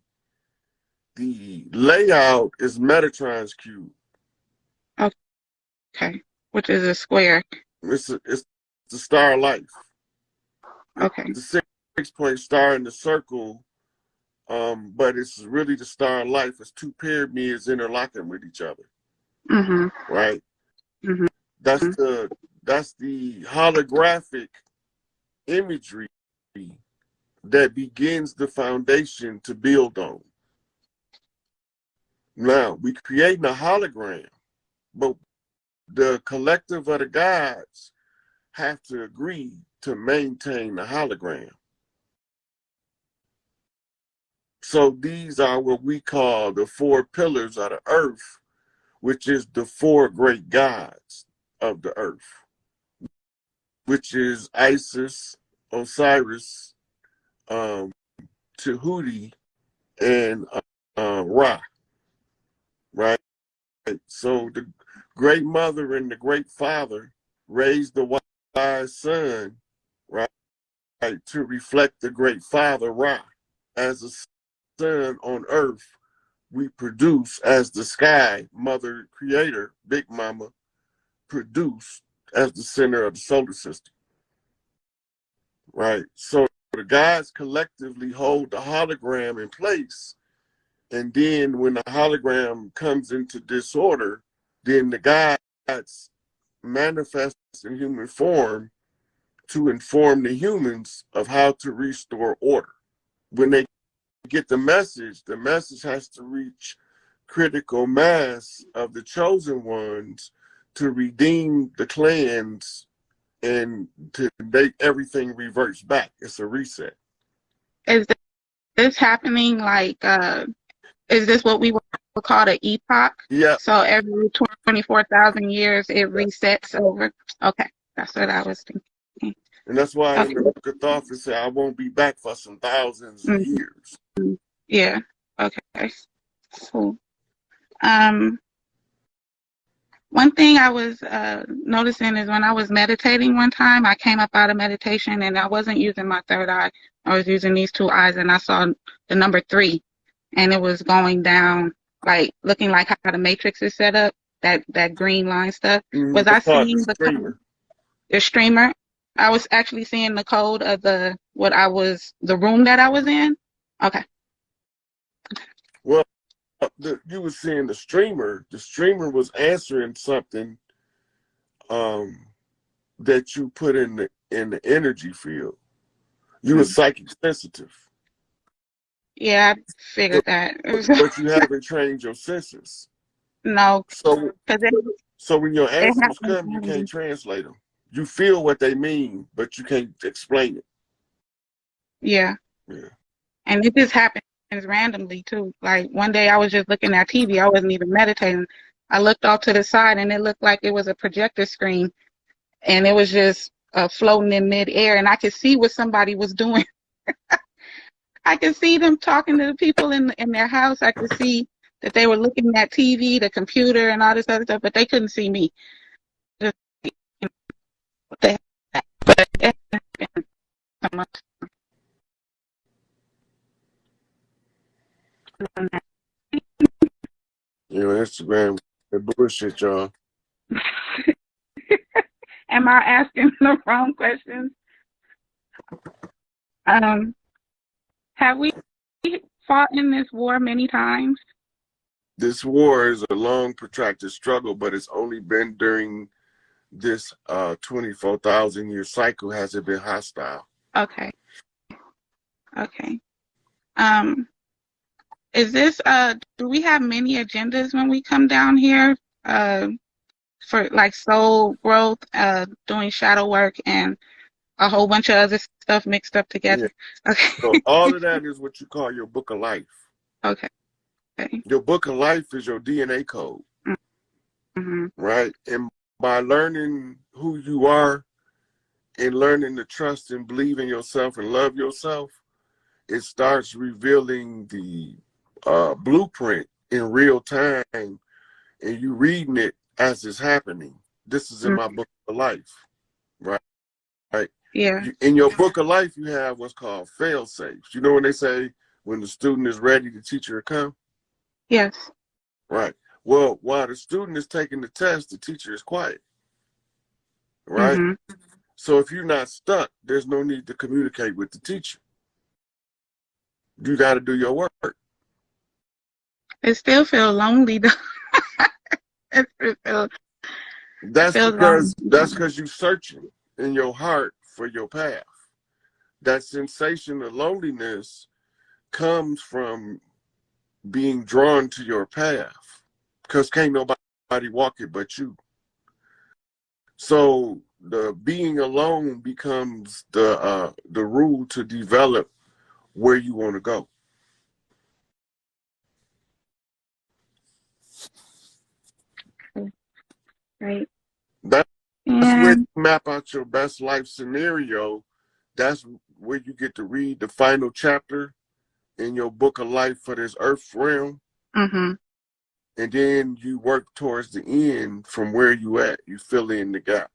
The layout is Metatron's cube. Okay, which is a square. It's the star of life. Okay. The 6-point star in the circle, but it's really the star of life. It's two pyramids interlocking with each other. Mm-hmm. Right? Mm-hmm. That's the holographic imagery that begins the foundation to build on. Now, we creating a hologram, but the collective of the gods have to agree to maintain the hologram. So these are what we call the 4 pillars of the earth, which is the 4 great gods of the earth, which is Isis, Osiris, Tahuti, and Ra. Right? So the great mother and the great father raised the wise son, right, to reflect the great father Ra. As a son on earth, we produce as the sky, mother creator, Big Mama, produce as the center of the solar system. Right? So the gods collectively hold the hologram in place. And then when the hologram comes into disorder, then the gods manifest in human form to inform the humans of how to restore order. When they get the message has to reach critical mass of the chosen ones to redeem the clans and to make everything reverse back. It's a reset. Is this happening like, is this what we would call the epoch? Yeah. So every 24,000 years, it resets over? Okay, that's what I was thinking. And that's why in the book of Thoth it said, I won't be back for some thousands of years. Yeah, okay, cool. One thing I was noticing is when I was meditating one time, I came up out of meditation and I wasn't using my third eye. I was using these 2 eyes and I saw the number 3 and it was going down, like looking like how the matrix is set up, that green line stuff. Was I seeing the code? The streamer? I was actually seeing the code of the room that I was in? Okay. Well, you were seeing the streamer. The streamer was answering something that you put in the energy field. You were psychic sensitive. Yeah, I figured that. But you haven't trained your senses. No. So when your answers come, you can't translate them. You feel what they mean, but you can't explain it. Yeah. And it just happens randomly too. Like one day I was just looking at TV. I wasn't even meditating. I looked off to the side and it looked like it was a projector screen and it was just floating in midair, and I could see what somebody was doing. I could see them talking to the people in their house. I could see that they were looking at TV, the computer, and all this other stuff, but they couldn't see me. Just, you know, what the heck. But it has been so much. You know, Instagram, that bullshit, y'all. Am I asking the wrong questions? Have we fought in this war many times? This war is a long, protracted struggle, but it's only been during this 24,000-year cycle has it been hostile. Okay. Okay. Is this do we have many agendas when we come down here for like soul growth, doing shadow work, and a whole bunch of other stuff mixed up together? Yeah. Okay. So all of that is what you call your book of life. Okay. Okay. Your book of life is your DNA code, right? And by learning who you are and learning to trust and believe in yourself and love yourself, it starts revealing the blueprint in real time, and you reading it as it's happening. This is in my book of life, right? Right. Yeah. In your book of life, you have what's called fail safes. You know when they say when the student is ready, the teacher will come? Yes. Right. Well, while the student is taking the test, the teacher is quiet. Right? So if you're not stuck, there's no need to communicate with the teacher. You got to do your work. It still feels lonely though. That's because you're searching in your heart for your path. That sensation of loneliness comes from being drawn to your path, because can't nobody walk it but you. So the being alone becomes the rule to develop where you want to go. Right. That's where you map out your best life scenario. That's where you get to read the final chapter in your book of life for this earth realm. And then you work towards the end from where you at. You fill in the gap.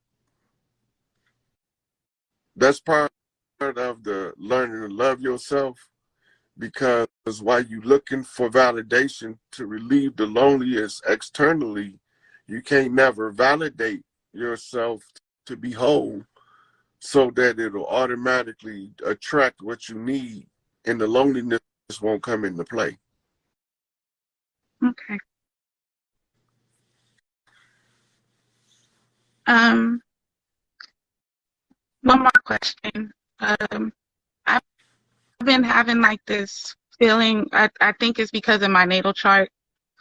That's part of the learning to love yourself, because while you're looking for validation to relieve the loneliness externally, you can't never validate yourself to be whole, so that it'll automatically attract what you need, and the loneliness won't come into play. Okay. One more question. I've been having like this feeling, I think it's because of my natal chart.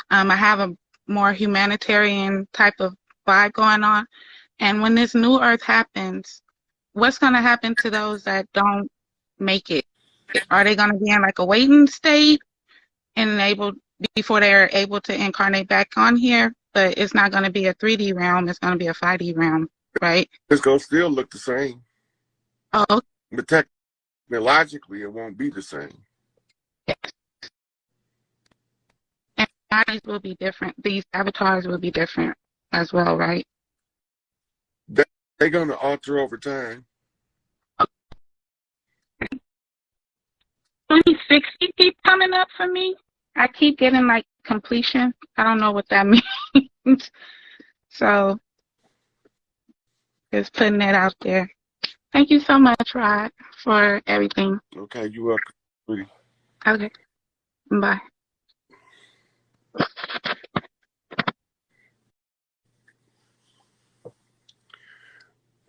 I have a more humanitarian type of vibe going on. And when this new earth happens, what's going to happen to those that don't make it? Are they going to be in like a waiting state and before they're able to incarnate back on here? But it's not going to be a 3D realm. It's going to be a 5D realm, right? It's going to still look the same. Oh. But technologically, it won't be the same. Yes. And bodies will be different. These avatars will be different as well, right? They're going to alter over time. 2060 keep coming up for me. I keep getting like completion. I don't know what that means. So just putting that out there. Thank you so much, Rod, for everything. Okay, you're welcome. Okay. Bye.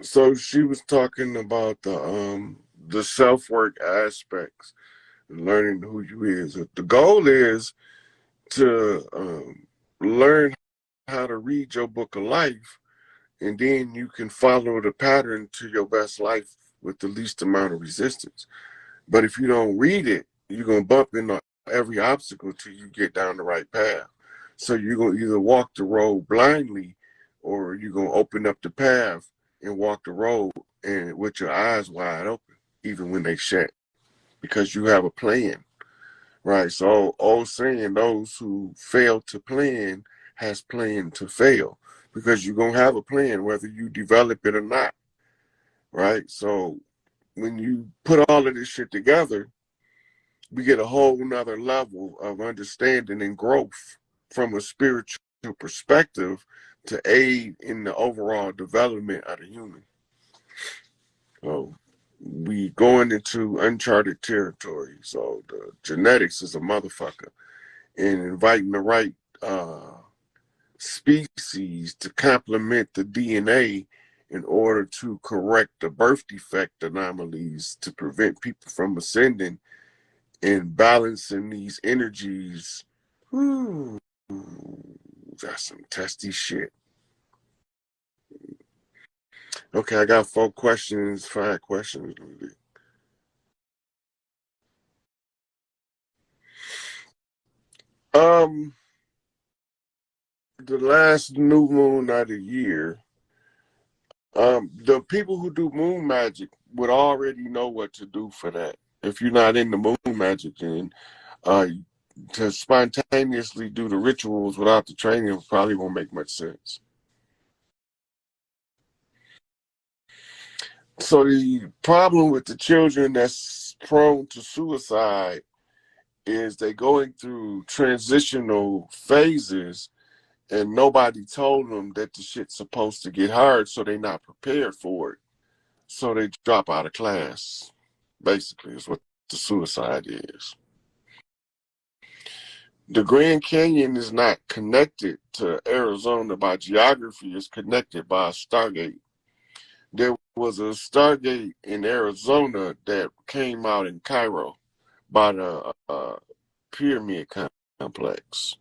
So she was talking about the self-work aspects, learning who you is. The goal is to learn how to read your book of life, and then you can follow the pattern to your best life with the least amount of resistance. But if you don't read it, you're going to bump into every obstacle till you get down the right path. So you're going to either walk the road blindly, or you're going to open up the path and walk the road and with your eyes wide open, even when they shut, because you have a plan, right? So old saying, those who fail to plan has planned to fail, because you're going to have a plan whether you develop it or not, right? So when you put all of this shit together, we get a whole nother level of understanding and growth from a spiritual perspective to aid in the overall development of the human. So we going into uncharted territory. So the genetics is a motherfucker, and inviting the right species to complement the DNA in order to correct the birth defect anomalies to prevent people from ascending and balancing these energies. Whew, that's some testy shit. Okay, I got 5 questions. The last new moon of the year, the people who do moon magic would already know what to do for that. If you're not into moon magic, then to spontaneously do the rituals without the training probably won't make much sense. So the problem with the children that's prone to suicide is they going through transitional phases and nobody told them that the shit's supposed to get hard, so they're not prepared for it. So they drop out of class, basically, is what the suicide is. The Grand Canyon is not connected to Arizona by geography. It's connected by a stargate. There was a stargate in Arizona that came out in Cairo by the pyramid complex.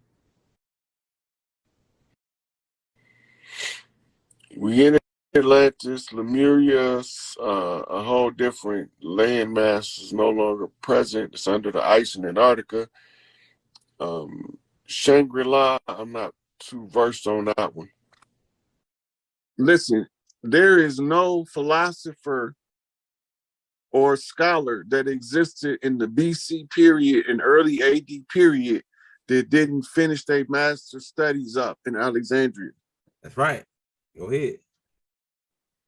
We in Atlantis, Lemuria, a whole different landmass is no longer present. It's under the ice in Antarctica. Shangri-La, I'm not too versed on that one. Listen, there is no philosopher or scholar that existed in the BC period and early AD period that didn't finish their master studies up in Alexandria. That's right. Go ahead.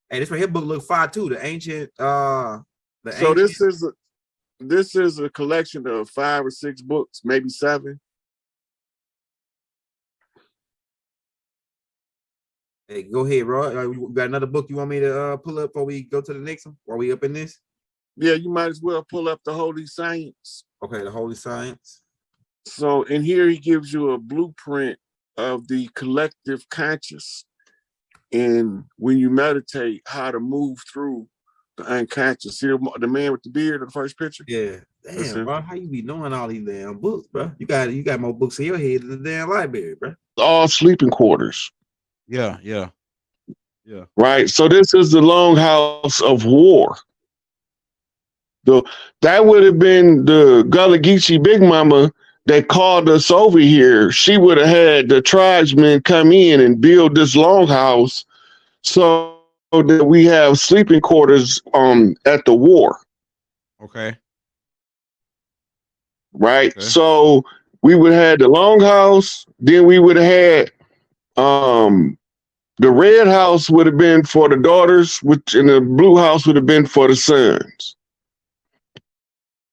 Hey, this right here book look fire too. The ancient This is a collection of 5 or 6 books, maybe 7. Hey, go ahead, bro. You got another book you want me to pull up before we go to the next one? While we up in this? Yeah, you might as well pull up the Holy Science. Okay, the Holy Science. So in here he gives you a blueprint of the collective conscious, and when you meditate, how to move through the unconscious. See the man with the beard in the first picture? Yeah. Damn, bro. How you be knowing all these damn books, bro? You got more books in your head than the damn library, bro. All sleeping quarters. Yeah. Right. So this is the Longhouse of War. That would have been the Gullah Geechee Big Mama that called us over here. She would have had the tribesmen come in and build this longhouse so that we have sleeping quarters at the war. Okay. Right. Okay. So we would have had the longhouse, then we would have had the red house would have been for the daughters, and the blue house would have been for the sons.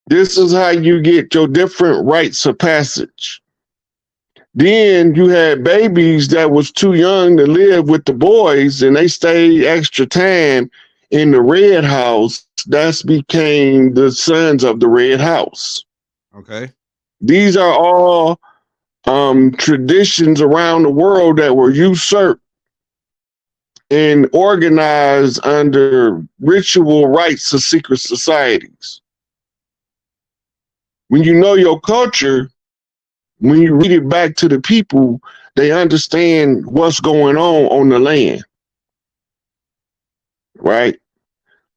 This is how you get your different rites of passage. Then you had babies that was too young to live with the boys, and they stayed extra time in the red house. That became the sons of the red house. Okay. These are all traditions around the world that were usurped and organized under ritual rites of secret societies. When you know your culture, when you read it back to the people, they understand what's going on the land. Right?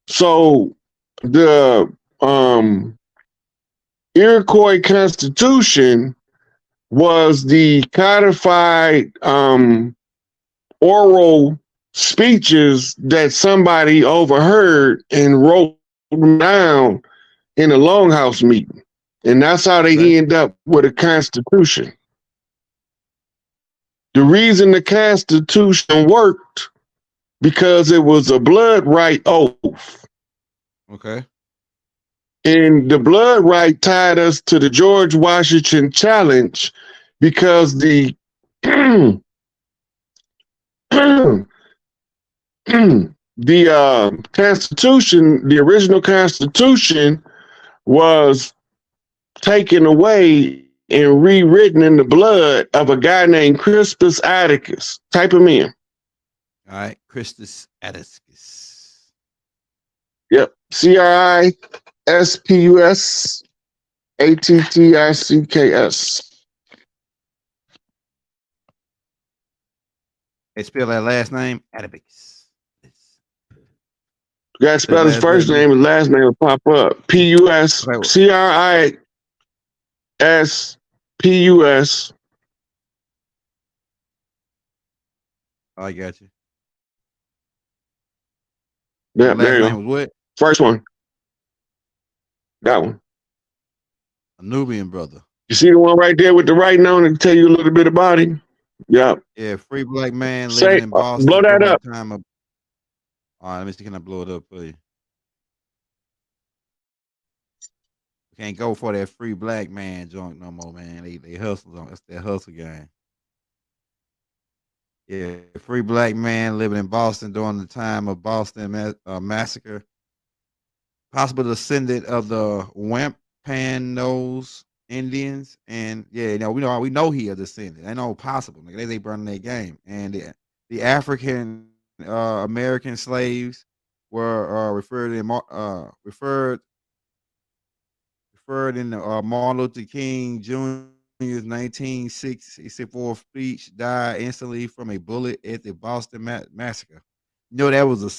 So the Iroquois Constitution was the codified oral speeches that somebody overheard and wrote them down in a longhouse meeting. And that's how they end up with a constitution. The reason the Constitution worked because it was a blood right oath. Okay. And the blood right tied us to the George Washington challenge because the the Constitution, the original Constitution, was taken away and rewritten in the blood of a guy named Crispus Attucks. Type him in. All right, Crispus Attucks. Yep, CRISPUS ATTICKS. They spell that last name Attucks. You gotta spell his first name, his last name will pop up. PUS CRISPUS. I got you. Yeah, there you go. What? First one. That one. A Nubian brother. You see the one right there with the writing on it to tell you a little bit about him? Yep. Yeah, free black man living in Boston. Blow that up. All right, let me see. Can I blow it up for you? We can't go for that free black man junk no more, man. They hustle on. That's that hustle game. Yeah, free black man living in Boston during the time of Boston massacre. Possible descendant of the Wampanoag Indians, and yeah, we know he a descendant. I know possible. They burning their game, and the African American slaves were referred in the Martin Luther King Jr.'s 1964 speech. Died instantly from a bullet at the Boston massacre. You know that was a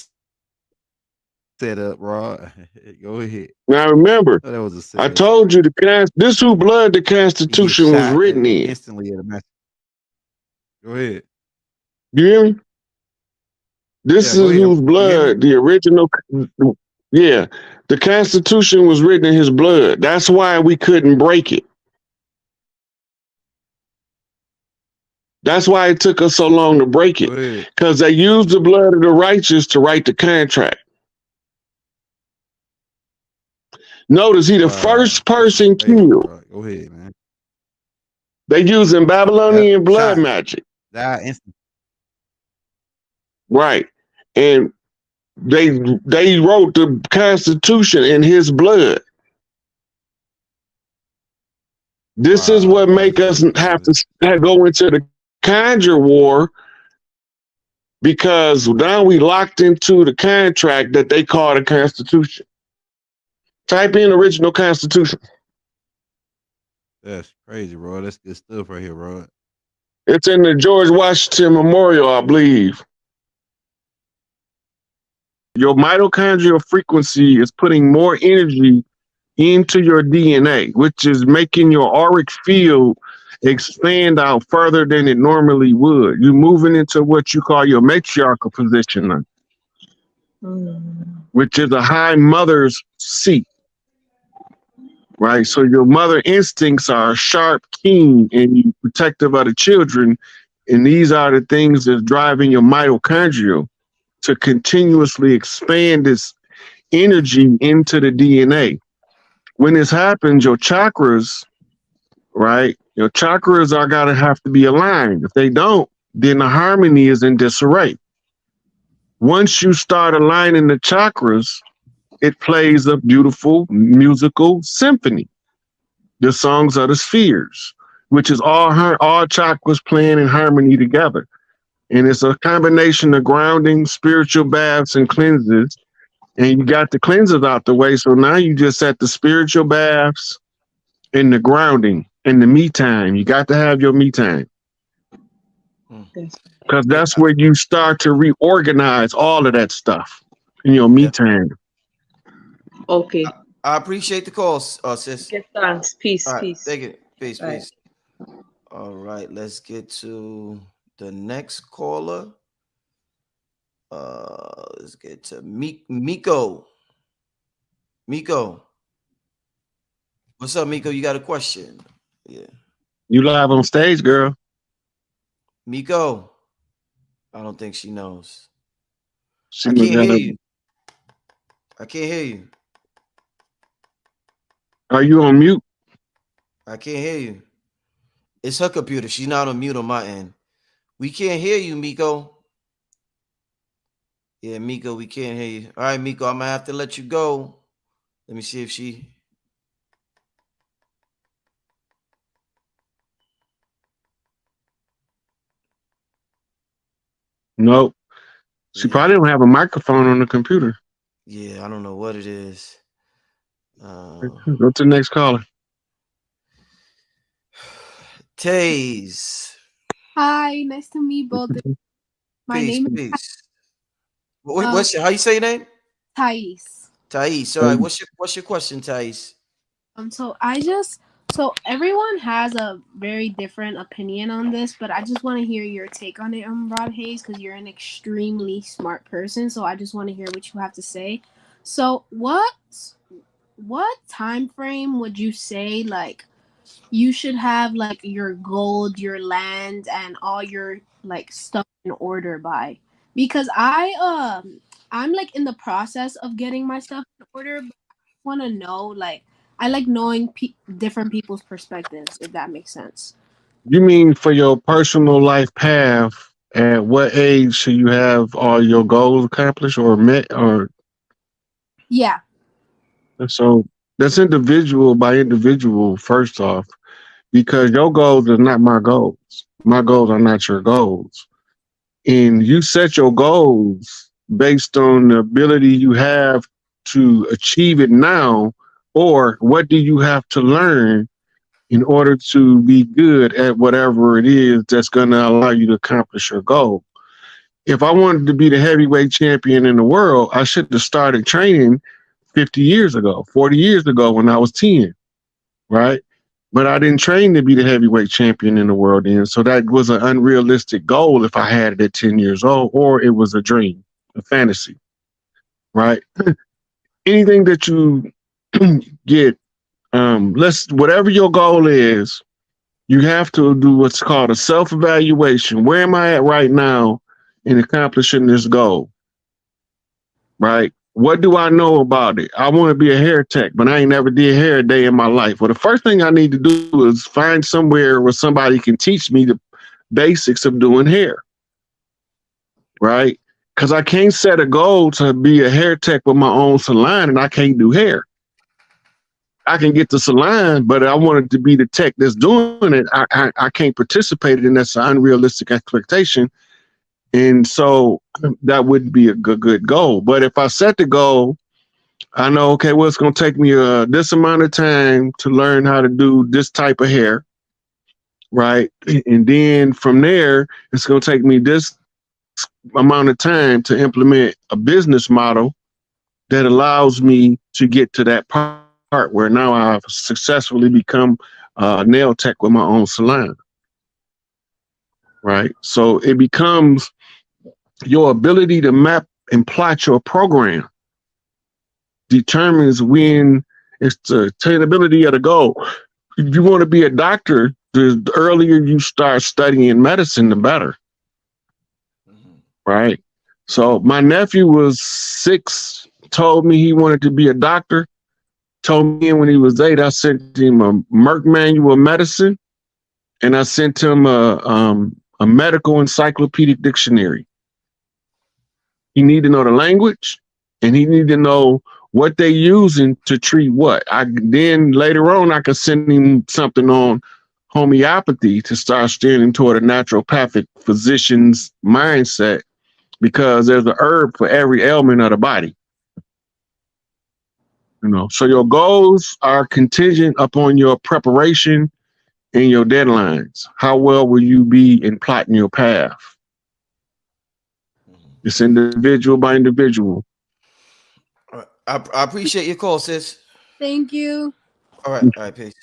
setup, Rod. Go ahead. Now remember, that was a setup. I told you this who blood the Constitution was written in. Instantly at a massacre. Go ahead. You hear me? This is whose blood the original. Yeah, the Constitution was written in his blood. That's why we couldn't break it. That's why it took us so long to break it, because they used the blood of the righteous to write the contract. Notice he the first person killed. Go ahead, man. They using Babylonian blood magic. Right. And they wrote the Constitution in his blood. This is what make us have to go into the conjure war, because now we locked into the contract that they call the Constitution. Type in original Constitution. That's crazy, bro. That's good stuff right here, bro. It's in the George Washington Memorial, I believe. Your mitochondrial frequency is putting more energy into your DNA, which is making your auric field expand out further than it normally would. You're moving into what you call your matriarchal position now, which is a high mother's seat. Right, so your mother instincts are sharp, keen, and you protective of the children, and these are the things that's driving your mitochondria to continuously expand this energy into the DNA. When this happens, your chakras, right? Your chakras are gotta have to be aligned. If they don't, then the harmony is in disarray. Once you start aligning the chakras, it plays a beautiful musical symphony. The songs are the spheres, which is all chakras playing in harmony together. And it's a combination of grounding, spiritual baths, and cleanses. And you got the cleanses out the way. So now you just at the spiritual baths and the grounding and the me time. You got to have your me time. Because that's where you start to reorganize all of that stuff in your me time. Okay. I appreciate the call, sis. Yes, thanks. Peace, All right, peace. thank you. Peace, All right. peace. All right, let's get to the next caller. Let's get to Miko. Miko. What's up, Miko? You got a question? Yeah. You live on stage, girl. Miko. I don't think she knows. She I can't hear you. I can't hear you. Are you on mute? I can't hear you. It's her computer. She's not on mute on my end. We can't hear you, Miko. Yeah, Miko, we can't hear you. All right, Miko, I'm going to have to let you go. Let me see if she... Nope. She probably don't have a microphone on the computer. Yeah, I don't know what it is. Go to the next caller. Taze. Hi, nice to meet both. My name is how you say your name? Thais. Thais. All right. What's your question, Thais? So everyone has a very different opinion on this, but I just want to hear your take on it, Rod Hayes, because you're an extremely smart person. So I just want to hear what you have to say. So what time frame would you say like you should have like your gold, your land, and all your like stuff in order by? Because I'm like in the process of getting my stuff in order, but I want to know like I like knowing different people's perspectives, if that makes sense. You mean for your personal life path? At what age should you have all your goals accomplished or met? Or yeah. So that's individual by individual. First off, because your goals are not my goals. My goals are not your goals. And you set your goals based on the ability you have to achieve it now, or what do you have to learn in order to be good at whatever it is that's going to allow you to accomplish your goal. If I wanted to be the heavyweight champion in the world, I should have started training 50 years ago, 40 years ago when I was 10, right? But I didn't train to be the heavyweight champion in the world then. So that was an unrealistic goal if I had it at 10 years old, or it was a dream, a fantasy, right? Anything that you get, whatever your goal is, you have to do what's called a self-evaluation. Where am I at right now in accomplishing this goal? Right? What do I know about it? I want to be a hair tech, but I ain't never did hair a day in my life. Well, the first thing I need to do is find somewhere where somebody can teach me the basics of doing hair. Right? Because I can't set a goal to be a hair tech with my own salon and I can't do hair. I can get the salon, but I wanted to be the tech that's doing it. I can't participate in. That's an unrealistic expectation. And so that wouldn't be a good goal. But if I set the goal, I know, okay, well, it's going to take me this amount of time to learn how to do this type of hair, right? And then from there, it's going to take me this amount of time to implement a business model that allows me to get to that part where now I've successfully become a nail tech with my own salon, right? So it becomes your ability to map and plot your program determines when it's the attainability of the goal. If you want to be a doctor, the earlier you start studying medicine, the better, right? So my nephew was 6, told me he wanted to be a doctor. Told me when he was 8, I sent him a Merck manual of medicine, and I sent him a medical encyclopedic dictionary. He needed to know the language, and he needed to know what they using to treat what. Then later on, I could send him something on homeopathy to start steering toward a naturopathic physician's mindset, because there's a herb for every ailment of the body. So your goals are contingent upon your preparation and your deadlines. How well will you be in plotting your path? It's individual by individual. I appreciate your call, sis. Thank you. All right, peace.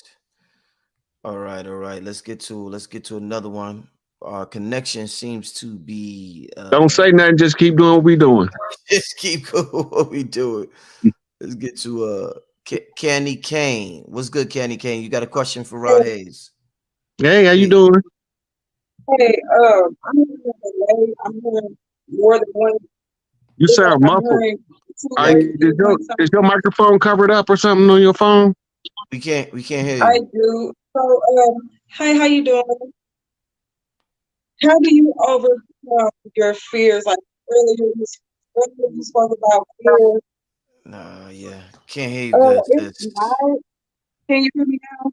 All right. Let's get to another one. our connection seems to be. Don't say nothing. Just keep doing what we doing. Just keep doing what we doing. Let's get to Candy Kane. What's good, Candy Kane? You got a question for Rod Hayes? Hey, how you doing? Hey, I'm hearing a delay. I'm hearing more than one. You sound muffled. Is your microphone covered up or something on your phone? We can't hear you. I do. So, hi, how you doing? How do you overcome your fears? Like earlier you spoke about fear. Nah, yeah, can't hear you good. It's not. Can you hear me now?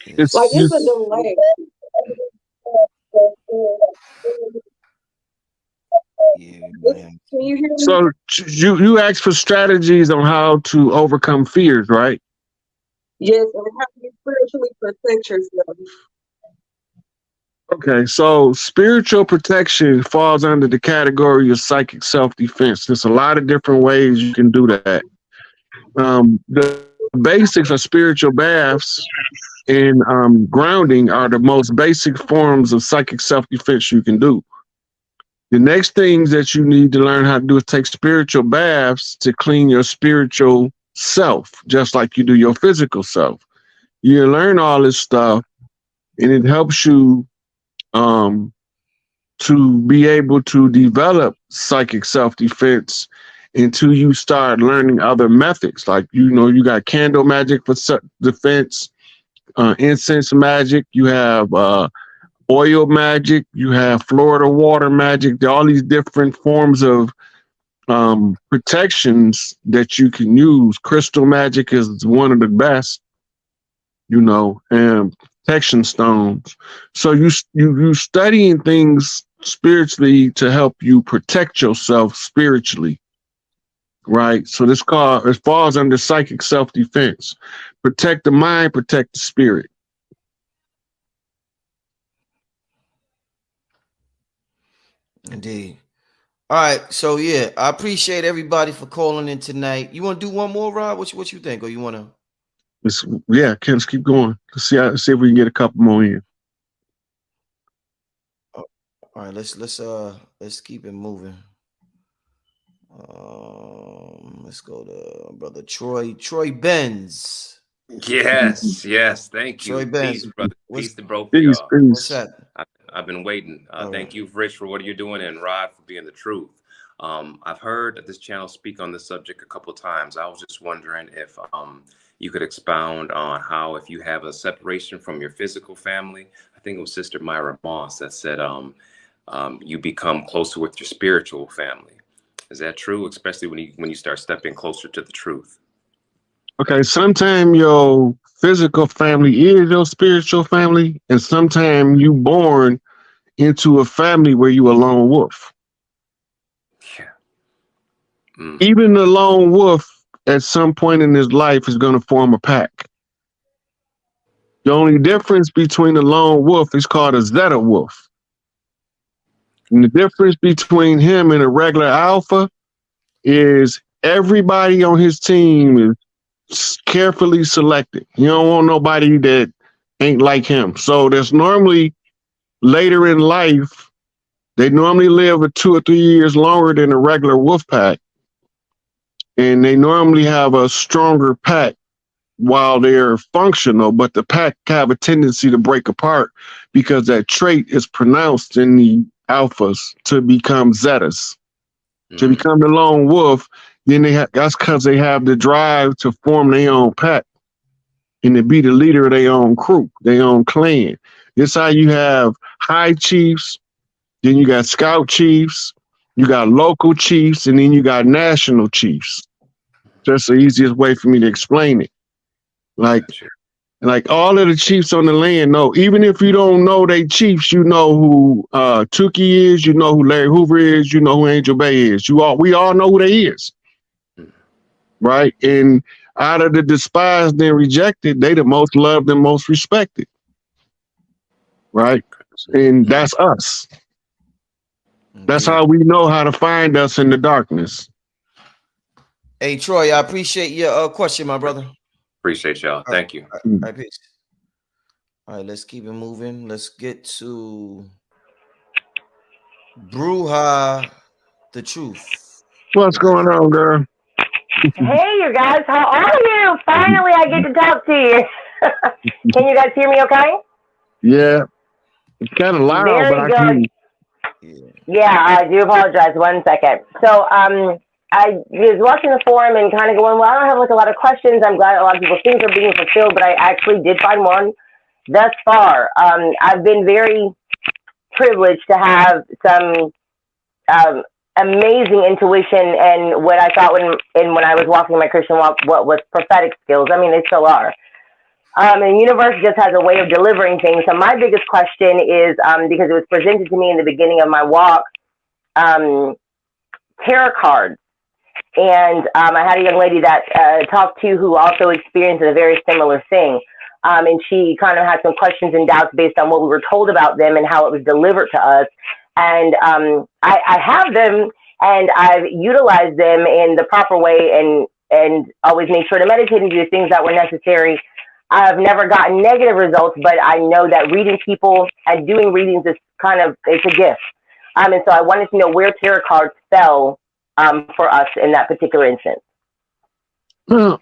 It's a delay. Yeah, man. Can you hear me? So you asked for strategies on how to overcome fears, right? Yes, and how do you spiritually protect yourself? Okay, so spiritual protection falls under the category of psychic self-defense. There's a lot of different ways you can do that. The basics of spiritual baths and grounding are the most basic forms of psychic self-defense you can do. The next things that you need to learn how to do is take spiritual baths to clean your spiritual self, just like you do your physical self. You learn all this stuff, and it helps you to be able to develop psychic self-defense until you start learning other methods. Like, you got candle magic for defense, incense magic, you have oil magic, you have Florida water magic. All these different forms of protections that you can use. Crystal magic is one of the best, and protection stones. So you studying things spiritually to help you protect yourself spiritually, right? So it falls under psychic self-defense. Protect the mind, protect the spirit. Indeed. All right, so yeah, I appreciate everybody for calling in tonight. You want to do one more, Rob? What you think, or you want to? Let's keep going. Let's see if we can get a couple more in. All right, let's keep it moving. Let's go to brother Troy Benz. Yes, thank you. Troy Benz. Peace, brother. Peace to both of y'all. What's that? I've been waiting. Thank you, Rich, for what you're doing, and Rod for being the truth. I've heard this channel speak on this subject a couple of times. I was just wondering if you could expound on how, if you have a separation from your physical family, I think it was Sister Myra Moss that said you become closer with your spiritual family. Is that true, especially when you start stepping closer to the truth? Okay, sometimes your physical family is your spiritual family, and sometimes you born into a family where you a lone wolf. Yeah. Even the lone wolf at some point in his life is going to form a pack. The only difference between a lone wolf is called a Zeta wolf. And the difference between him and a regular alpha is everybody on his team is carefully selected. You don't want nobody that ain't like him. So there's normally later in life, they normally live 2 or 3 years longer than a regular wolf pack. And they normally have a stronger pack while they're functional, but the pack have a tendency to break apart because that trait is pronounced in the alphas to become zetas. To become the lone wolf, then that's because they have the drive to form their own pack and to be the leader of their own crew, their own clan. This how you have high chiefs, then you got scout chiefs, you got local chiefs, and then you got national chiefs. That's the easiest way for me to explain it. Like all of the chiefs on the land know, even if you don't know they chiefs, you know who Tukey is, you know who Larry Hoover is, you know who Angel Bay is. We all know who they is. Right? And out of the despised and rejected, they the most loved and most respected. Right? And that's us. That's how we know how to find us in the darkness. Hey, Troy, I appreciate your question, my brother. Appreciate y'all. Thank you. All right, peace. All right, let's keep it moving. Let's get to Bruja, the truth. What's going on, girl? Hey, you guys, how are you? Finally, I get to talk to you. Can you guys hear me okay? Yeah, it's kind of loud, but Very I can. good. Yeah, I do apologize. 1 second. So, I was watching the forum and kind of going, well, I don't have like a lot of questions. I'm glad a lot of people's things are being fulfilled, but I actually did find one thus far. I've been very privileged to have some amazing intuition and what I thought when I was walking my Christian walk, what was prophetic skills. I mean, they still are. And the universe just has a way of delivering things. So my biggest question is, because it was presented to me in the beginning of my walk, tarot cards. And I had a young lady that talked to who also experienced a very similar thing. And she kind of had some questions and doubts based on what we were told about them and how it was delivered to us. And I have them, and I've utilized them in the proper way and always made sure to meditate and do the things that were necessary. I've never gotten negative results, but I know that reading people and doing readings is it's a gift. And so I wanted to know where tarot cards fell for us in that particular instance. Well,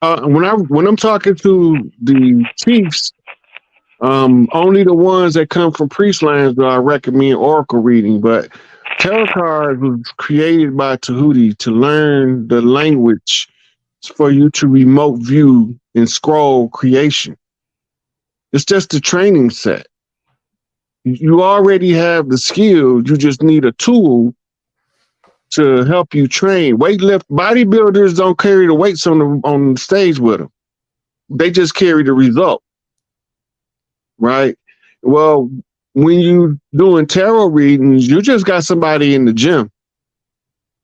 when I'm talking to the chiefs, only the ones that come from priest lands do I recommend oracle reading. But tarot cards was created by Tahuti to learn the language for you to remote view and scroll creation. It's just a training set. You already have the skill. You just need a tool to help you train. Bodybuilders don't carry the weights on the stage with them. They just carry the result. Right? Well, when you doing tarot readings, you just got somebody in the gym.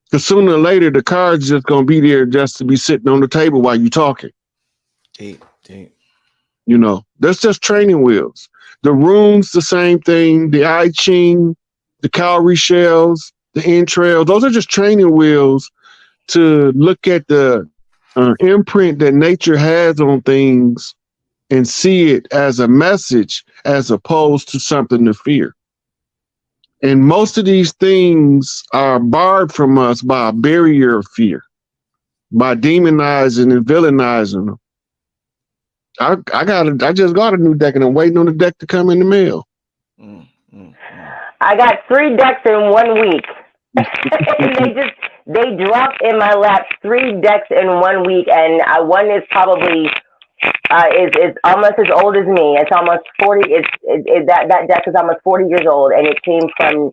Because sooner or later, the card's just going to be there just to be sitting on the table while you're talking. Deep. You know, that's just training wheels. The runes, the same thing. The I Ching, the cowrie shells, the entrails, those are just training wheels to look at the imprint that nature has on things and see it as a message as opposed to something to fear. And most of these things are barred from us by a barrier of fear, by demonizing and villainizing them. I just got a new deck and I'm waiting on the deck to come in the mail. I got 3 decks in 1 week. And they dropped in my lap 3 decks in 1 week, and one is probably is almost as old as me. It's almost 40. That deck is almost 40 years old, and it came from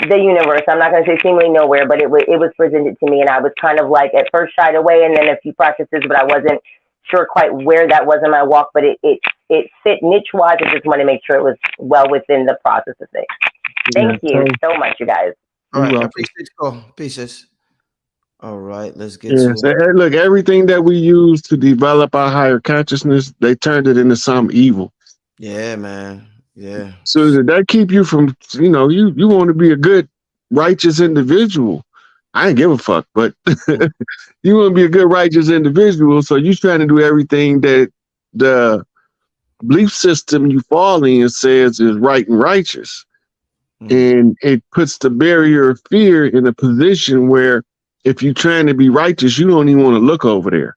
the universe. I'm not going to say seemingly nowhere, but it was presented to me, and I was kind of like at first shied away, and then a few practices, but I wasn't sure quite where that was in my walk. But it fit niche wise. I just want to make sure it was well within the process of things. Thank you so much, you guys. All right, I appreciate you. Oh, pieces. All right, let's get to it. Look, everything that we use to develop our higher consciousness, they turned it into something evil. Yeah, man. Yeah. So that keep you from, you want to be a good, righteous individual. I ain't give a fuck, but you want to be a good, righteous individual. So you're trying to do everything that the belief system you fall in says is right and righteous. And it puts the barrier of fear in a position where if you're trying to be righteous, you don't even want to look over there.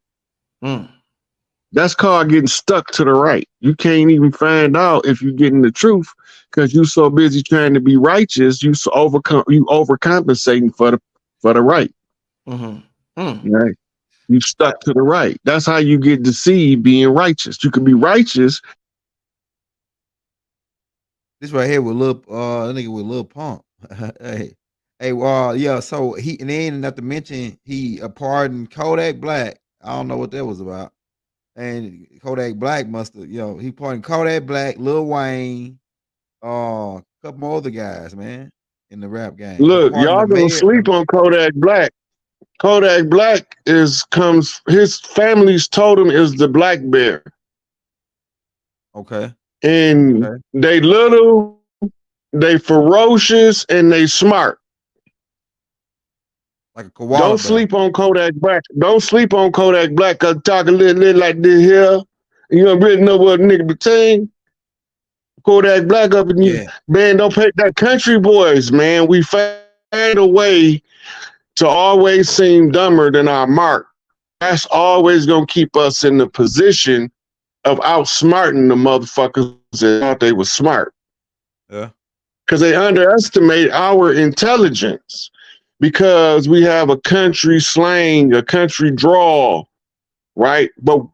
That's called getting stuck to the right. You can't even find out if you're getting the truth because you're so busy trying to be righteous. You overcompensating for the right. Right? You stuck to the right. That's how you get deceived being righteous. You can be righteous. This right here with Lil Pump. Yeah. So and then not to mention he pardoned Kodak Black. I don't know what that was about. And Kodak Black must have, he pardoned Kodak Black, Lil Wayne, a couple more other guys, man, in the rap game. Look, y'all gonna sleep on Kodak Black. Kodak Black his family's totem is the black bear. Okay. And they little, they ferocious, and they smart. Like a koala. Don't sleep on Kodak Black. Don't sleep on Kodak Black because talk a little like this here. You don't really know what nigga be saying. Kodak Black up in you. Man, don't pay that country boys, man. We find a way to always seem dumber than our mark. That's always gonna keep us in the position of outsmarting the motherfuckers that thought they were smart. Yeah. Because they underestimate our intelligence. Because we have a country slang, a country drawl, right? But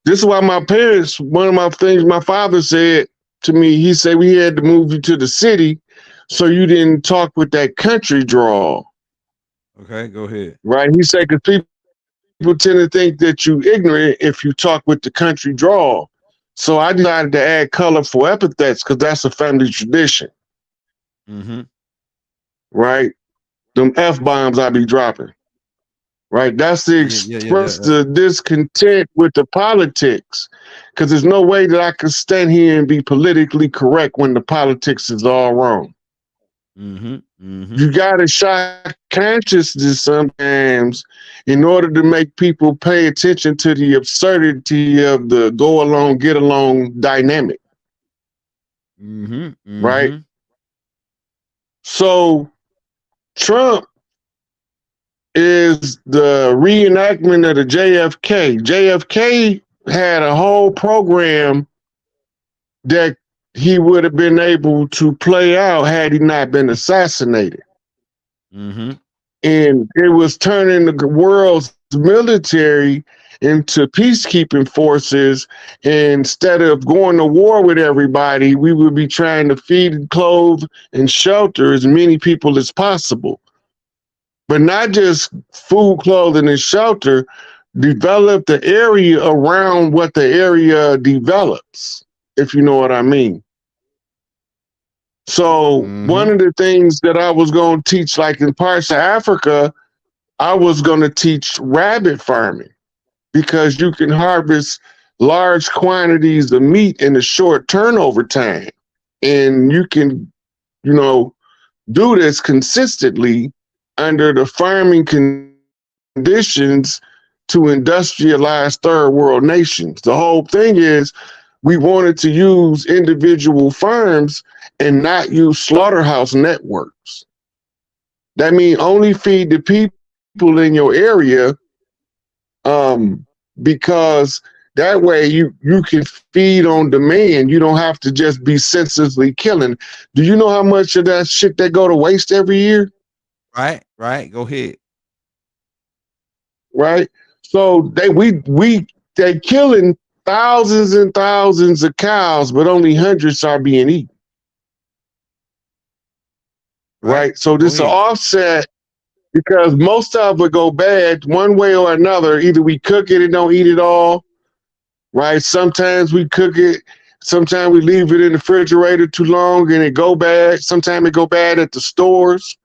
this is why my parents, one of my things my father said to me, he said we had to move you to the city so you didn't talk with that country drawl. Okay, go ahead. Right? He said, because people tend to think that you ignorant if you talk with the country drawl. So I decided to add colorful epithets because that's a family tradition. Mm-hmm. Right? Them F-bombs I be dropping. Right? That's to express the discontent with the politics. Because there's no way that I can stand here and be politically correct when the politics is all wrong. Mm-hmm. Mm-hmm. You gotta shock consciousness sometimes in order to make people pay attention to the absurdity of the go along, get along dynamic. Mm-hmm. Mm-hmm. Right? So Trump is the reenactment of the JFK. JFK had a whole program that he would have been able to play out had he not been assassinated. Mm-hmm. And it was turning the world's military into peacekeeping forces. And instead of going to war with everybody, we would be trying to feed, clothe, and shelter as many people as possible. But not just food, clothing, and shelter, develop the area around what the area develops, if you know what I mean. So one of the things that I was going to teach, like in parts of Africa, I was going to teach rabbit farming because you can harvest large quantities of meat in a short turnover time. And you can, you know, do this consistently under the farming conditions to industrialize third world nations. The whole thing is we wanted to use individual farms and not use slaughterhouse networks. That means only feed the people in your area, because that way you can feed on demand. You don't have to just be senselessly killing. Do you know how much of that shit that go to waste every year? Right. Go ahead. Right. So they killing thousands and thousands of cows, but only hundreds are being eaten. Right. So this is an offset because most of it go bad one way or another. Either we cook it and don't eat it all. Right. Sometimes we cook it. Sometimes we leave it in the refrigerator too long and it go bad. Sometimes it go bad at the stores.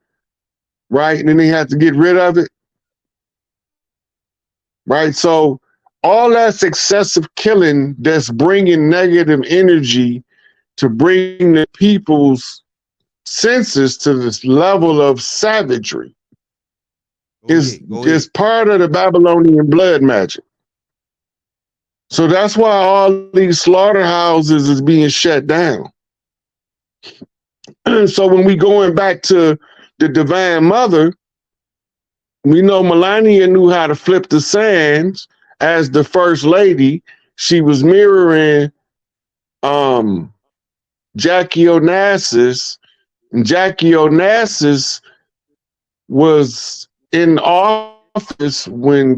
Right. And then they have to get rid of it. Right. So all that's excessive killing that's bringing negative energy to bring the people's senses to this level of savagery is part of the Babylonian blood magic. So that's why all these slaughterhouses is being shut down. So when we going back to the Divine Mother, we know Melania knew how to flip the sands as the first lady. She was mirroring Jackie Onassis. And Jackie Onassis was in office when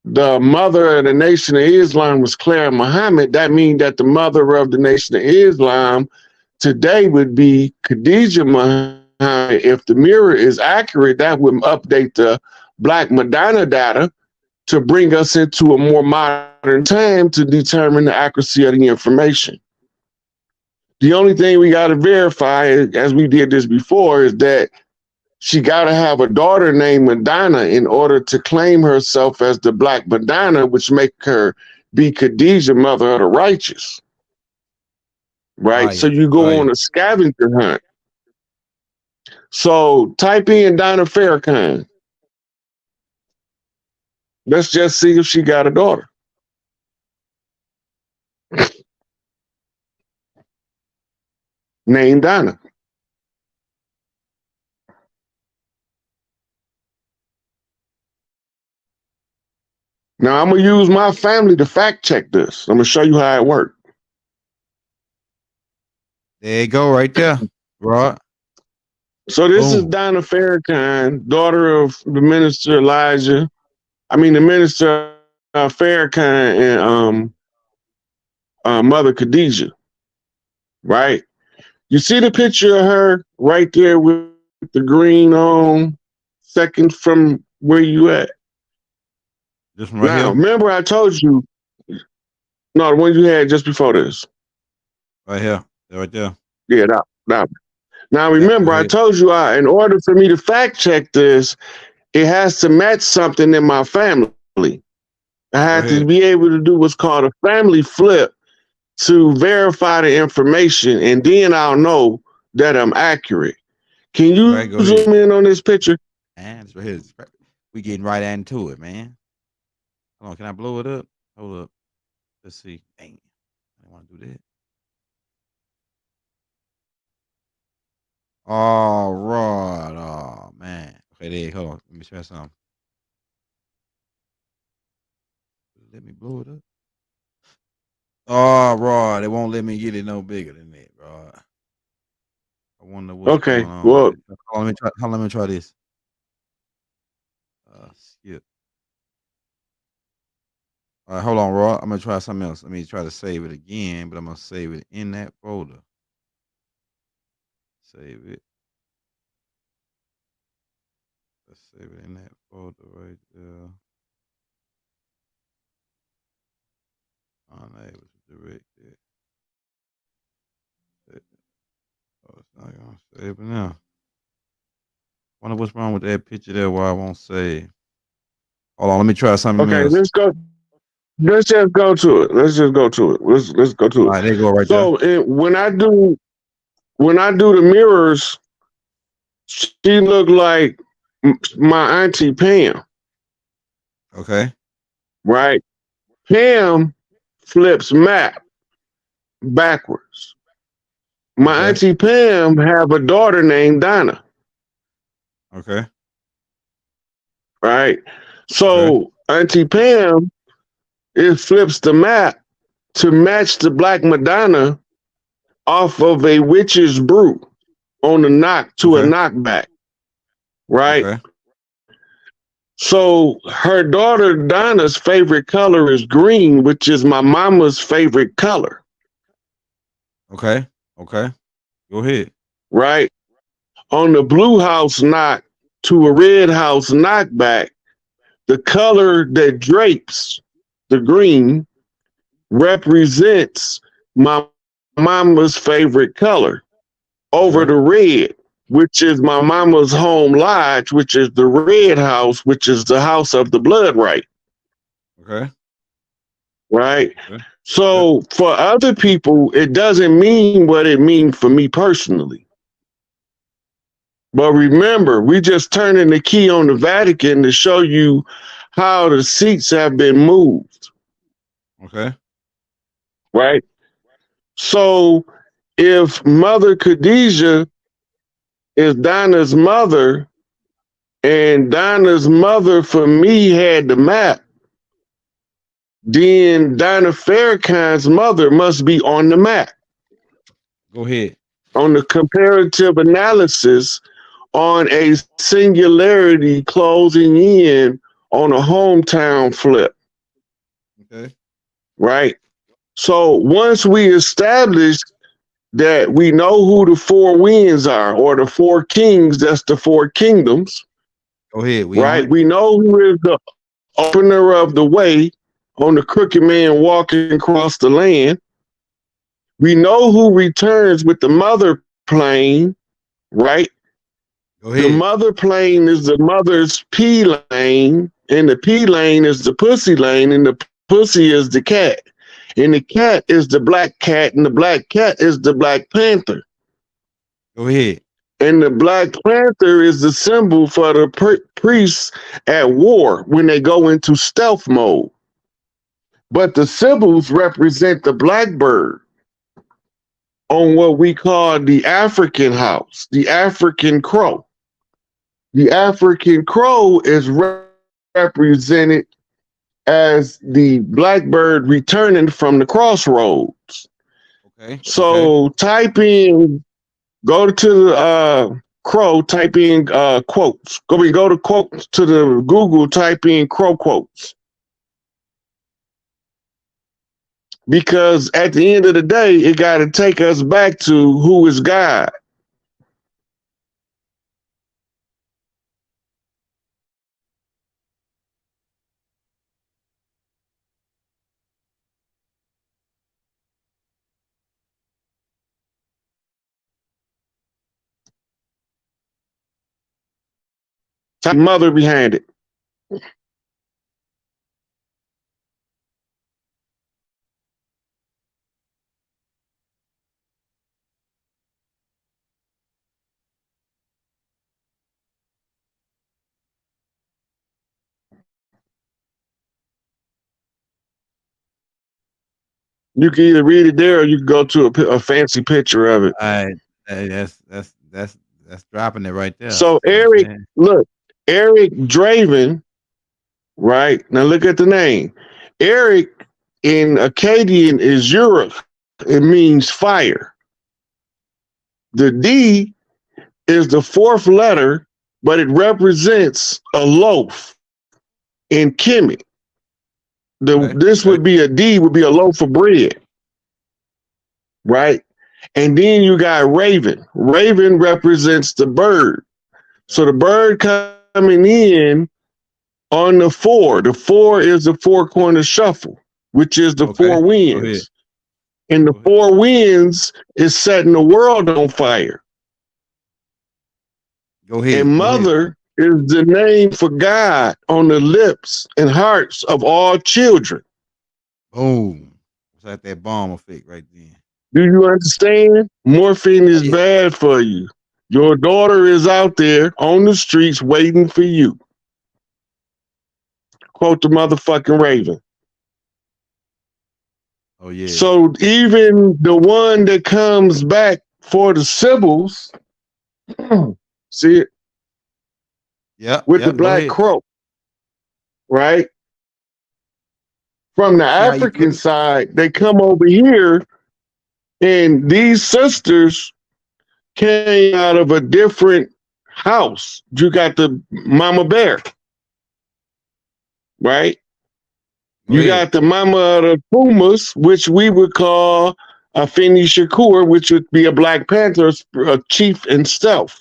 the mother of the Nation of Islam was Clara Muhammad. That means that the mother of the Nation of Islam today would be Khadija Muhammad. If the mirror is accurate, that would update the Black Madonna data to bring us into a more modern time to determine the accuracy of the information. The only thing we got to verify, as we did this before, is that she got to have a daughter named Madonna in order to claim herself as the Black Madonna, which make her be Khadijah, mother of the righteous. Right? So you go on a scavenger hunt. So type in Donna Farrakhan. Let's just see if she got a daughter. named Donna. Now I'm gonna use my family to fact check this. I'm gonna show you how it worked. There you go, right there, Rod. So this is Donna Farrakhan, daughter of the minister Elijah. I mean the minister Farrakhan and mother Khadijah. Right? You see the picture of her right there with the green on, second from where you at. This one right now, here? remember I told you, no, the one you had just before this. Right here. Right there. Yeah, that. Now remember, I told you in order for me to fact check this, it has to match something in my family. I have to be able to do what's called a family flip to verify the information, and then I'll know that I'm accurate. Can you zoom in on this picture? Man, we getting right into it, man. Hold on, can I blow it up? Hold up. Let's see. Dang, I want to do that. All right. Oh man. Okay, there. Hold on. Let me try something. Let me blow it up. Oh, Rod, it won't let me get it no bigger than that, Rod. I wonder what's going on. Well, let me try this. Skip. All right, hold on, Rod. I'm gonna try something else. Let me try to save it again, but I'm gonna save it in that folder. Save it. Let's save it in that folder right there. Unable to direct it. Oh, it's not gonna save it now. Wonder what's wrong with that picture there? Why I won't save? Hold on, let me try something else. Let's go. Let's just go to it. Let's go to it. All right, there you go right there. So when I do the mirrors, she look like my auntie Pam. Okay. Right. Pam flips map backwards. My auntie Pam have a daughter named Donna. Okay. Right. So Auntie Pam, it flips the map to match the Black Madonna off of a witch's brew on the knock to a knockback. Right. Okay. So her daughter Donna's favorite color is green, which is my mama's favorite color. Okay. Okay. Go ahead. Right. On the blue house knock to a red house knockback, the color that drapes the green represents my mama's favorite color over the red, which is my mama's home lodge, which is the red house, which is the house of the blood right. Okay. Right. So for other people, it doesn't mean what it means for me personally. But remember, we just turning the key on the Vatican to show you how the seats have been moved. Okay. Right. So if Mother Khadijah is Donna's mother, and Donna's mother for me had the map, then Donna Farrakhan's mother must be on the map. Go ahead. On the comparative analysis on a singularity closing in on a hometown flip. Okay. Right. So once we establish that we know who the four winds are, or the four kings, that's the four kingdoms. Go ahead. We know who is the opener of the way on the crooked man walking across the land. We know who returns with the mother plane, right? Go ahead. The mother plane is the mother's P lane, and the P lane is the pussy lane, and the pussy is the cat. And the cat is the black cat, and the black cat is the Black Panther. Go ahead. And the Black Panther is the symbol for the priests at war when they go into stealth mode. But the symbols represent the blackbird. on what we call the African house, the African crow. The African crow is represented as the blackbird returning from the crossroads. Okay. So type in, go to the crow, type in quotes. Go to quotes to the Google, type in crow quotes. Because at the end of the day, it got to take us back to who is God. Mother behind it. You can either read it there, or you can go to a fancy picture of it. All right, that's dropping it right there. So You know Eric, look, Eric Draven, right? Now look at the name. Eric in Akkadian is Europe. It means fire. The D is the fourth letter, but it represents a loaf in Kemet. This would be a D, would be a loaf of bread, right? And then you got Raven. Raven represents the bird. So the bird coming in on the 4. The 4 is the 4-corner shuffle, which is the 4 winds. And the 4 winds is setting the world on fire. Go ahead. And Mother is the name for God on the lips and hearts of all children. Boom. It's like that bomb effect right then. Do you understand? Morphine is bad for you. Your daughter is out there on the streets waiting for you. Quote the motherfucking Raven. Oh, yeah. So even the one that comes back for the Sibyls, see it? Yeah. With the black crow, right? From the African side, they come over here, and these sisters came out of a different house. You got the mama bear, right? You got the mama of the pumas, which we would call a Afeni Shakur, which would be a Black Panther, a chief in stealth.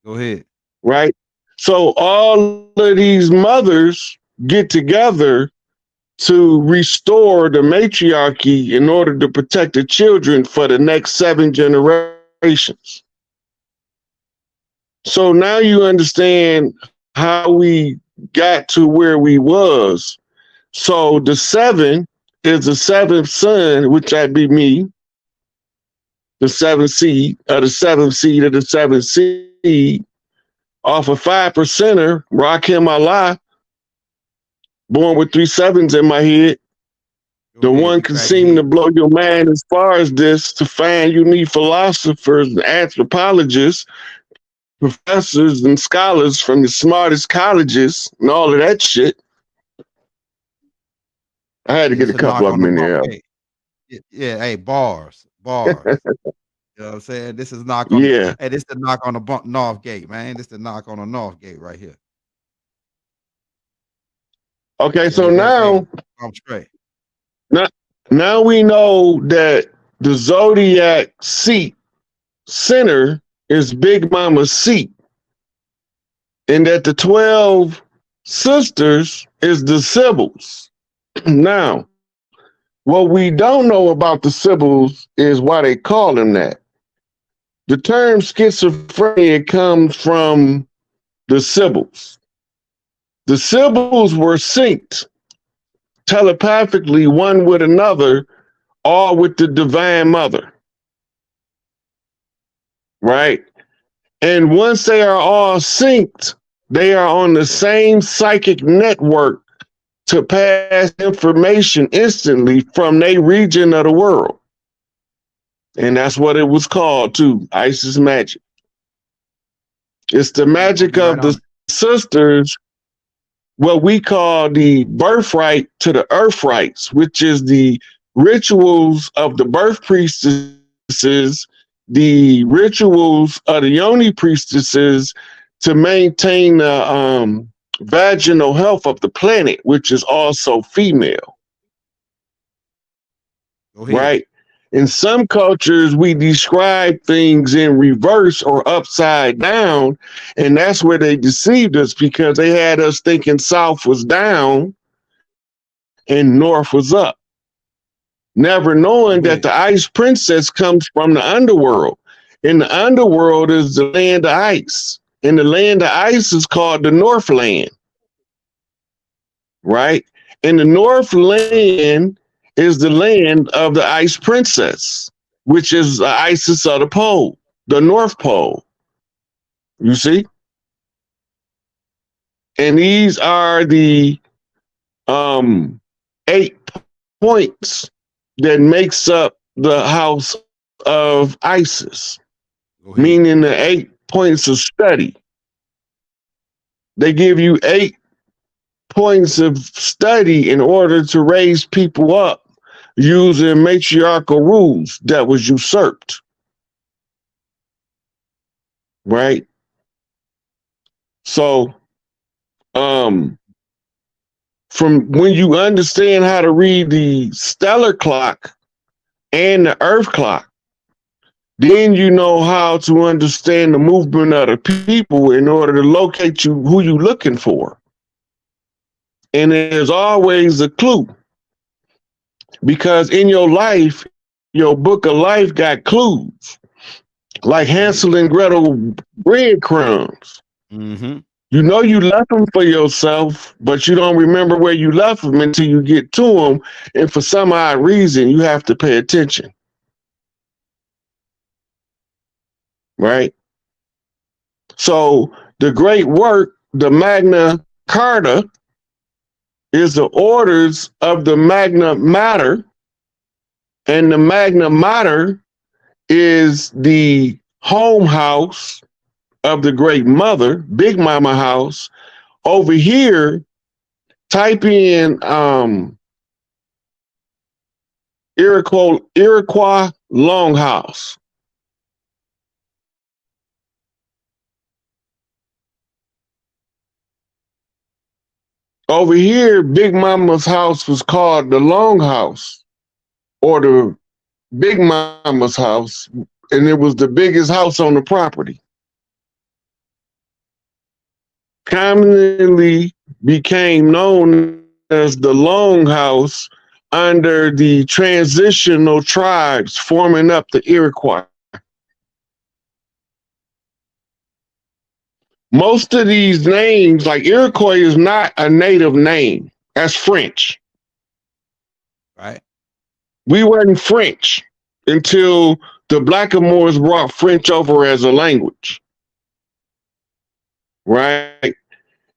Go ahead. Right? So all of these mothers get together to restore the matriarchy in order to protect the children for the next 7 generations. So now you understand how we got to where we was. So the 7 is the 7th son, which that'd be me, the 7th seed of the 7th seed of the 7th seed, off a 5%er, Rakim Allah, born with 3 sevens in my head. The one can seem to blow your mind as far as this, to find you need philosophers and anthropologists, professors and scholars from the smartest colleges and all of that shit. I had to get a couple of them in there. Yeah, hey, bars. You know what I'm saying? This is knock on hey, this the knock on the North Gate, man. This the knock on the North Gate right here. Okay, so now I'm straight. Now we know that the zodiac seat center is Big Mama's seat, and that the 12 sisters is the Sibyls. Now, what we don't know about the Sibyls is why they call them that. The term schizophrenia comes from the Sibyls. The Sibyls were synced telepathically one with another, all with the Divine Mother. Right? And once they are all synced, they are on the same psychic network to pass information instantly from their region of the world. And that's what it was called too, Isis Magic. It's the magic of the sisters, what we call the birthright to the earth rights, which is the rituals of the birth priestesses, the rituals of the yoni priestesses to maintain the vaginal health of the planet, which is also female. Right? In some cultures, we describe things in reverse or upside down, and that's where they deceived us because they had us thinking south was down and north was up, never knowing that the ice princess comes from the underworld. And the underworld is the land of ice, and the land of ice is called the Northland. Right? And the Northland is the land of the ice princess, which is the Isis of the pole, the North Pole. You see? And these are the 8 points that makes up the house of Isis, meaning the 8 points of study. They give you 8 points of study in order to raise people up using matriarchal rules that was usurped. Right? So, from when you understand how to read the stellar clock and the earth clock, then you know how to understand the movement of the people in order to locate you who you're looking for. And there's always a clue. Because in your life, your book of life got clues. Like Hansel and Gretel breadcrumbs. Mm-hmm. You know you left them for yourself, but you don't remember where you left them until you get to them. And for some odd reason, you have to pay attention. Right? So the great work, the Magna Carta, is the orders of the Magna Mater. And the Magna Mater is the home house of the Great Mother, Big Mama house. Over here, type in Iroquois Longhouse. Over here, Big Mama's house was called the Longhouse, or the Big Mama's house, and it was the biggest house on the property. Commonly became known as the Longhouse under the transitional tribes forming up the Iroquois. Most of these names, like Iroquois, is not a native name. That's French. Right. We weren't French until the Blackamoors brought French over as a language. Right?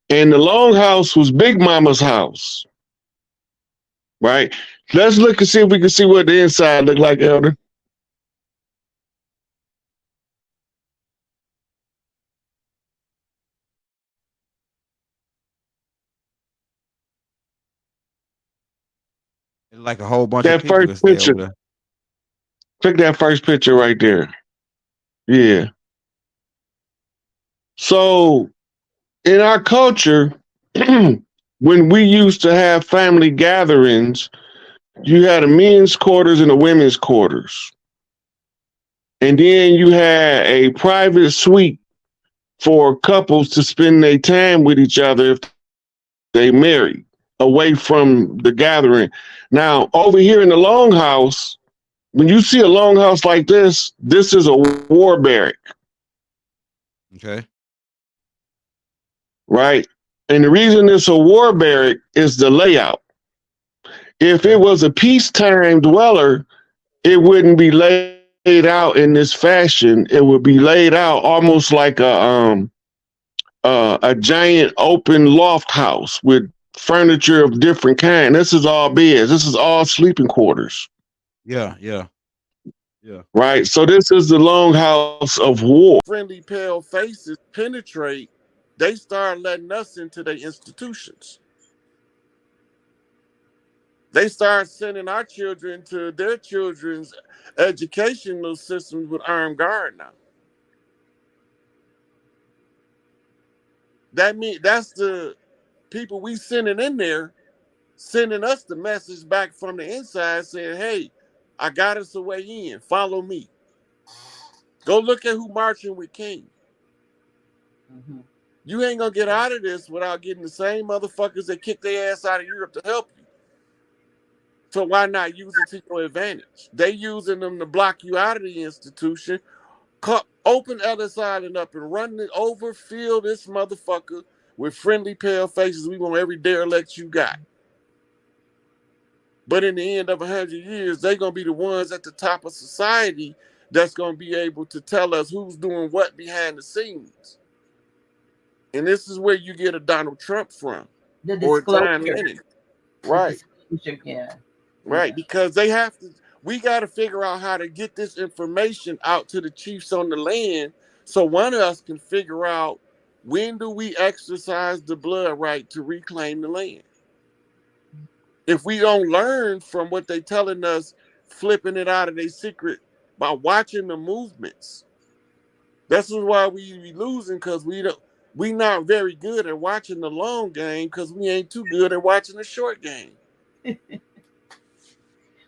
And the Longhouse was Big Mama's house. Right? Let's look and see if we can see what the inside look like, Elder. It's like a whole bunch that of people first picture. Click that first picture right there. Yeah. So in our culture, when we used to have family gatherings, you had a men's quarters and a women's quarters. And then you had a private suite for couples to spend their time with each other if they married, away from the gathering. Now, over here in the Longhouse, when you see a Longhouse like this is a war barrack. Okay. Right? And the reason it's a war barrack is the layout. If it was a peacetime dweller, it wouldn't be laid out in this fashion. It would be laid out almost like a giant open loft house with furniture of different kind. This is all beds. This is all sleeping quarters. Yeah. Yeah. Right. So this is the longhouse of war. Friendly pale faces penetrate, they start letting us into their institutions. They start sending our children to their children's educational systems with armed guard now. That means that's the people we sending in there, sending us the message back from the inside saying, hey, I got us a way in. Follow me. Go look at who marching with King. Mm-hmm. You ain't gonna get out of this without getting the same motherfuckers that kicked their ass out of Europe to help you. So why not use it to your advantage? They using them to block you out of the institution. Open Ellis Island up and run it over, fill this motherfucker with friendly pale faces. We want every derelict you got. But in the end of 100 years, they're going to be the ones at the top of society that's going to be able to tell us who's doing what behind the scenes. And this is where you get a Donald Trump from. The or disclosure. John Lennon. Right. The disclosure, yeah. Right. Yeah. Because they have to, we got to figure out how to get this information out to the chiefs on the land so one of us can figure out when do we exercise the blood right to reclaim the land. If we don't learn from what they telling us, flipping it out of their secret by watching the movements, this is why we be losing, because we not very good at watching the long game because we ain't too good at watching the short game.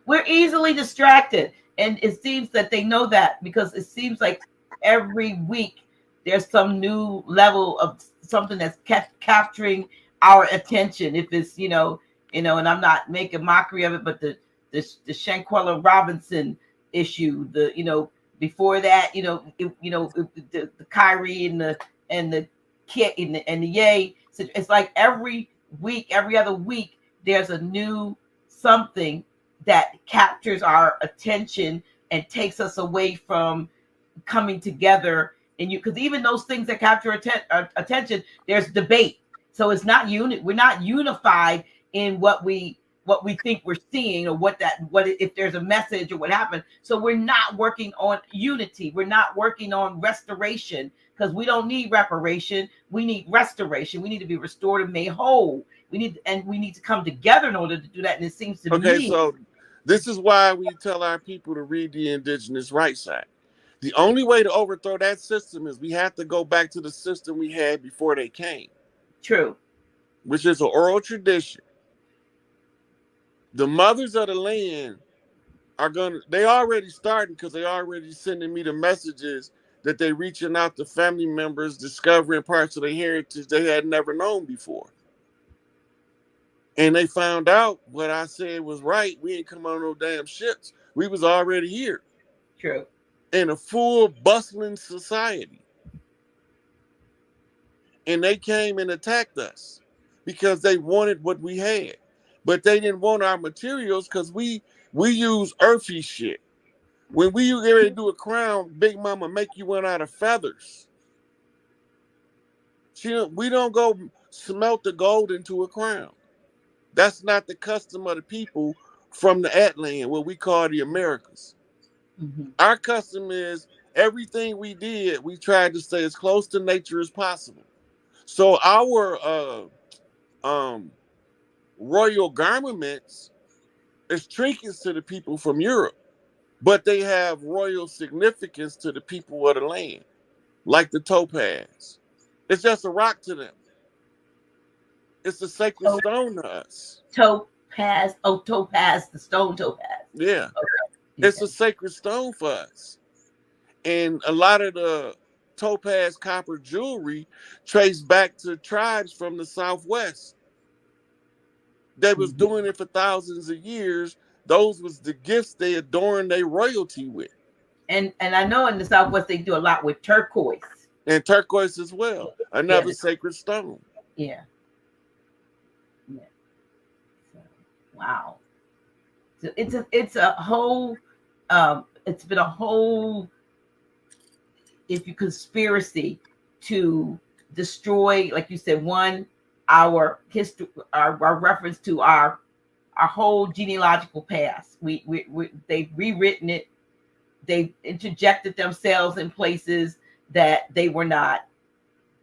We're easily distracted, and it seems that they know that, because it seems like every week there's some new level of something that's capturing our attention. If it's and I'm not making mockery of it, but the Shanquella Robinson issue, before that, the Kyrie and the Kit and the Ye. So it's like every week, every other week, there's a new something that captures our attention and takes us away from coming together. And because even those things that capture attention, there's debate. So it's not we're not unified in what we think we're seeing, or what if there's a message or what happened. So we're not working on unity. We're not working on restoration, because we don't need reparation. We need restoration. We need to be restored and made whole. We need to come together in order to do that. And it seems to me. Okay, so this is why we tell our people to read the Indigenous Rights Act. The only way to overthrow that system is we have to go back to the system we had before they came. True. Which is an oral tradition. The mothers of the land they already starting, because they already sending me the messages that they reaching out to family members, discovering parts of their heritage they had never known before. And they found out what I said was right. We ain't come on no damn ships. We was already here. True. In a full bustling society. And they came and attacked us because they wanted what we had. But they didn't want our materials, because we use earthy shit. When we get ready to do a crown, Big Mama make you one out of feathers. We don't go smelt the gold into a crown. That's not the custom of the people from the Atlant, what we call the Americas. Mm-hmm. Our custom is everything we did, we tried to stay as close to nature as possible. So our royal garments is trinkets to the people from Europe, but they have royal significance to the people of the land, like the topaz. It's just a rock to them. It's a sacred stone to us. Topaz, the stone topaz. Yeah. Okay. It's a sacred stone for us. And a lot of the topaz copper jewelry traced back to tribes from the Southwest. They was doing it for thousands of years. Those was the gifts they adorned their royalty with. And I know in the Southwest they do a lot with turquoise. And turquoise as well. Another sacred stone. Yeah. Yeah. So, wow. So it's a whole it's been a whole conspiracy to destroy, like you said, our history, our reference to our whole genealogical past. They've rewritten it. they interjected themselves in places that they were not.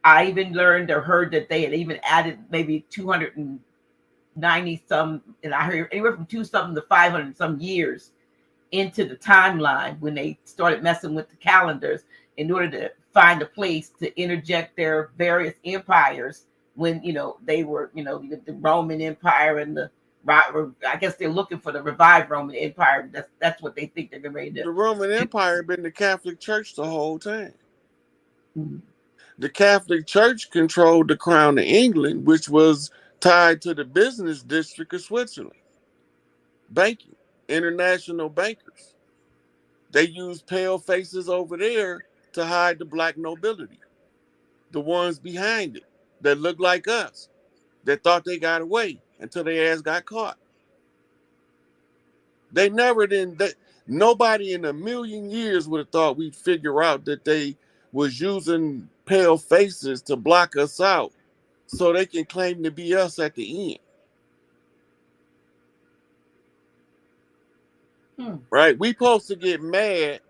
I even learned or heard that they had even added maybe 290 some, and I heard anywhere from 2 something to 500 some years into the timeline when they started messing with the calendars in order to find a place to interject their various empires when, you know, they were, you know, the Roman Empire and the, I guess they're looking for the revived Roman Empire. That's what they think they're getting ready to do. The Roman Empire had been the Catholic Church the whole time. Mm-hmm. The Catholic Church controlled the crown of England, which was tied to the business district of Switzerland. Banking, international bankers. They used pale faces over there to hide the black nobility. The ones behind it that looked like us, that thought they got away until their ass got caught. They never nobody in a million years would have thought we'd figure out that they was using pale faces to block us out so they can claim to be us at the end. Right? We supposed to get mad,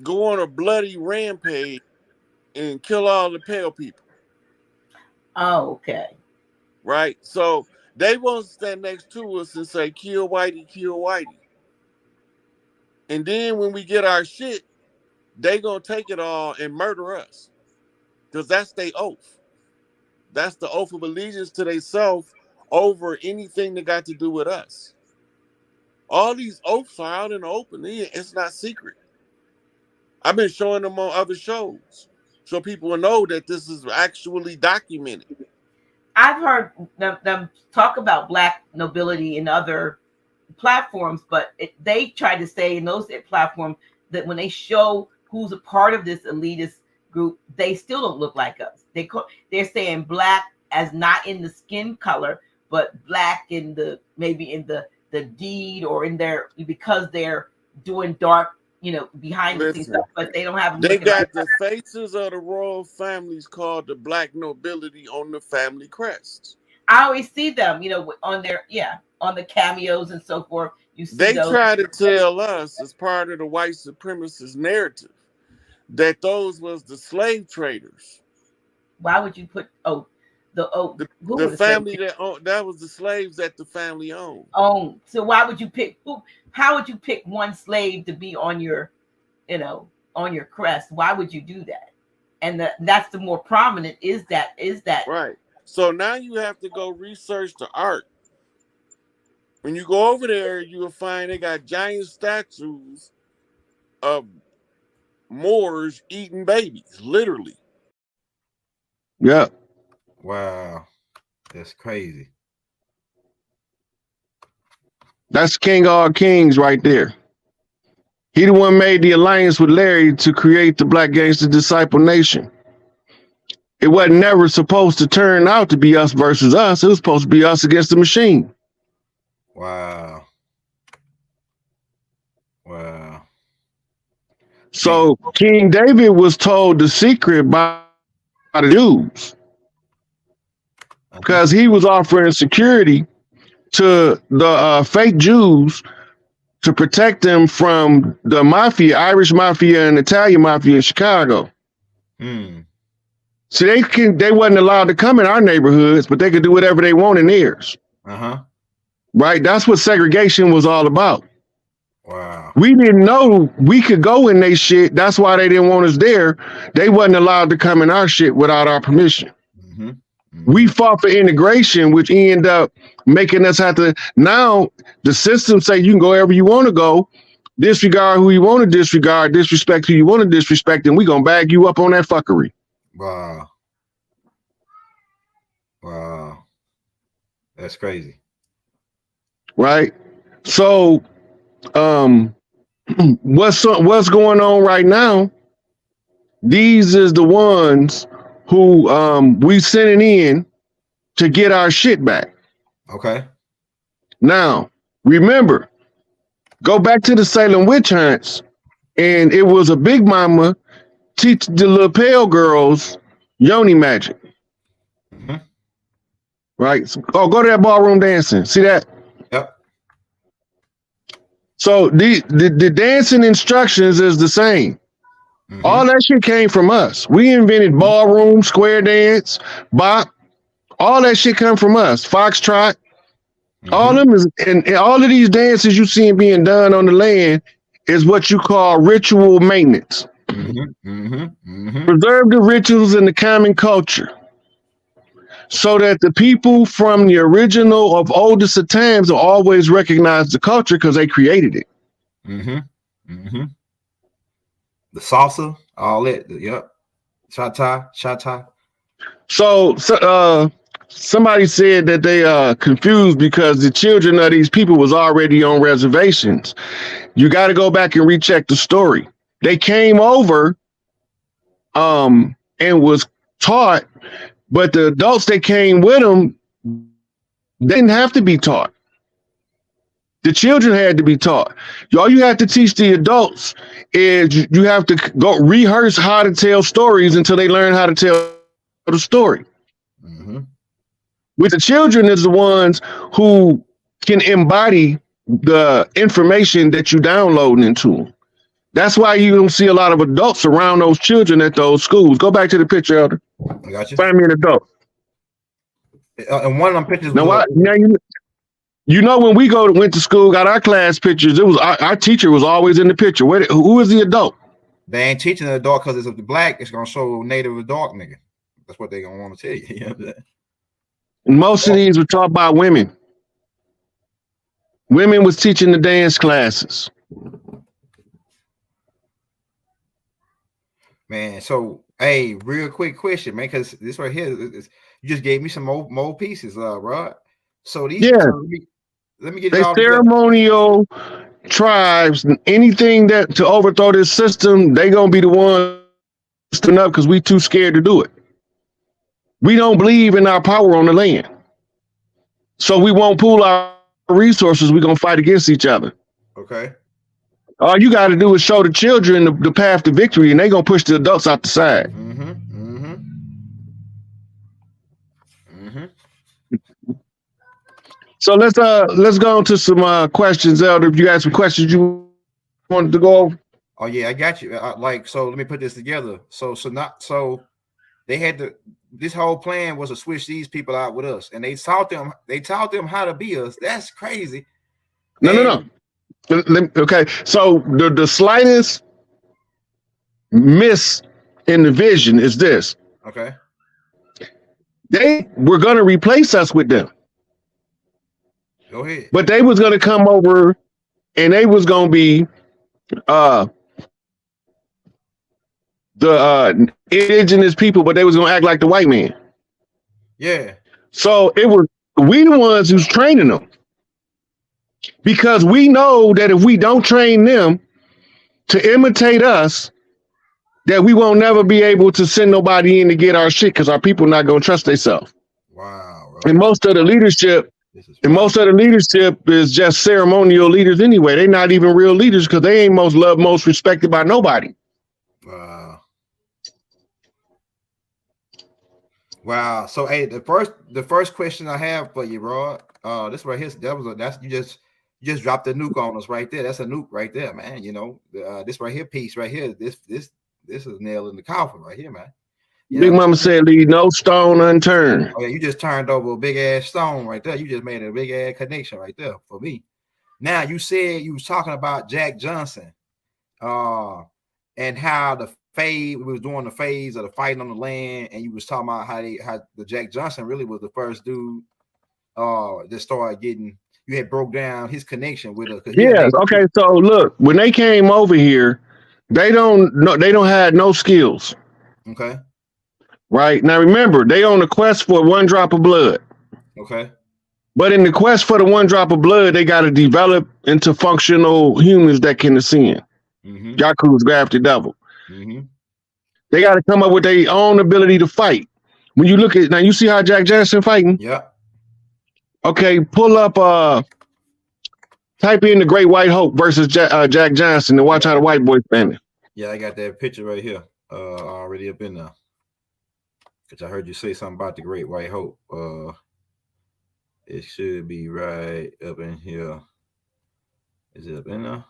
go on a bloody rampage, and kill all the pale people. Oh, okay. Right? So they won't stand next to us and say, kill Whitey, kill Whitey. And then when we get our shit, they gonna take it all and murder us. Because that's their oath. That's the oath of allegiance to themselves over anything that got to do with us. All these oaths are out in the open. It's not secret. I've been showing them on other shows so people will know that this is actually documented. I've heard them talk about black nobility in other platforms, but they try to say in those platforms that when they show who's a part of this elitist group, they still don't look like us. They're saying black as not in the skin color, but black in the maybe in the deed or in their, because they're doing dark, you know, behind the scenes stuff, but they don't have. They got the faces of the royal families called the black nobility on the family crests. I always see them, you know, on their on the cameos and so forth. You see they those. try to tell us as part of the white supremacist narrative that those was the slave traders. Why would you put the family that owned, that was the slaves that the family owned. Oh, so why would you pick how would you pick one slave to be on your, you know, on your crest? Why would you do that? And that's the more prominent is that right. So now you have to go research the art. When you go over there, you will find they got giant statues of Moors eating babies, literally. Yeah. Wow. That's crazy. That's King of all kings right there. He the one made the alliance with Larry to create the Black Gangster Disciple Nation. It wasn't never supposed to turn out to be us versus us. It was supposed to be us against the machine. Wow. Wow. So King David was told the secret by the Jews because he was offering security to the fake Jews to protect them from the mafia, Irish mafia and Italian mafia in Chicago. See, they wasn't allowed to come in our neighborhoods, but they could do whatever they want in theirs. Right? That's what segregation was all about. Wow. We didn't know we could go in their shit. That's why they didn't want us there. They wasn't allowed to come in our shit without our permission. We fought for integration, which ended up making us have to. Now the system say you can go wherever you want to go, disregard who you want to disregard, disrespect who you want to disrespect, and we gonna bag you up on that fuckery. Wow. Wow. That's crazy. Right? So what's going on right now? These is the ones who we sending in to get our shit back. Okay. Now, remember, go back to the Salem witch hunts, and it was a big mama teach the little pale girls yoni magic. Right? So, go to that ballroom dancing. See that? Yep. So the dancing instructions is the same. All that shit came from us. We invented ballroom, square dance, bop. All that shit come from us. Foxtrot. All them is, and all of these dances you see being done on the land is what you call ritual maintenance. Preserve the rituals in the common culture, so that the people from the original of oldest of times will always recognize the culture because they created it. The salsa, all that. Yep. Cha-cha. So somebody said that they confused because the children of these people was already on reservations. You got to go back and recheck the story. They came over and was taught, but the adults that came with them, they didn't have to be taught. The children had to be taught. All you have to teach the adults is you have to go rehearse how to tell stories until they learn how to tell the story. With the children is the ones who can embody the information that you download into them. That's why you don't see a lot of adults around those children at those schools. Go back to the picture, Elder. I got you. Find me an adult. And one of them pictures. Now, you know when we went to school, got our class pictures. It was our teacher was always in the picture. Who is the adult? They ain't teaching the adult because it's of the black. It's gonna show native adult nigga. That's what they gonna want to tell you. You know that? Most of these were taught by women. Women was teaching the dance classes. Man, so hey, real quick question, man, because this right here, you just gave me some more pieces, Rod. So these, let me get they y'all ceremonial tribes. Anything that to overthrow this system, they gonna be the ones standing up because we too scared to do it. We don't believe in our power on the land, so we won't pool our resources. We're gonna fight against each other. Okay. All you got to do is show the children the path to victory, and they gonna push the adults out the side. So let's go on to some questions, Elder. If you got some questions you wanted to go over. Oh yeah, I got you. So let me put this together. So they had to. This whole plan was to switch these people out with us, and they taught them how to be us. That's crazy. No. Okay, so the slightest miss in the vision is this. Okay. They were going to replace us with them. Go ahead. But they was going to come over and they was going to be the indigenous people, but they was going to act like the white man. Yeah. So we the ones who's training them. Because we know that if we don't train them to imitate us, that we won't never be able to send nobody in to get our shit because our people not going to trust themselves. Wow. Right. And most of the leadership is just ceremonial leaders anyway. They're not even real leaders because they ain't most loved, most respected by nobody. Wow. So hey, the first question I have for you, Rod, this right here, you just dropped a nuke on us right there. That's a nuke right there, man. You know, this right here piece right here, this is nail in the coffin right here, man. Big Mama said, leave no stone unturned. Oh yeah, you just turned over a big ass stone right there. You just made a big ass connection right there for me. Now you said you was talking about Jack Johnson, and how we was doing the phase of the fighting on the land, and you was talking about how the Jack Johnson really was the first dude that started getting. You had broke down his connection with us. Yes. Okay. So look, when they came over here, they don't have no skills. Okay. Right now, remember they on the quest for one drop of blood. Okay. But in the quest for the one drop of blood, they got to develop into functional humans that can ascend. Yaku's grafted devil. They got to come up with their own ability to fight. When you look at now, you see how Jack Johnson fighting. Yeah. Okay, pull up. Type in the Great White Hope versus Jack Johnson and watch how the white boy standing. Yeah, I got that picture right here, already up in there. Cause I heard you say something about the Great White Hope. It should be right up in here. Is it up in there?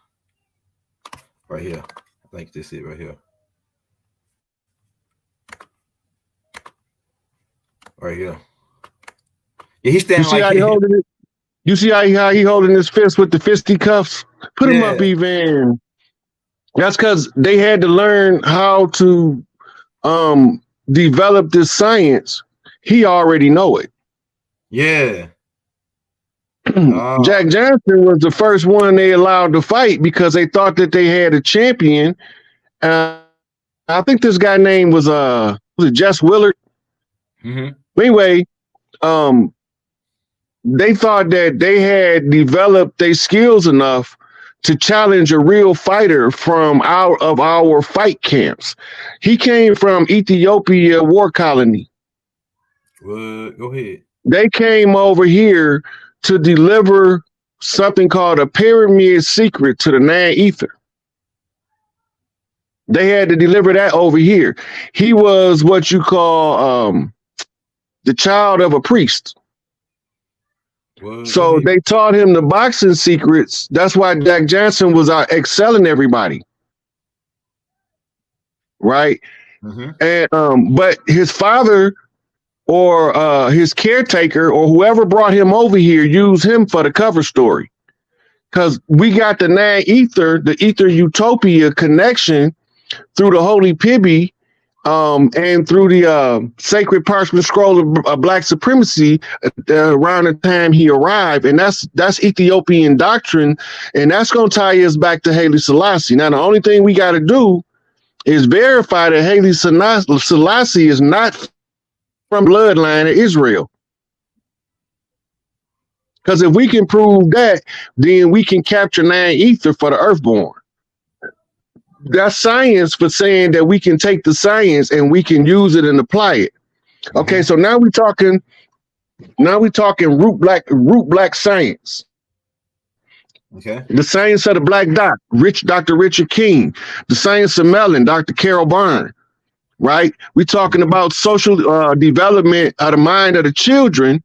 Right here. I think this is right here. Right here. Yeah, he's standing like he holding it. You see how he holding his fist with the fisty cuffs? Put him up, even. That's because they had to learn how to develop this science. He already know it. Yeah. Jack Johnson was the first one they allowed to fight because they thought that they had a champion. I think this guy name was it Jess Willard? Anyway, they thought that they had developed their skills enough to challenge a real fighter from our fight camps. He came from Ethiopia war colony. Go ahead. They came over here to deliver something called a pyramid secret to the Nan Ether. They had to deliver that over here. He was what you call the child of a priest. So they taught him the boxing secrets. That's why Jack Johnson was excelling everybody. Right? And but his father or his caretaker or whoever brought him over here used him for the cover story. Because we got the Nan Ether, the Ether Utopia connection through the Holy Pibby and through the sacred parchment scroll of Black supremacy around the time he arrived. And that's Ethiopian doctrine. And that's going to tie us back to Haile Selassie. Now, the only thing we got to do is verify that Haile Selassie is not from bloodline of Israel. Because if we can prove that, then we can capture Nan Ether for the Earthborn. That's science for saying that we can take the science and we can use it and apply it. Okay, so now we're talking root black science. Okay. The science of the black dot, Dr. Richard King. The science of melanin, Dr. Carol Byrne. Right? We're talking about social development of the mind of the children.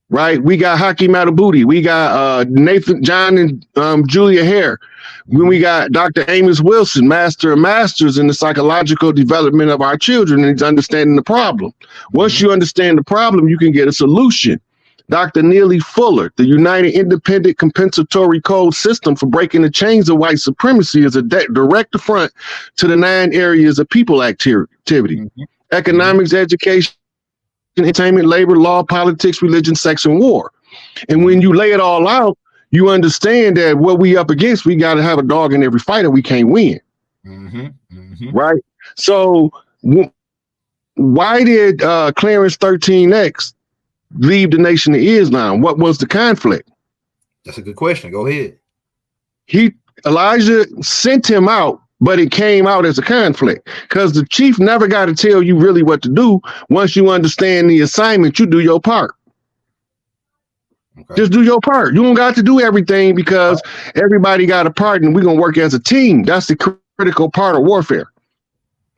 Right? We got Haki Matabuti. We got Nathan, John, and Julia Hare. When we got Dr. Amos Wilson, Master of Masters in the psychological development of our children and understanding the problem. Once you understand the problem, you can get a solution. Dr. Neely Fuller, the United Independent Compensatory Code System for breaking the chains of white supremacy, is a direct affront to the 9 areas of people activity. Economics, education, entertainment, labor, law, politics, religion, sex, and war. And when you lay it all out, you understand that what we up against, we got to have a dog in every fight or we can't win. Right? So why did Clarence 13X leave the Nation of Islam? What was the conflict? That's a good question. Go ahead. Elijah sent him out, but it came out as a conflict because the chief never got to tell you really what to do. Once you understand the assignment, you do your part. Okay. Just do your part. You don't got to do everything because everybody got a part and we're going to work as a team. That's the critical part of warfare.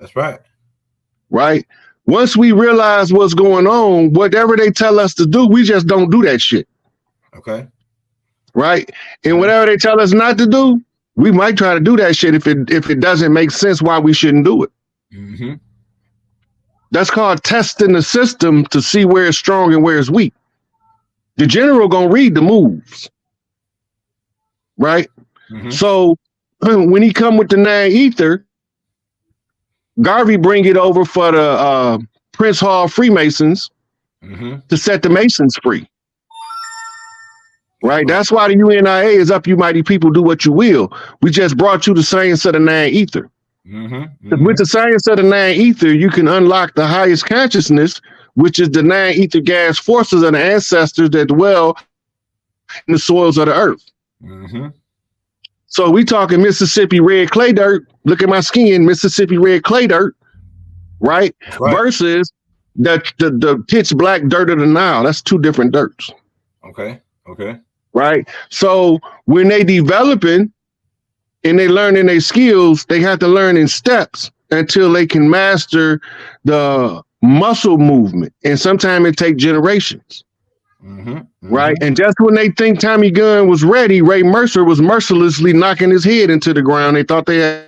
That's right. Right? Once we realize what's going on, whatever they tell us to do, we just don't do that shit. Okay. Right? And whatever they tell us not to do, we might try to do that shit if it doesn't make sense why we shouldn't do it. That's called testing the system to see where it's strong and where it's weak. The general gonna read the moves, right? So when he come with the Nan Ether, Garvey bring it over for the Prince Hall Freemasons to set the Masons free. Right? That's why the UNIA is up, you mighty people, do what you will. We just brought you the science of the Nan Ether. With the science of the Nan Ether, you can unlock the highest consciousness, which is the Nan Ether gas forces of the ancestors that dwell in the soils of the earth. So we talking Mississippi red clay dirt. Look at my skin, Mississippi red clay dirt, right? Versus the pitch black dirt of the Nile. That's 2 different dirts. Okay. Right? So when they developing and they learning their skills, they have to learn in steps until they can master the muscle movement. And sometimes it takes generations. Right? And just when they think Tommy Gunn was ready, Ray Mercer was mercilessly knocking his head into the ground. They thought they had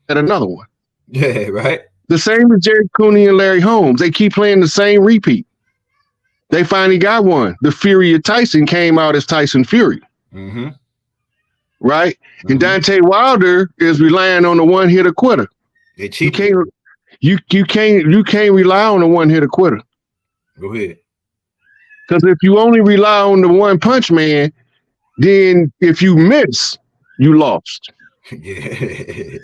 another one. Yeah, right. The same with Jerry Cooney and Larry Holmes. They keep playing the same repeat. They finally got one. The Fury of Tyson came out as Tyson Fury. Right? And Deontay Wilder is relying on the one hitter quitter. They cheat. You can't rely on the one hitter quitter. Go ahead. Because if you only rely on the one punch man, then if you miss, you lost. Yeah.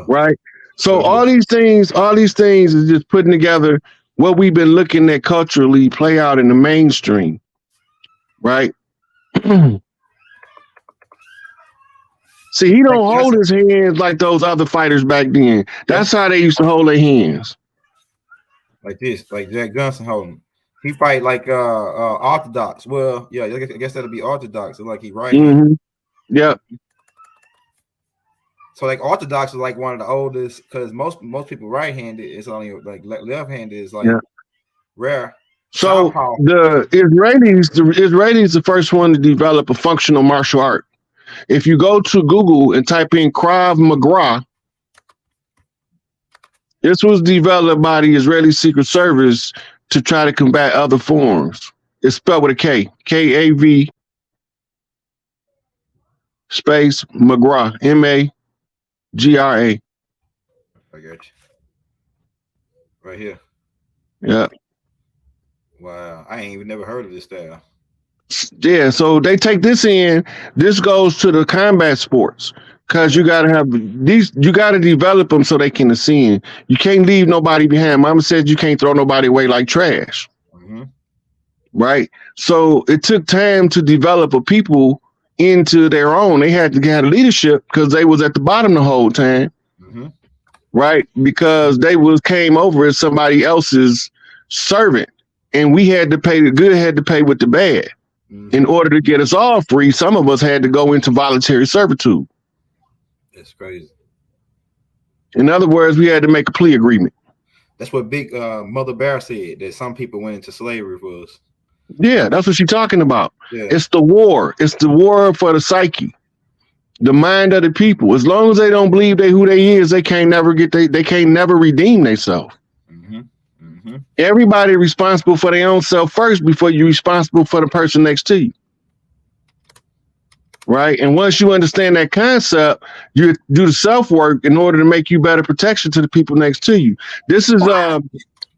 Right. So all these things is just putting together what we've been looking at culturally play out in the mainstream. Right. See, he don't hold his hands like those other fighters back then. That's how they used to hold their hands. Like this, like Jack Johnson holding. He fight like orthodox. Well, yeah, I guess that'll be orthodox. Like he right. Yep. So like orthodox is like one of the oldest, because most people right-handed. It's only like left-handed is like rare. So the Israelis the first one to develop a functional martial art. If you go to Google and type in Krav Maga, this was developed by the Israeli Secret Service to try to combat other forms. It's spelled with a K. K-A-V space Magra. M-A-G-R-A. I got you. Right here. Yeah. Wow. I ain't even never heard of this style. Yeah, so they take this in. This goes to the combat sports. Because you gotta have these, you gotta develop them so they can ascend. You can't leave nobody behind. Mama said you can't throw nobody away like trash. Right? So it took time to develop a people into their own. They had to get leadership because they was at the bottom the whole time. Right? Because they came over as somebody else's servant. And we had to pay, the good had to pay with the bad. In order to get us all free, some of us had to go into voluntary servitude. That's crazy. In other words, we had to make a plea agreement. That's what Big Mother Bear said, that some people went into slavery for us. Yeah, that's what she's talking about. Yeah. It's the war. It's the war for the psyche, the mind of the people. As long as they don't believe who they is, they can't never they can't never redeem themselves. Everybody responsible for their own self first before you're responsible for the person next to you. Right? And once you understand that concept, you do the self-work in order to make you better protection to the people next to you. This is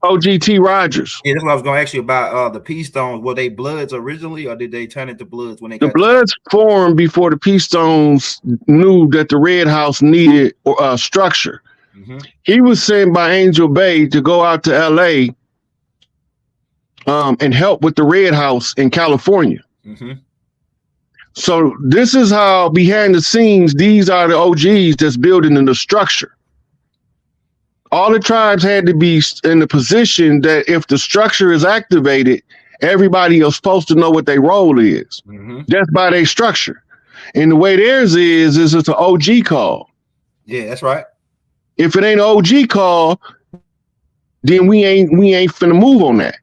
OGT Rogers. Yeah, that's what I was going to ask you about. The Peace Stones, were they Bloods originally, or did they turn into Bloods when they got... The Bloods formed before the Peace Stones knew that the Red House needed structure. He was sent by Angel Bay to go out to LA and help with the Red House in California. So this is how behind the scenes, these are the OGs that's building in the structure. All the tribes had to be in the position that if the structure is activated, everybody is supposed to know what their role is. Just by their structure. And the way theirs is it's an OG call. Yeah, that's right. If it ain't an OG call, then we ain't finna move on that.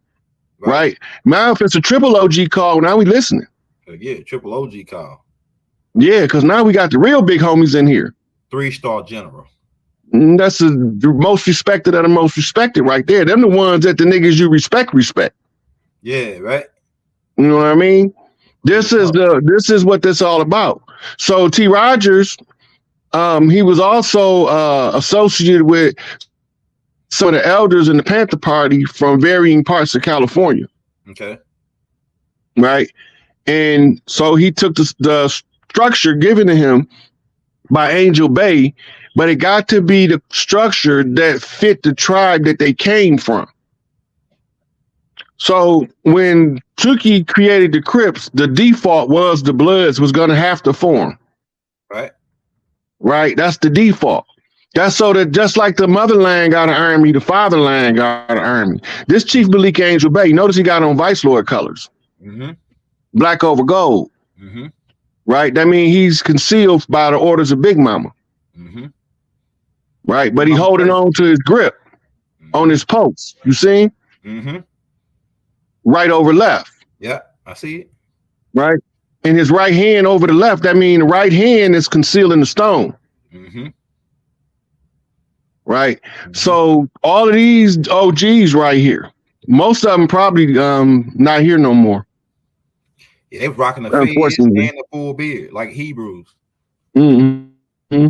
Right? Now if it's a triple OG call, now we listening. Yeah, triple OG call. Yeah, because now we got the real big homies in here. 3-star general. And that's the most respected of the most respected right there. Them the ones that the niggas you respect. Yeah, right. You know what I mean? This is what this all about. So T. Rogers, he was also associated with some of the elders in the Panther Party from varying parts of California. Okay. Right. And so he took the structure given to him by Angel Bay, but it got to be the structure that fit the tribe that they came from. So when Chucky created the Crips, the default was the Bloods was going to have to form. Right. That's the default. That's so that just like the motherland got an army, the fatherland got an army. This Chief Malik Angel Bay, notice he got on Vice Lord colors. Black over gold. Right? That means he's concealed by the orders of Big Mama. Right? But he holding on to his grip on his post. You see? right over left. Yeah, I see it. Right? And his right hand over the left, that means the right hand is concealing the stone. Mm-hmm. Right? Mm-hmm. So all of these OGs right here, most of them probably not here no more. Yeah, they were rocking the fez and the full beard, like Hebrews. Mm-hmm.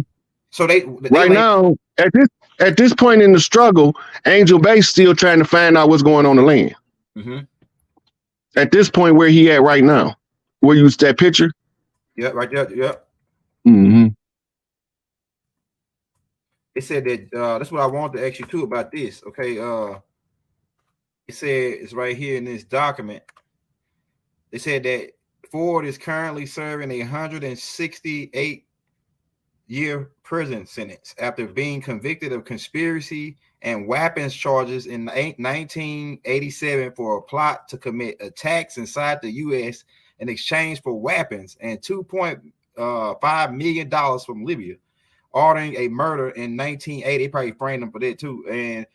So they right now, at this point in the struggle, Angel Base still trying to find out what's going on the land. Mm-hmm. At this point where he at right now. Where you that picture? Yeah, right there. Yeah. Mm-hmm. It said that that's what I wanted to ask you too about this. Okay. It said it's right here in this document. They said that Ford is currently serving a 168-year prison sentence after being convicted of conspiracy and weapons charges in 1987 for a plot to commit attacks inside the U.S. in exchange for weapons and $2.5 million from Libya, ordering a murder in 1980. They probably framed him for that too, and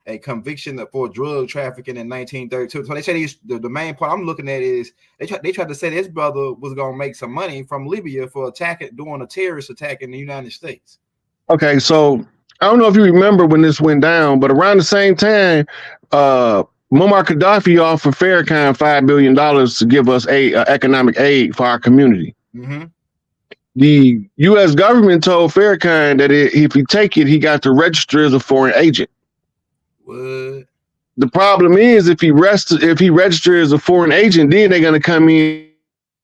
a conviction for drug trafficking in 1932. So they said the main part I'm looking at is they tried to say this brother was going to make some money from Libya for doing a terrorist attack in the United States. Okay, so I don't know if you remember when this went down, but around the same time, Muammar Gaddafi offered Farrakhan $5 billion to give us economic aid for our community. Mm-hmm. The U.S. government told Farrakhan that if he take it, he got to register as a foreign agent. What? The problem is if he registers as a foreign agent, then they're gonna come in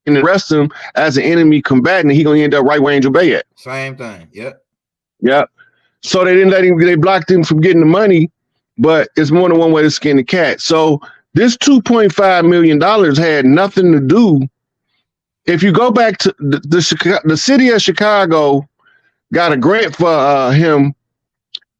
and arrest him as an enemy combatant, and he's gonna end up right where Angel Bay at. Same thing. Yep. Yep. So they didn't let him. They blocked him from getting the money, but it's more than one way to skin the cat. So this $2.5 million had nothing to do. If you go back to the city of Chicago, got a grant for him.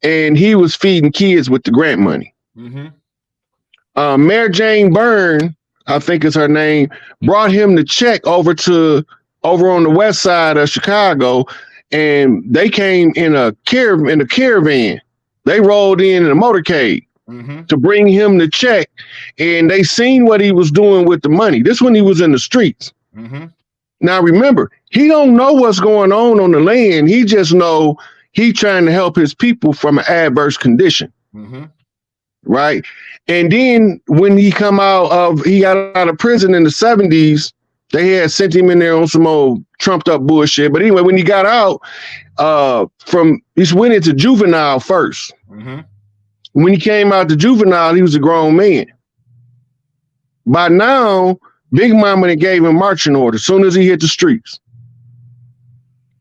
And he was feeding kids with the grant money. Mm-hmm. Mayor Jane Byrne, I think is her name, brought him the check over on the west side of Chicago, and they came in a caravan. They rolled in a motorcade to bring him the check, and they seen what he was doing with the money. This when he was in the streets. Mm-hmm. Now remember, he don't know what's going on the land. He just know he trying to help his people from an adverse condition. Mm-hmm. Right. And then when he got out of prison in the 70s, they had sent him in there on some old trumped up bullshit. But anyway, when he got out, he went into juvenile first. Mm-hmm. When he came out to juvenile, he was a grown man. By now, Big Mama gave him marching orders as soon as he hit the streets.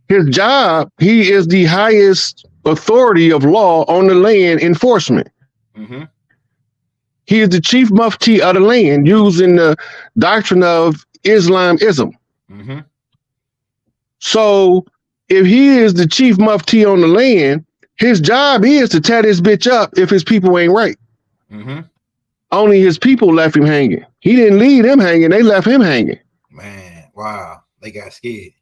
His job, he is the highest authority of law on the land enforcement. Mm-hmm. He is the chief mufti of the land using the doctrine of Islamism. Mm-hmm. So if he is the chief mufti on the land, his job is to tear this bitch up if his people ain't right. Mm-hmm. Only his people left him hanging. He didn't leave them hanging. They left him hanging. Man, wow. They got scared.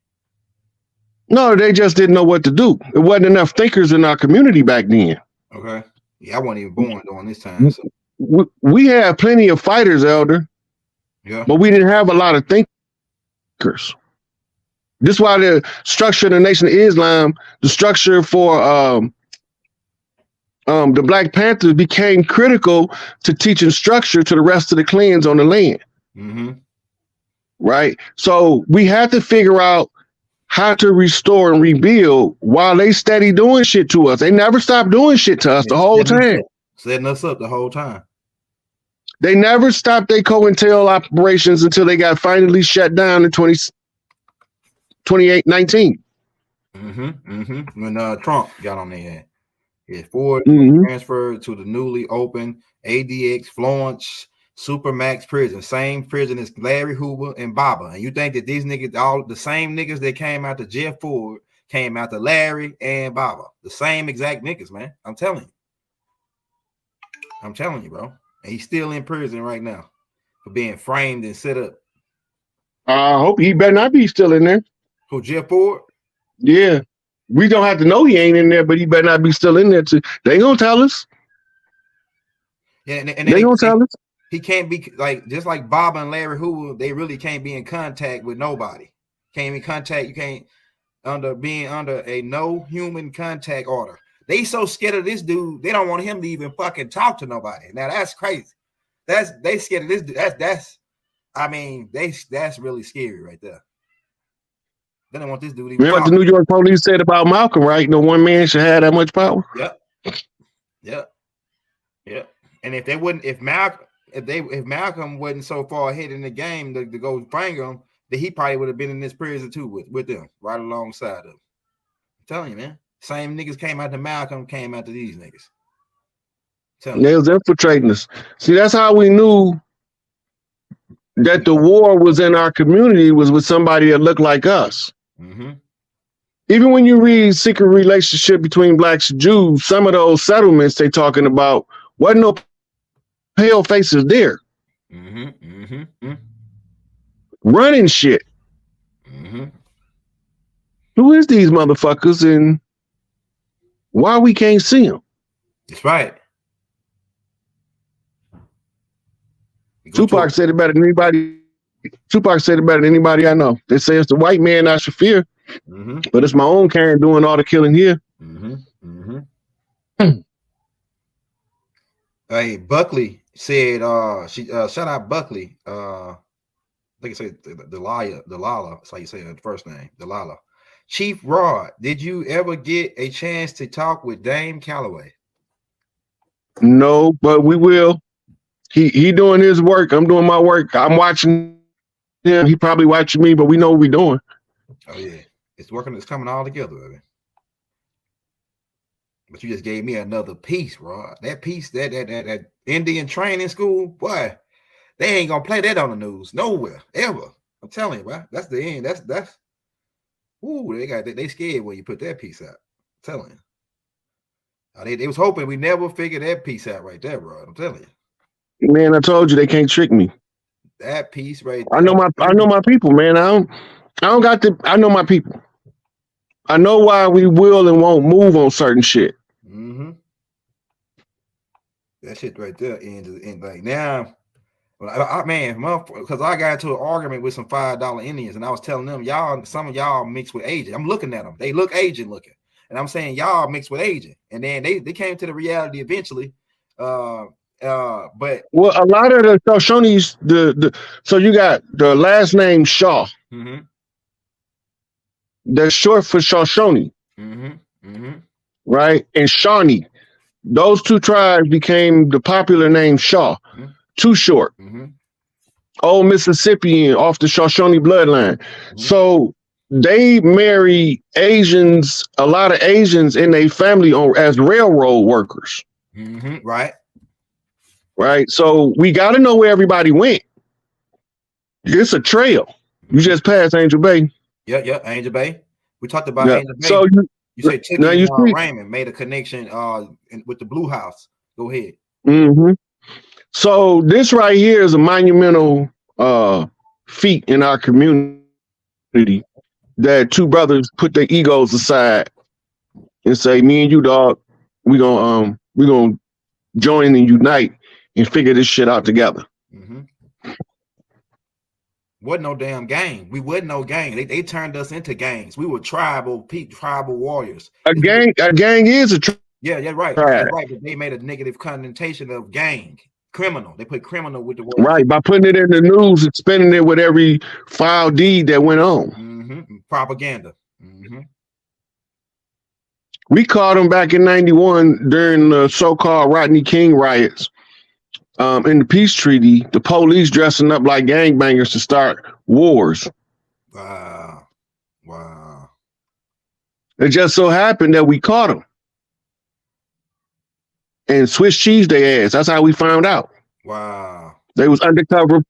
No, they just didn't know what to do. There wasn't enough thinkers in our community back then. Okay. Yeah, I wasn't even born during this time. So. We had plenty of fighters, Elder. Yeah. But we didn't have a lot of thinkers. This is why the structure of the Nation of Islam, the structure for the Black Panthers became critical to teaching structure to the rest of the clans on the land. Mm-hmm. Right? So we had to figure out how to restore and rebuild while they steady doing shit to us. They never stopped doing shit to us the whole time. Setting us up the whole time. They never stopped their COINTEL operations until they got finally shut down in 2019. Mm-hmm. Mm-hmm. When Trump got on there. Yeah, Ford transferred to the newly opened ADX Florence Supermax prison, same prison as Larry Hoover and Baba. And you think that these niggas, all the same niggas that came out to Jeff Ford, came out to Larry and Baba. The same exact niggas, man. I'm telling you, bro. And he's still in prison right now for being framed and set up. I hope he better not be still in there. Who, Jeff Ford? Yeah. We don't have to know he ain't in there, but he better not be still in there too. They gonna tell us. Yeah, and they gonna tell us. He can't be like just like Bob and Larry Hoover. They really can't be in contact with nobody. Can't be in contact. You can't being under a no human contact order. They so scared of this dude. They don't want him to even fucking talk to nobody. Now that's crazy. They scared of this dude. That's really scary right there. They don't want this dude to even You know what talk. the New York police said about Malcolm, right? No one man should have that much power. Yep. And if they wouldn't, if Malcolm wasn't so far ahead in the game to go bring him, then he probably would have been in this prison too with them, right alongside of them. I'm telling you, man. Same niggas came out to Malcolm, came out to these niggas. They was infiltrating us. See, that's how we knew that the war was in our community, was with somebody that looked like us. Mm-hmm. Even when you read Secret Relationship Between Blacks and Jews, some of those settlements they talking about wasn't no pale faces there. Running shit. Who is these motherfuckers and why we can't see them? That's right. Tupac said it better than anybody. Tupac said it better than anybody I know. They say it's the white man I should fear, but it's my own kind doing all the killing here. Hey, Buckley said, shout out Buckley. I think it said Delilah. That's how you say her first name, Delilah. Chief Rod, did you ever get a chance to talk with Dame Calloway? No, but we will. He doing his work. I'm doing my work. I'm watching him. He probably watching me, but we know what we're doing. Oh yeah, it's working. It's coming all together, baby. But you just gave me another piece, Rod. That piece, that Indian training school, boy, they ain't gonna play that on the news nowhere ever. I'm telling you, bro. That's the end. That's. Ooh, they scared when you put that piece out. I'm telling you. They was hoping we never figured that piece out right there, bro. I'm telling you. Man, I told you they can't trick me. That piece right there. I know my people, man. I know my people. I know why we will and won't move on certain shit. That shit right there and like now, because I got into an argument with some $5 Indians and I was telling them, some of y'all mixed with Asian. I'm looking at them. They look Asian looking. And I'm saying y'all mixed with Asian. And then they came to the reality eventually. But well, a lot of the Shoshonis, so you got the last name Shaw. That's short for Shoshone. Right? And Shawnee. Those two tribes became the popular name Shaw. Too short. Old Mississippian off the Shoshone bloodline. So they marry Asians, a lot of Asians in their family as railroad workers. Right. So we got to know where everybody went. It's a trail. You just passed Angel Bay. Yeah, Angel Bay. We talked about Angel Bay. So you say Tiffany Raymond made a connection with the Blue House. Go ahead. So this right here is a monumental feat in our community that two brothers put their egos aside and say, me and you, dog, we're gonna join and unite and figure this shit out together. Wasn't no damn gang. We wasn't no gang. They turned us into gangs. We were tribal warriors. A gang is a tribe. Yeah, right. That's right. But they made a negative connotation of gang. Criminal. They put criminal with the word. Right, by putting it in the news and spinning it with every foul deed that went on. Propaganda. We caught them back in '91 during the so-called Rodney King riots. In the peace treaty, the police dressing up like gangbangers to start wars. Wow. It just so happened that we caught them and Swiss cheese their ass. That's how we found out. Wow. They was undercover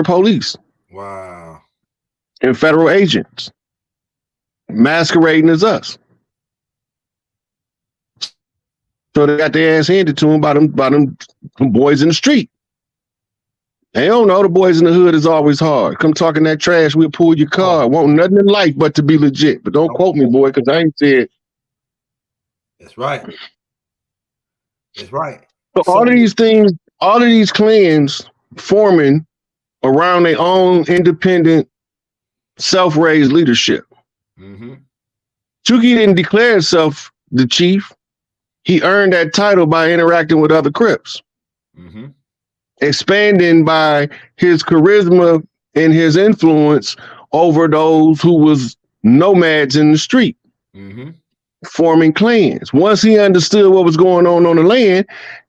police. Wow. And federal agents masquerading as us. So they got their ass handed to them by them boys in the street. They don't know the boys in the hood is always hard. Come talking that trash, we'll pull your car. Want nothing in life but to be legit. But don't quote me, boy, because I ain't said. That's right. So all of these things all of these clans forming around their own independent, self-raised leadership. Mm-hmm. Chucky didn't declare himself the chief. He earned that title by interacting with other Crips, Mm-hmm. expanding by his charisma and his influence over those who was nomads in the street, Mm-hmm. forming clans. Once he understood what was going on the land,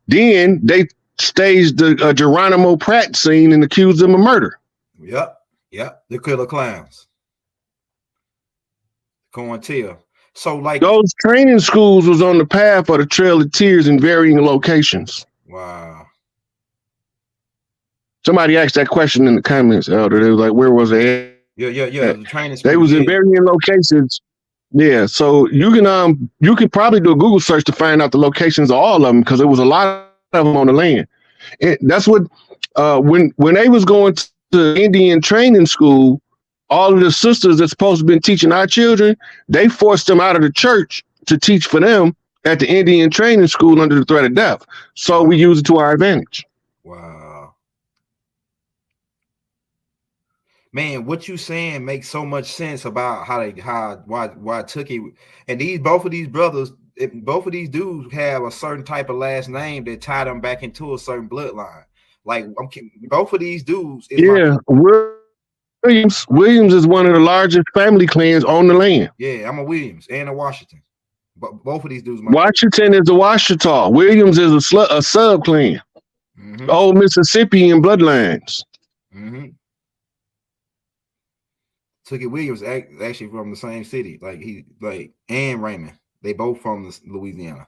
then they staged a Geronimo Pratt scene and accused him of murder. Yep. The Killer Clowns. COINTEL. So, like, those training schools was on the path of the Trail of Tears in varying locations. Wow. Somebody asked that question in the comments, Elder. They was like, where was they? Yeah. The training school, they was in varying locations. Yeah, so you can probably do a Google search to find out the locations of all of them, because there was a lot of them on the land. That's what when they was going to Indian training school, all of the sisters that's supposed to have been teaching our children, they forced them out of the church to teach for them at the Indian training school under the threat of death. So we use it to our advantage. Wow. Man, what you saying makes so much sense about why Tookie and both of these brothers, both of these dudes have a certain type of last name that tie them back into a certain bloodline. Like both of these dudes. Williams is one of the largest family clans on the land. Yeah, I'm a Williams and a Washington. But both of these dudes. Washington is a Washita. Williams is a sub clan. Mm-hmm. Old Mississippian bloodlines. Mm-hmm. Tookie Williams actually from the same city, and Raymond. They both from Louisiana.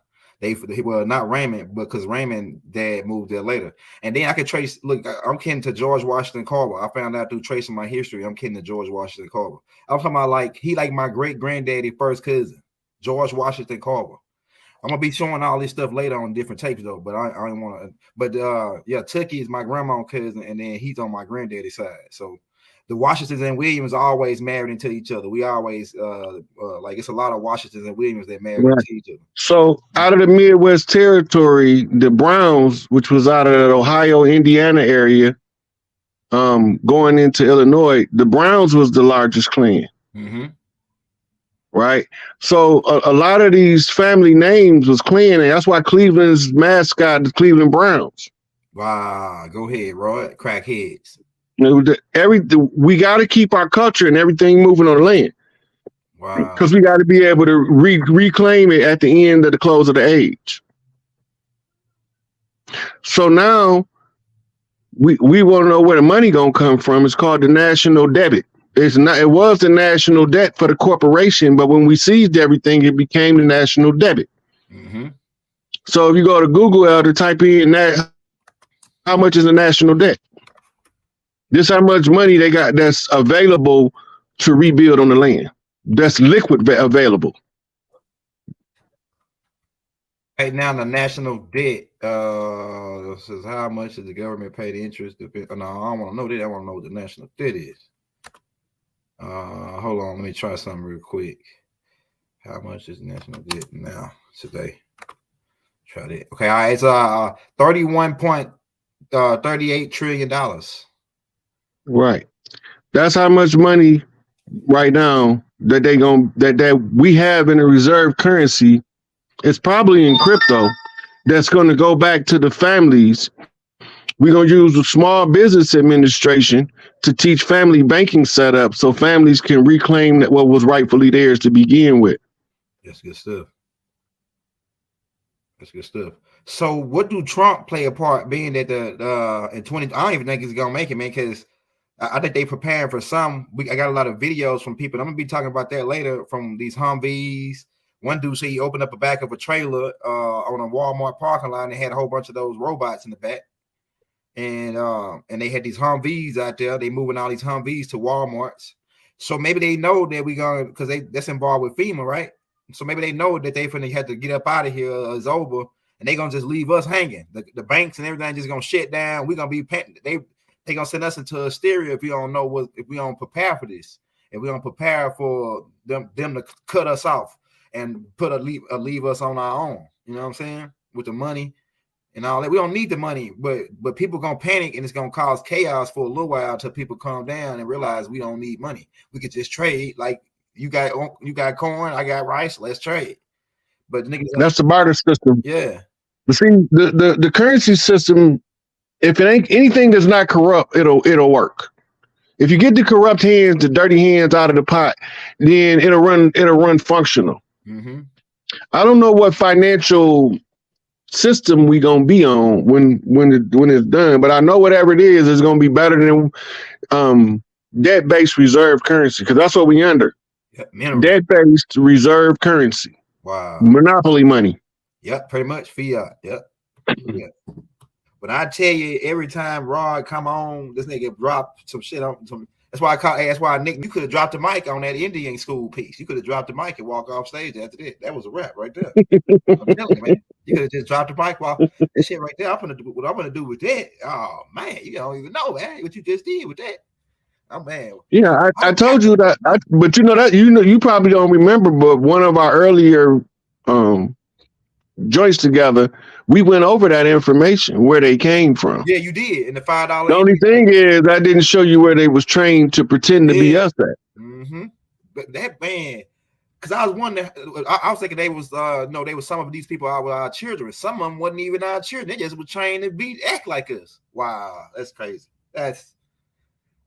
Well, not Raymond, but because Raymond dad moved there later. And then I could trace. Look, I'm kin to George Washington Carver. I found out through tracing my history. I'm kin to George Washington Carver. I'm talking about he my great granddaddy first cousin, George Washington Carver. I'm gonna be showing all this stuff later on different tapes though, but I don't want to. But yeah, Tookie is my grandma's cousin, and then he's on my granddaddy's side. So the Washingtons and Williams are always married into each other. We always it's a lot of Washingtons and Williams that married into each other. So out of the Midwest territory, the Browns, which was out of the Ohio, Indiana area, going into Illinois, the Browns was the largest clan. Mm-hmm. Right. So a lot of these family names was clan, and that's why Cleveland's mascot is Cleveland Browns. Wow. Go ahead, Roy. Crackheads. We got to keep our culture and everything moving on the land. Wow. Because we got to be able to reclaim it at the end of the close of the age. So now we want to know where the money gonna come from. It's called the national debit. It was the national debt for the corporation, but when we seized everything, it became the national debit. Mm-hmm. So if you go to Google to type in that, how much is the national debt? This how much money they got that's available to rebuild on the land. That's liquid available. Right now, the national debt says how much does the government pay the interest? No, I don't want to know that. I want to know what the national debt is. Hold on, let me try something real quick. How much is national debt now today? Try that. Okay, all right, it's $31.38 trillion. Right. That's how much money right now that we have in a reserve currency. It's probably in crypto that's going to go back to the families. We're going to use the Small Business Administration to teach family banking setup so families can reclaim what was rightfully theirs to begin with. That's good stuff. That's good stuff. So what do Trump play a part being that in 20, I don't even think he's going to make it, man, because I think they preparing for some. I got a lot of videos from people. I'm going to be talking about that later from these Humvees. One dude said he opened up the back of a trailer on a Walmart parking lot and had a whole bunch of those robots in the back. And they had these Humvees out there. They moving all these Humvees to Walmarts. So maybe they know that we gonna, because that's involved with FEMA, right? So maybe they know that they finna have to get up out of here. It's over, and they gonna just leave us hanging. The banks and everything just gonna shut down. We gonna be they gonna send us into hysteria if we don't know if we don't prepare for this. If we don't prepare for them to cut us off and leave us on our own. You know what I'm saying? With the money and all that. We don't need the money, but people gonna panic and it's gonna cause chaos for a little while until people calm down and realize we don't need money. We could just trade. Like you got corn, I got rice. Let's trade. But niggas, that's the barter system. Yeah. But see, the currency system, if it ain't anything that's not corrupt, it'll work. If you get the corrupt hands, the dirty hands out of the pot, then it'll run functional. Mm-hmm. I don't know what financial system we gonna be on when it's done, but I know whatever it is, it's gonna be better than debt-based reserve currency, because that's what we under. Yeah, debt-based reserve currency. Wow. Monopoly money. Yep, pretty much fiat. Yep. Yeah. But I tell you, every time Rod come on, this nigga drop some shit on some. That's why Nick, you could have dropped the mic on that Indian school piece. You could have dropped the mic and walk off stage after that. That was a wrap right there. I'm telling you, man. You could have just dropped the mic while that shit right there. I'm gonna do what I'm gonna do with that. Oh man, you don't even know, man, what you just did with that. Oh man. Yeah, I told you that, but you probably don't remember, but one of our earlier joints together, we went over that information, where they came from. Yeah, you did. And the $5. The only thing is, I didn't show you where they was trained to pretend to be us at. Mm-hmm. But that man, because I was wondering, I was thinking they was they was some of these people were our children. Some of them wasn't even our children. They just were trained to act like us. Wow, that's crazy. That's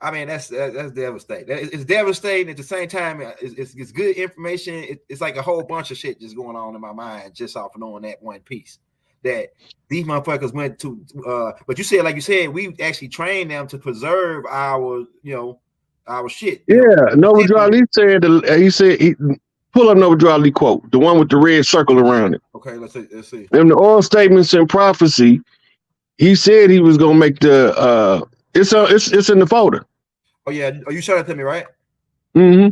devastating. It's devastating. At the same time, it's good information. It's like a whole bunch of shit just going on in my mind just off of knowing that one piece. That these motherfuckers went to, but you said, we actually trained them to preserve our shit. Yeah, Nova Ali said. He said, pull up Nova Ali quote, the one with the red circle around it. Okay, let's see. In the oral statements and prophecy, he said he was gonna make the. It's in the folder. Oh yeah, you showed it to me, right? Mm-hmm.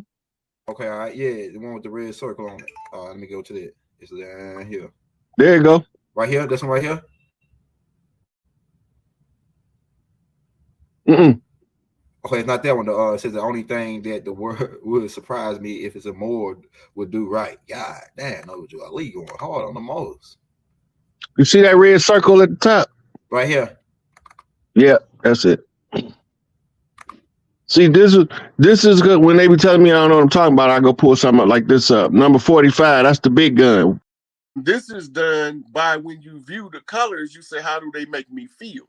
Okay, all right, yeah, the one with the red circle on it. Let me go to that. It's down here. There you go. Right here, this one right here. Mm-mm. Okay, it's not that one. It says the only thing that the word would surprise me if it's a more would do right. God damn, no, Ali going hard on the most. You see that red circle at the top? Right here. Yeah, that's it. See, this is good. When they be telling me I don't know what I'm talking about, I go pull something like this up. Number 45, that's the big gun. This is done by when you view the colors, you say, how do they make me feel?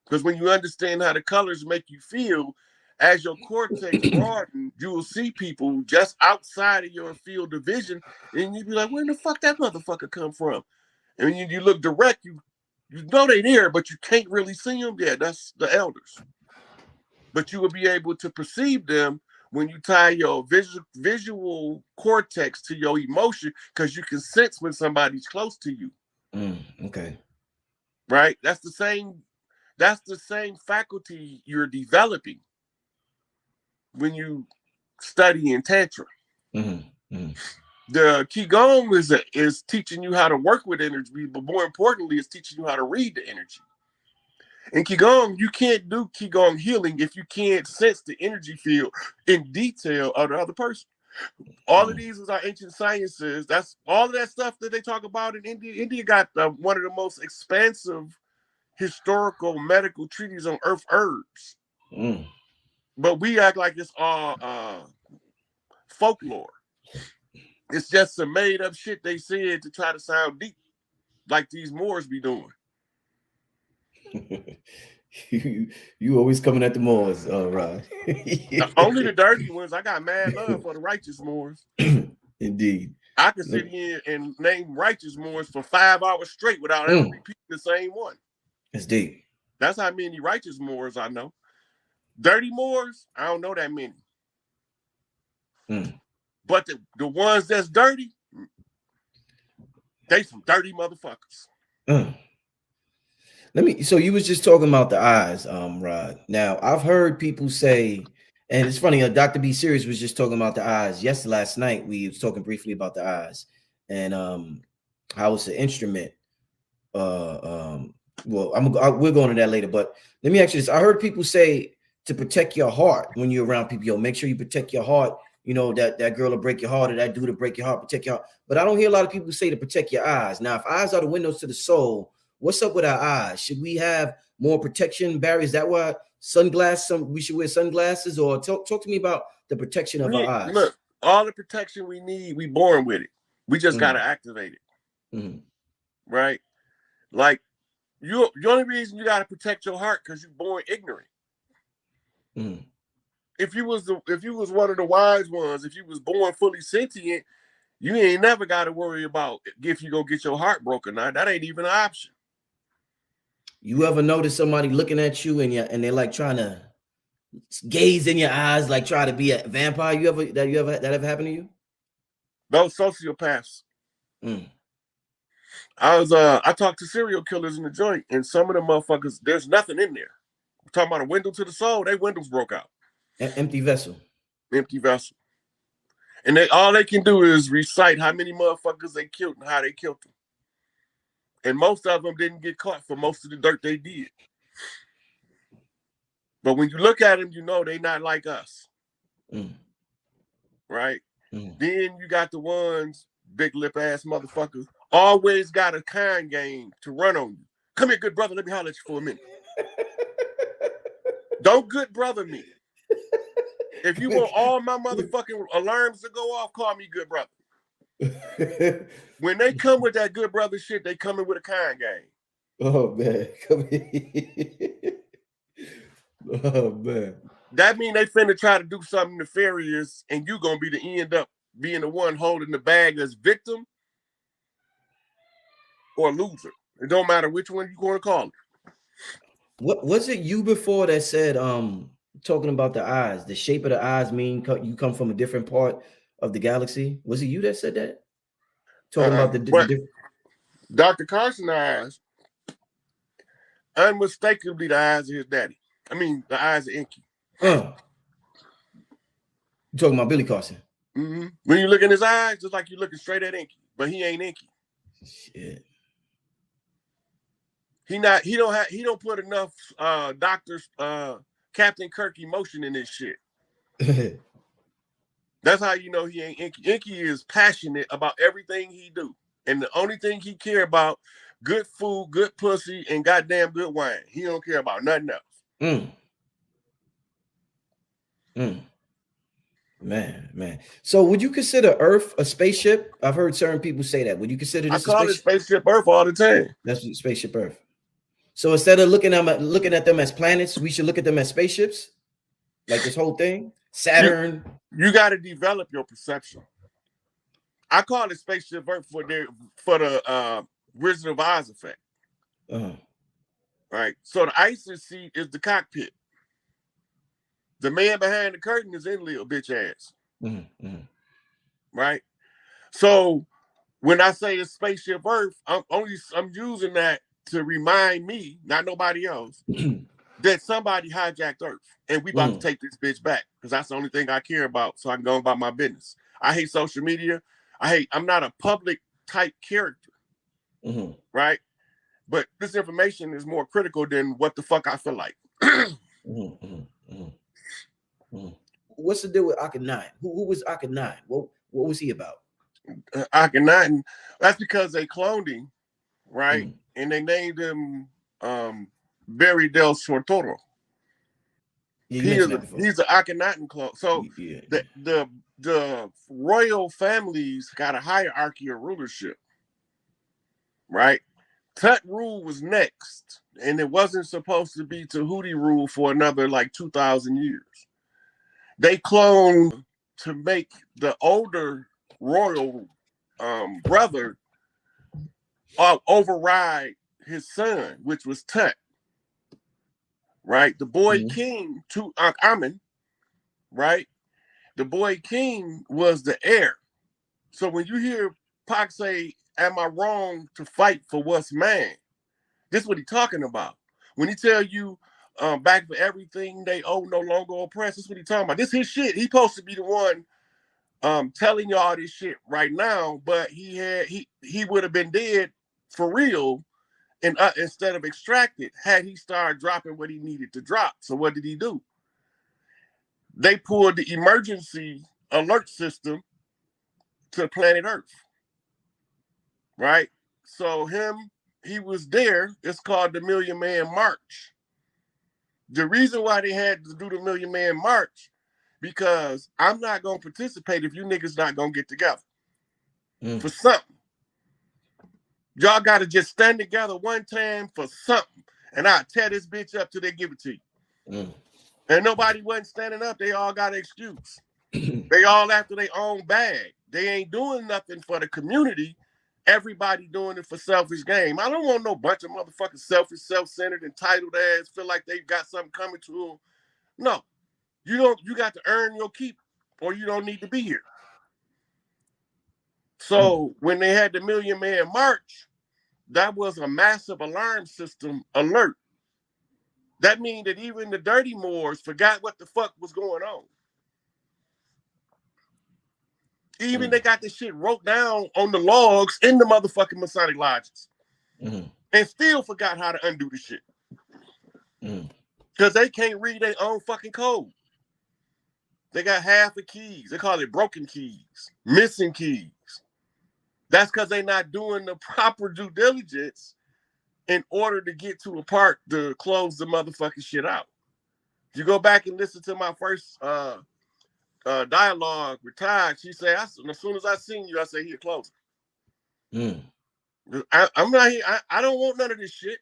Because when you understand how the colors make you feel, as your cortex broadens, you will see people just outside of your field of vision, and you be like, where the fuck that motherfucker come from? And when you look direct, you know they there, but you can't really see them. Yeah, that's the elders. But you will be able to perceive them when you tie your visual cortex to your emotion, because you can sense when somebody's close to you. Okay. Right? That's the same faculty you're developing when you study in Tantra. Mm-hmm. Mm-hmm. The Qigong is teaching you how to work with energy, but more importantly, it's teaching you how to read the energy. In Qigong, you can't do Qigong healing if you can't sense the energy field in detail of the other person. All of these is our ancient sciences. That's all of that stuff that they talk about in India. India got one of the most expansive historical medical treatises on earth herbs. But we act like it's all folklore. It's just some made up shit they said to try to sound deep, like these Moors be doing. You always coming at the Moors, Rod. Only the dirty ones. I got mad love for the righteous Moors. Indeed. I could sit here and name righteous Moors for 5 hours straight without ever repeating the same one. It's deep. That's how many righteous Moors I know. Dirty Moors, I don't know that many. But the ones that's dirty, they some dirty motherfuckers. So you was just talking about the eyes, Rod. Now I've heard people say, and it's funny, Dr. B Series was just talking about the eyes. Last night we was talking briefly about the eyes and how it's an instrument. Well, we're going to that later, but let me ask you this. I heard people say to protect your heart when you're around people, make sure you protect your heart. You know, that girl will break your heart, or that dude will break your heart, protect your heart. But I don't hear a lot of people say to protect your eyes. Now, if eyes are the windows to the soul, What's up with our eyes? Should we have more protection barriers? Is that why we should wear sunglasses? Or talk to me about the protection of our eyes. Look, all the protection we need, we born with it. We just gotta activate it. Right? Like the only reason you gotta protect your heart because you're born ignorant. If you was one of the wise ones, if you was born fully sentient, you ain't never got to worry about if you gonna get your heart broken. Now that ain't even an option. You ever notice somebody looking at you and they're like trying to gaze in your eyes, like try to be a vampire? That ever happened to you? Those sociopaths. I talked to serial killers in the joint, and some of them motherfuckers, there's nothing in there. I'm talking about a window to the soul, they windows broke out. Empty vessel. Empty vessel. And all they can do is recite how many motherfuckers they killed and how they killed them. And most of them didn't get caught for most of the dirt they did. But when you look at them, you know they not like us. Right? Then you got the ones, big lip ass motherfuckers, always got a kind game to run on you. Come here, good brother, let me holler at you for a minute. Don't good brother me. If you want all my motherfucking alarms to go off, call me good brother. When they come with that good brother shit, they coming with a kind game. Oh man, come here. Oh man. That mean they finna try to do something nefarious, and you gonna be end up being the one holding the bag as victim or loser. It don't matter which one you gonna call it. What was it you before that said talking about the eyes, the shape of the eyes mean you come from a different part of the galaxy? Was it you that said that? Talking about the different. Dr. Carson's eyes, unmistakably the eyes of his daddy. I mean, the eyes of Inky. You talking about Billy Carson? When you look in his eyes, just like you're looking straight at Inky, but he ain't Inky. Shit. He don't put enough Captain Kirk emotion in this shit. That's how you know he ain't Inky. Inky is passionate about everything he do. And the only thing he care about, good food, good pussy, and goddamn good wine. He don't care about nothing else. Man. So would you consider Earth a spaceship? I've heard certain people say that. Would you consider this I call it spaceship Earth all the time. That's spaceship Earth. So instead of looking at them as planets, we should look at them as spaceships? Like this whole thing? Saturn. You got to develop your perception. I call it spaceship Earth for the Wizard of Oz effect. Right. So the icy seat is the cockpit. The man behind the curtain is in little bitch ass. Right. So when I say it's spaceship Earth, I'm using that to remind me, not nobody else, that somebody hijacked Earth and we about to take this bitch back because that's the only thing I care about. So I can go about my business. I hate social media. I'm not a public type character. Right. But this information is more critical than what the fuck I feel like. What's the deal with Akhenaten? Who was Akhenaten? What was he about? Akhenaten, that's because they cloned him, right? And they named him Barry del Sortoro. He's an Akhenaten clone. So the royal families got a hierarchy of rulership, right? Tut rule was next, and it wasn't supposed to be Tahuti rule for another like 2,000 years. They cloned to make the older royal brother override his son, which was Tut. Right? The boy king, Tutankhamun, right? The boy king was the heir. So when you hear Pac say, am I wrong to fight for what's mine? This is what he's talking about. When he tell you back for everything they owe, no longer oppressed, this is what he's talking about. This his shit. He's supposed to be the one telling y'all this shit right now, but he would have been dead for real and instead of extracted had he started dropping what he needed to drop. So what did he do? They pulled the emergency alert system to planet Earth. Right? So him he was there. It's called the Million Man March. The reason why they had to do the Million Man March, because I'm not going to participate if you niggas not going to get together for something. Y'all got to just stand together one time for something, and I'll tear this bitch up till they give it to you. And nobody wasn't standing up. They all got an excuse. They all after their own bag. They ain't doing nothing for the community. Everybody doing it for selfish game. I don't want no bunch of motherfucking selfish, self-centered, entitled ass feel like they got something coming to them. No, you don't. You got to earn your keep, or you don't need to be here. So when they had the Million Man March, that was a massive alarm system alert. That means that even the dirty Moors forgot what the fuck was going on. Even they got this shit wrote down on the logs in the motherfucking Masonic lodges. And still forgot how to undo the shit. Because they can't read their own fucking code. They got half the keys. They call it broken keys, missing keys. That's because they're not doing the proper due diligence in order to get to a part to close the motherfucking shit out. If you go back and listen to my first dialogue with Todd, she said, as soon as I seen you, I said, here, close it. I'm not here. I don't want none of this shit.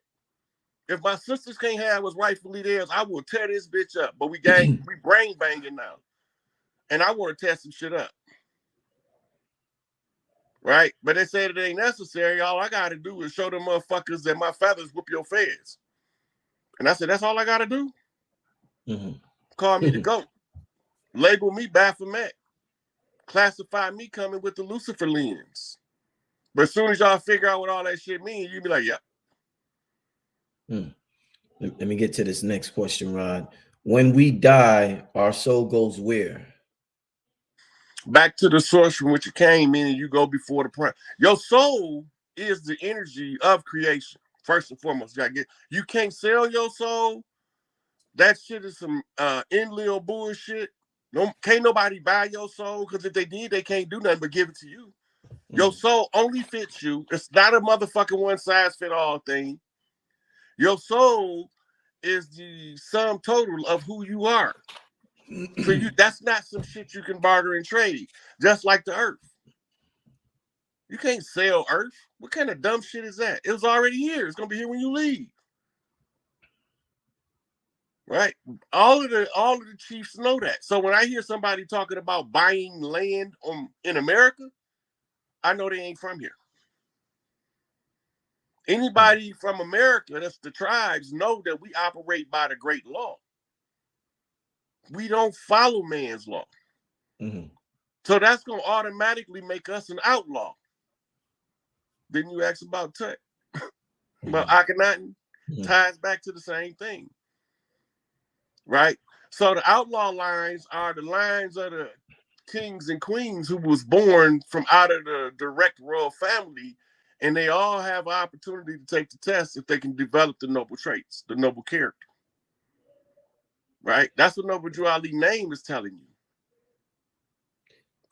If my sisters can't have what's rightfully theirs, I will tear this bitch up. But we brain banging now. And I want to tear some shit up. Right? But they said it ain't necessary. All I got to do is show them motherfuckers that my feathers whoop your feds. And I said, that's all I got to do? Call me the GOAT. Label me Baphomet. Classify me coming with the Lucifer lens. But as soon as y'all figure out what all that shit means, you be like, yep. Let me get to this next question, Rod. When we die, our soul goes where? Back to the source from which it came in, and you go before the prime. Your soul is the energy of creation. First and foremost, you can't sell your soul. That shit is some Enlil bullshit. Can't nobody buy your soul, because if they did, they can't do nothing but give it to you. Your soul only fits you. It's not a motherfucking one-size-fit-all thing. Your soul is the sum total of who you are. So that's not some shit you can barter and trade, just like the earth. You can't sell earth. What kind of dumb shit is that? It was already here. It's gonna be here when you leave. Right? All of the chiefs know that. So when I hear somebody talking about buying land in America, I know they ain't from here. Anybody from America, that's the tribes, know that we operate by the great law. We don't follow man's law. So that's going to automatically make us an outlaw. Then you ask about Tut, about Akhenaten, ties back to the same thing. Right? So the outlaw lines are the lines of the kings and queens who was born from out of the direct royal family, and they all have an opportunity to take the test if they can develop the noble traits, the noble character. Right? That's what Noble Drew Ali name is telling you.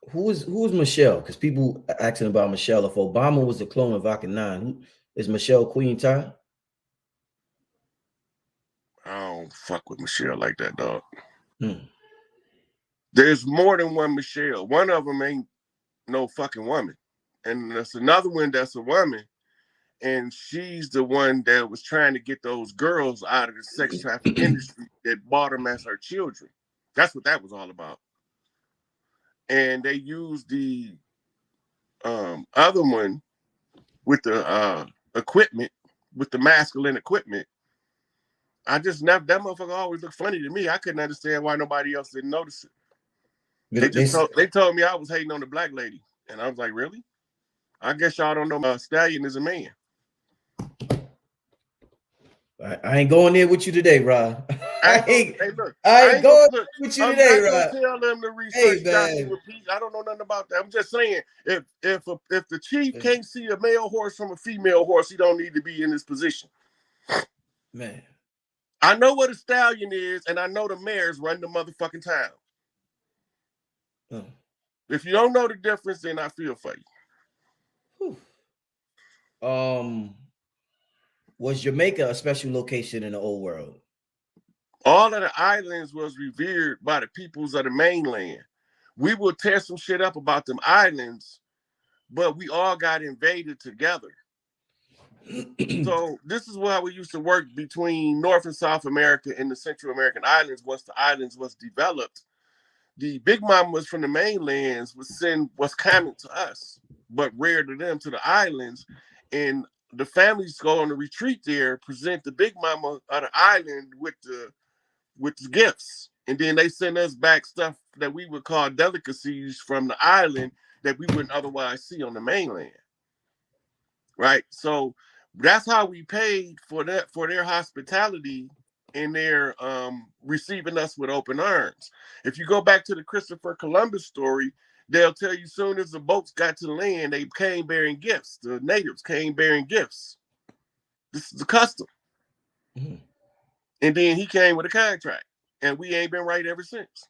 Who is Michelle? Because people asking about Michelle. If Obama was a clone of Akhenaten, is Michelle Queen Ty? I don't fuck with Michelle like that, dog. There's more than one Michelle. One of them ain't no fucking woman. And there's another one that's a woman. And she's the one that was trying to get those girls out of the sex trafficking industry that bought them as her children. That's what that was all about. And they used the other one with the equipment, with the masculine equipment. I just never, that motherfucker always looked funny to me. I couldn't understand why nobody else didn't notice it. They told me I was hating on the black lady. And I was like, really? I guess y'all don't know Stallion is a man. I ain't going there with you today, Rod. I ain't going going with you today, Rod. I'm not gonna tell them to research Joshua Peace. I don't know nothing about that. I'm just saying, if the chief can't see a male horse from a female horse, he don't need to be in this position. Man, I know what a stallion is, and I know the mares run the motherfucking town. If you don't know the difference, then I feel for you. Was Jamaica a special location in the old world? All of the islands was revered by the peoples of the mainland. We will tear some shit up about them islands, but we all got invaded together. So this is how we used to work between North and South America and the Central American islands. Once the islands was developed, the big mamas from the mainlands was coming to us, but rare to them, to the islands. And the families go on a retreat there, present the big mama of the island with the gifts. And then they send us back stuff that we would call delicacies from the island that we wouldn't otherwise see on the mainland. Right? So that's how we paid for their hospitality and their receiving us with open arms. If you go back to the Christopher Columbus story, they'll tell you soon as the boats got to the land, they came bearing gifts. The natives came bearing gifts. This is the custom. Mm-hmm. And then he came with a contract, and we ain't been right ever since.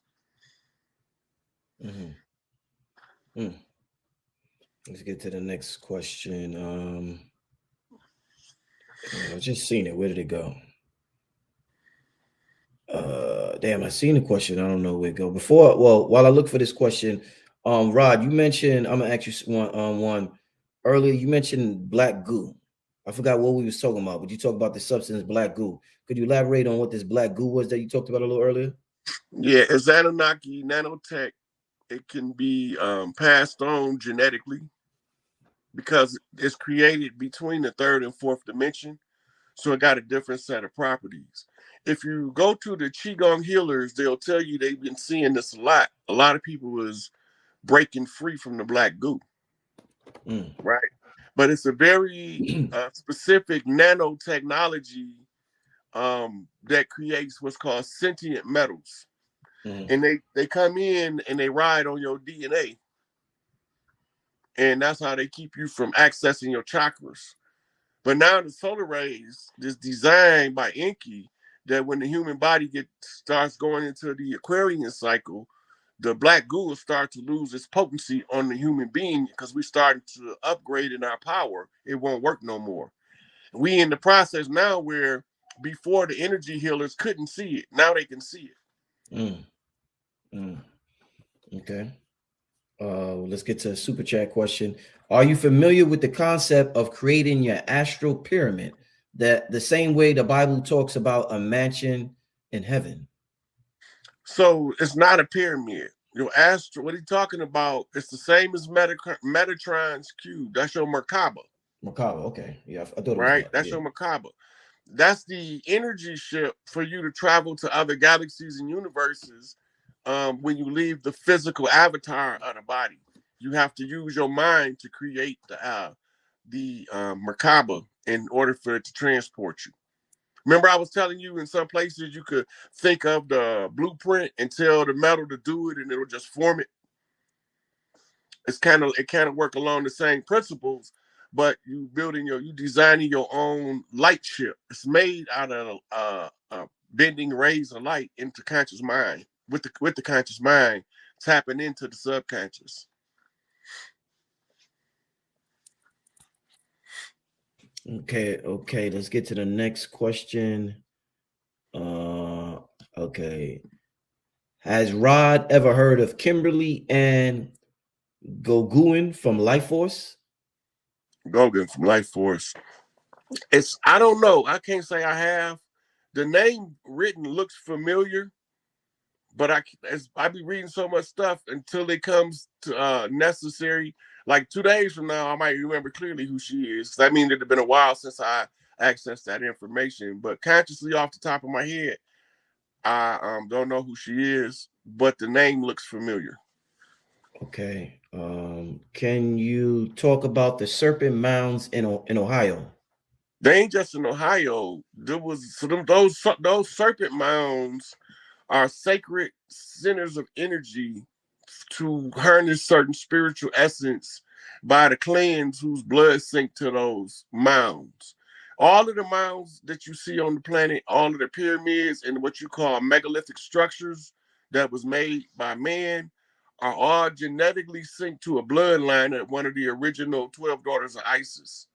Mm-hmm. Mm. Let's get to the next question. I just seen it. Where did it go? Damn, I seen the question. I don't know where it go. While I look for this question, Rod, you mentioned, I'm gonna ask you one earlier. You mentioned black goo. I forgot what we was talking about, but you talked about the substance black goo. Could you elaborate on what this black goo was that you talked about a little earlier? Yeah, it's Anunnaki nanotech. It can be passed on genetically because it's created between the third and fourth dimension. So it got a different set of properties. If you go to the Qigong healers, they'll tell you they've been seeing this a lot. A lot of people was breaking free from the black goo, right? But it's a very specific nanotechnology that creates what's called sentient metals. And they come in and they ride on your DNA. And that's how they keep you from accessing your chakras. But now the solar rays is designed by Enki that when the human body starts going into the Aquarian cycle, the black goo will start to lose its potency on the human being because we're starting to upgrade in our power. It won't work no more. We in the process now where before the energy healers couldn't see it. Now they can see it. Okay. Let's get to a super chat question. Are you familiar with the concept of creating your astral pyramid? That the same way the Bible talks about a mansion in heaven. So it's not a pyramid. Your astral, what he's talking about, it's the same as Metatron's cube. That's your Merkaba. Merkaba, okay. Yeah, I thought it was right. that. That's your Merkaba. That's the energy ship for you to travel to other galaxies and universes. When you leave the physical avatar of the body, you have to use your mind to create the Merkaba in order for it to transport you. Remember, I was telling you in some places you could think of the blueprint and tell the metal to do it, and it'll just form it. It kind of work along the same principles, but you designing your own light ship. It's made out of bending rays of light into conscious mind. With the conscious mind tapping into the subconscious. Okay. Let's get to the next question. Okay. Has Rod ever heard of Kimberly and Goguin from Life Force? Goguin from Life Force. I don't know. I can't say I have. The name written looks familiar, but I be reading so much stuff until it comes to necessary. Like 2 days from now, I might remember clearly who she is. I mean, it's been a while since I accessed that information, but consciously off the top of my head, I don't know who she is, but the name looks familiar. Okay. Can you talk about the serpent mounds in Ohio? They ain't just in Ohio. Those serpent mounds are sacred centers of energy to harness certain spiritual essence by the clans whose blood sink to those mounds. All of the mounds that you see on the planet, all of the pyramids and what you call megalithic structures that was made by man are all genetically synced to a bloodline of one of the original 12 daughters of Isis.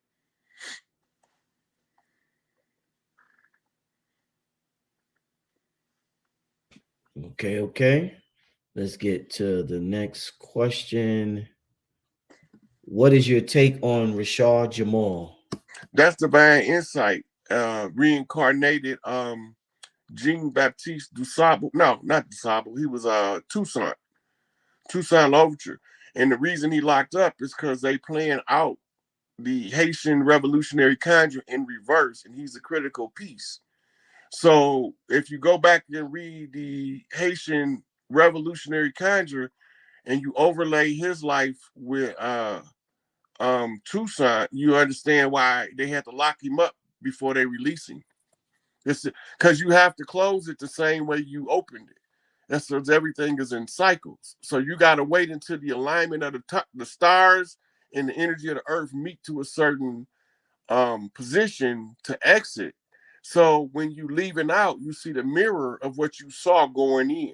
Okay. Let's get to the next question. What is your take on Rashad Jamal? That's divine insight. Reincarnated Jean Baptiste Dusable. No, not Dusable. He was Tucson Overture. And the reason he locked up is because they playing out the Haitian Revolutionary Conjure in reverse, and he's a critical piece. So if you go back and read the Haitian Revolutionary Conjure and you overlay his life with Tucson, you understand why they had to lock him up before they release him. It's because you have to close it the same way you opened it. That's because everything is in cycles. So you got to wait until the alignment of the stars and the energy of the earth meet to a certain position to exit. So when you leaving out, you see the mirror of what you saw going in.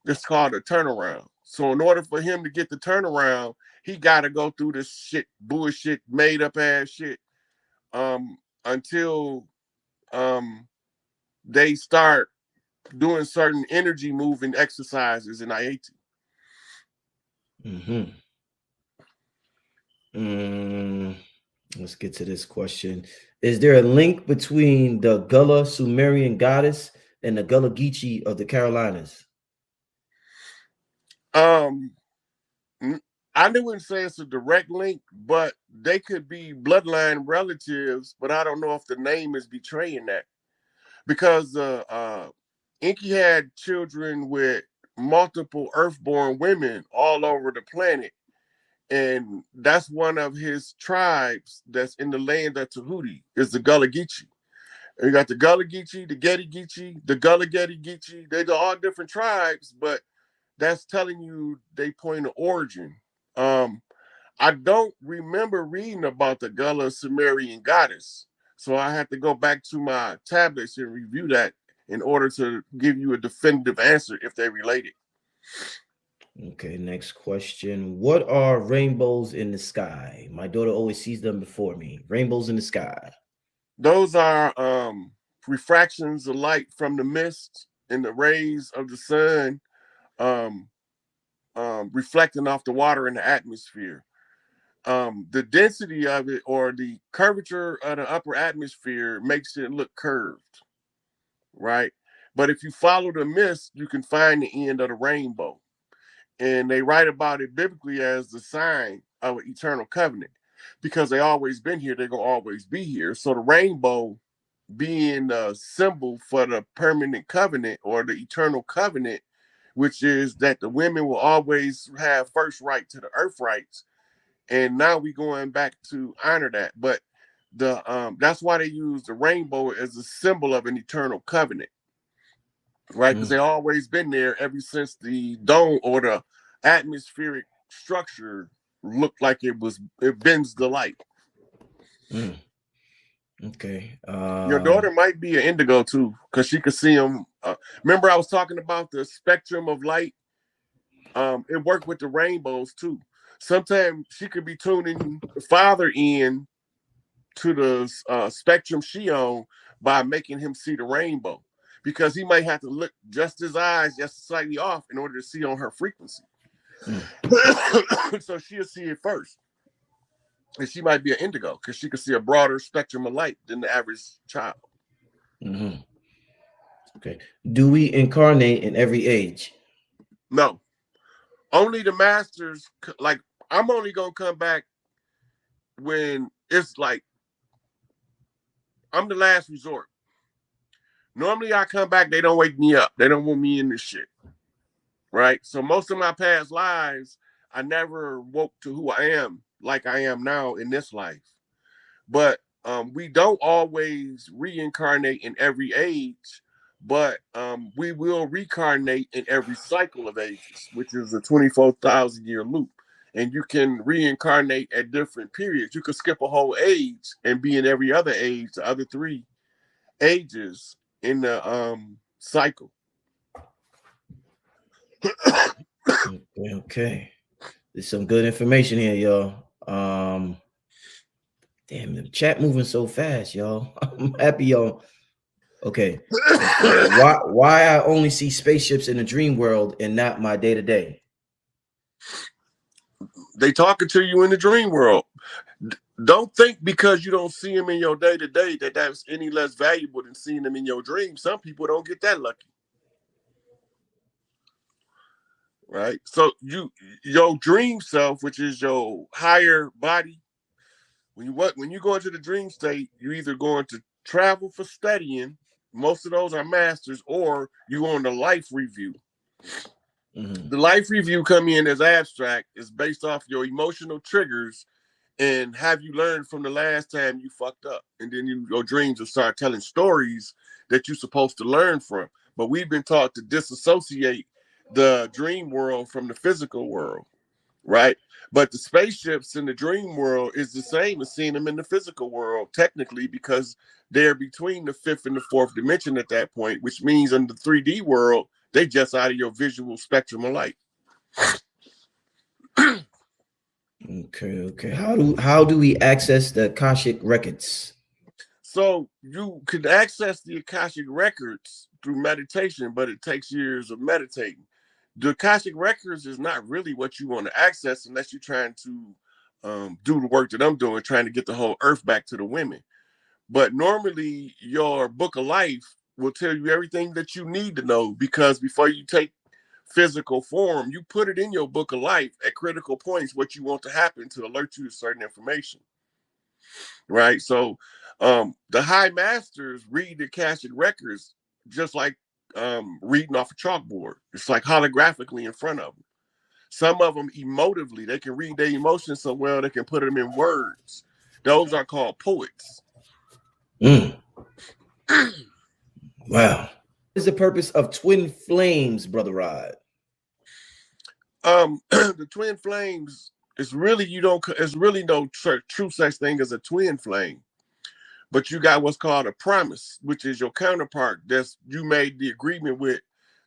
It's called a turnaround. So in order for him to get the turnaround, he got to go through this shit, bullshit, made up ass shit, until they start doing certain energy moving exercises in IAT. Let's get to this question. Is there a link between the Gullah Sumerian goddess and the Gullah Geechee of the Carolinas? I wouldn't say it's a direct link, but they could be bloodline relatives, but I don't know if the name is betraying that. Because Inky had children with multiple earthborn women all over the planet. And that's one of his tribes that's in the land of Tahuti, is the Gullah Geechee. And you got the Gullah Geechee, the Getty Geechee, the Gullah Getty Geechee. They're all different tribes, but that's telling you they point of origin. I don't remember reading about the Gullah Sumerian goddess. So I have to go back to my tablets and review that in order to give you a definitive answer if they're related. Okay, next question. What are rainbows in the sky? My daughter always sees them before me. Rainbows in the sky. Those are refractions of light from the mist and the rays of the sun reflecting off the water in the atmosphere. The density of it, or the curvature of the upper atmosphere, makes it look curved, right? But if you follow the mist, you can find the end of the rainbow. And they write about it biblically as the sign of an eternal covenant, because they always been here, they're gonna always be here. So the rainbow being a symbol for the permanent covenant or the eternal covenant, which is that the women will always have first right to the earth rights. And now we going back to honor that. But that's why they use the rainbow as a symbol of an eternal covenant, right? Because they always been there ever since the dome or the atmospheric structure looked like it bends the light. Okay. Your daughter might be an indigo too, because she could see them. Remember I was talking about the spectrum of light? It worked with the rainbows too. Sometimes she could be tuning the father in to the spectrum she on by making him see the rainbow, because he might have to look just his eyes just slightly off in order to see on her frequency. So she'll see it first. And she might be an indigo because she can see a broader spectrum of light than the average child. Okay. Do we incarnate in every age? No. Only the masters, like I'm only going to come back when it's like I'm the last resort. Normally I come back, they don't wake me up. They don't want me in this shit. Right? So most of my past lives, I never woke to who I am like I am now in this life. But we don't always reincarnate in every age, but we will reincarnate in every cycle of ages, which is a 24,000-year loop. And you can reincarnate at different periods. You could skip a whole age and be in every other age, the other 3 ages in the cycle. Okay. There's some good information here, y'all. Damn, the chat moving so fast, y'all. I'm happy y'all Okay. Why I only see spaceships in the dream world and not my day to day? They talking to you in the dream world. Don't think because you don't see them in your day to day that that's any less valuable than seeing them in your dream. Some people don't get that lucky, right? So your dream self, which is your higher body, when you go into the dream state, you're either going to travel for studying. Most of those are masters, or you on the life review. Mm-hmm. The life review come in as abstract. It's based off your emotional triggers and have you learned from the last time you fucked up, and then your dreams will start telling stories that you're supposed to learn from. But we've been taught to disassociate the dream world from the physical world, right? But the spaceships in the dream world is the same as seeing them in the physical world, technically, because they're between the fifth and the fourth dimension at that point, which means in the 3D world, they just out of your visual spectrum of light. Okay. How do we access the Akashic records? So you can access the Akashic records through meditation, but it takes years of meditating. The Akashic records is not really what you want to access unless you're trying to do the work that I'm doing, trying to get the whole earth back to the women. But normally your book of life will tell you everything that you need to know, because before you take physical form, you put it in your book of life at critical points what you want to happen to alert you to certain information, right? So the high masters read the Akashic records just like reading off a chalkboard. It's like holographically in front of them. Some of them emotively, they can read their emotions so well they can put them in words. Those are called poets. Wow. What is the purpose of twin flames, Brother Rod? The twin flames is really it's really no true such thing as a twin flame. But you got what's called a promise, which is your counterpart that's you made the agreement with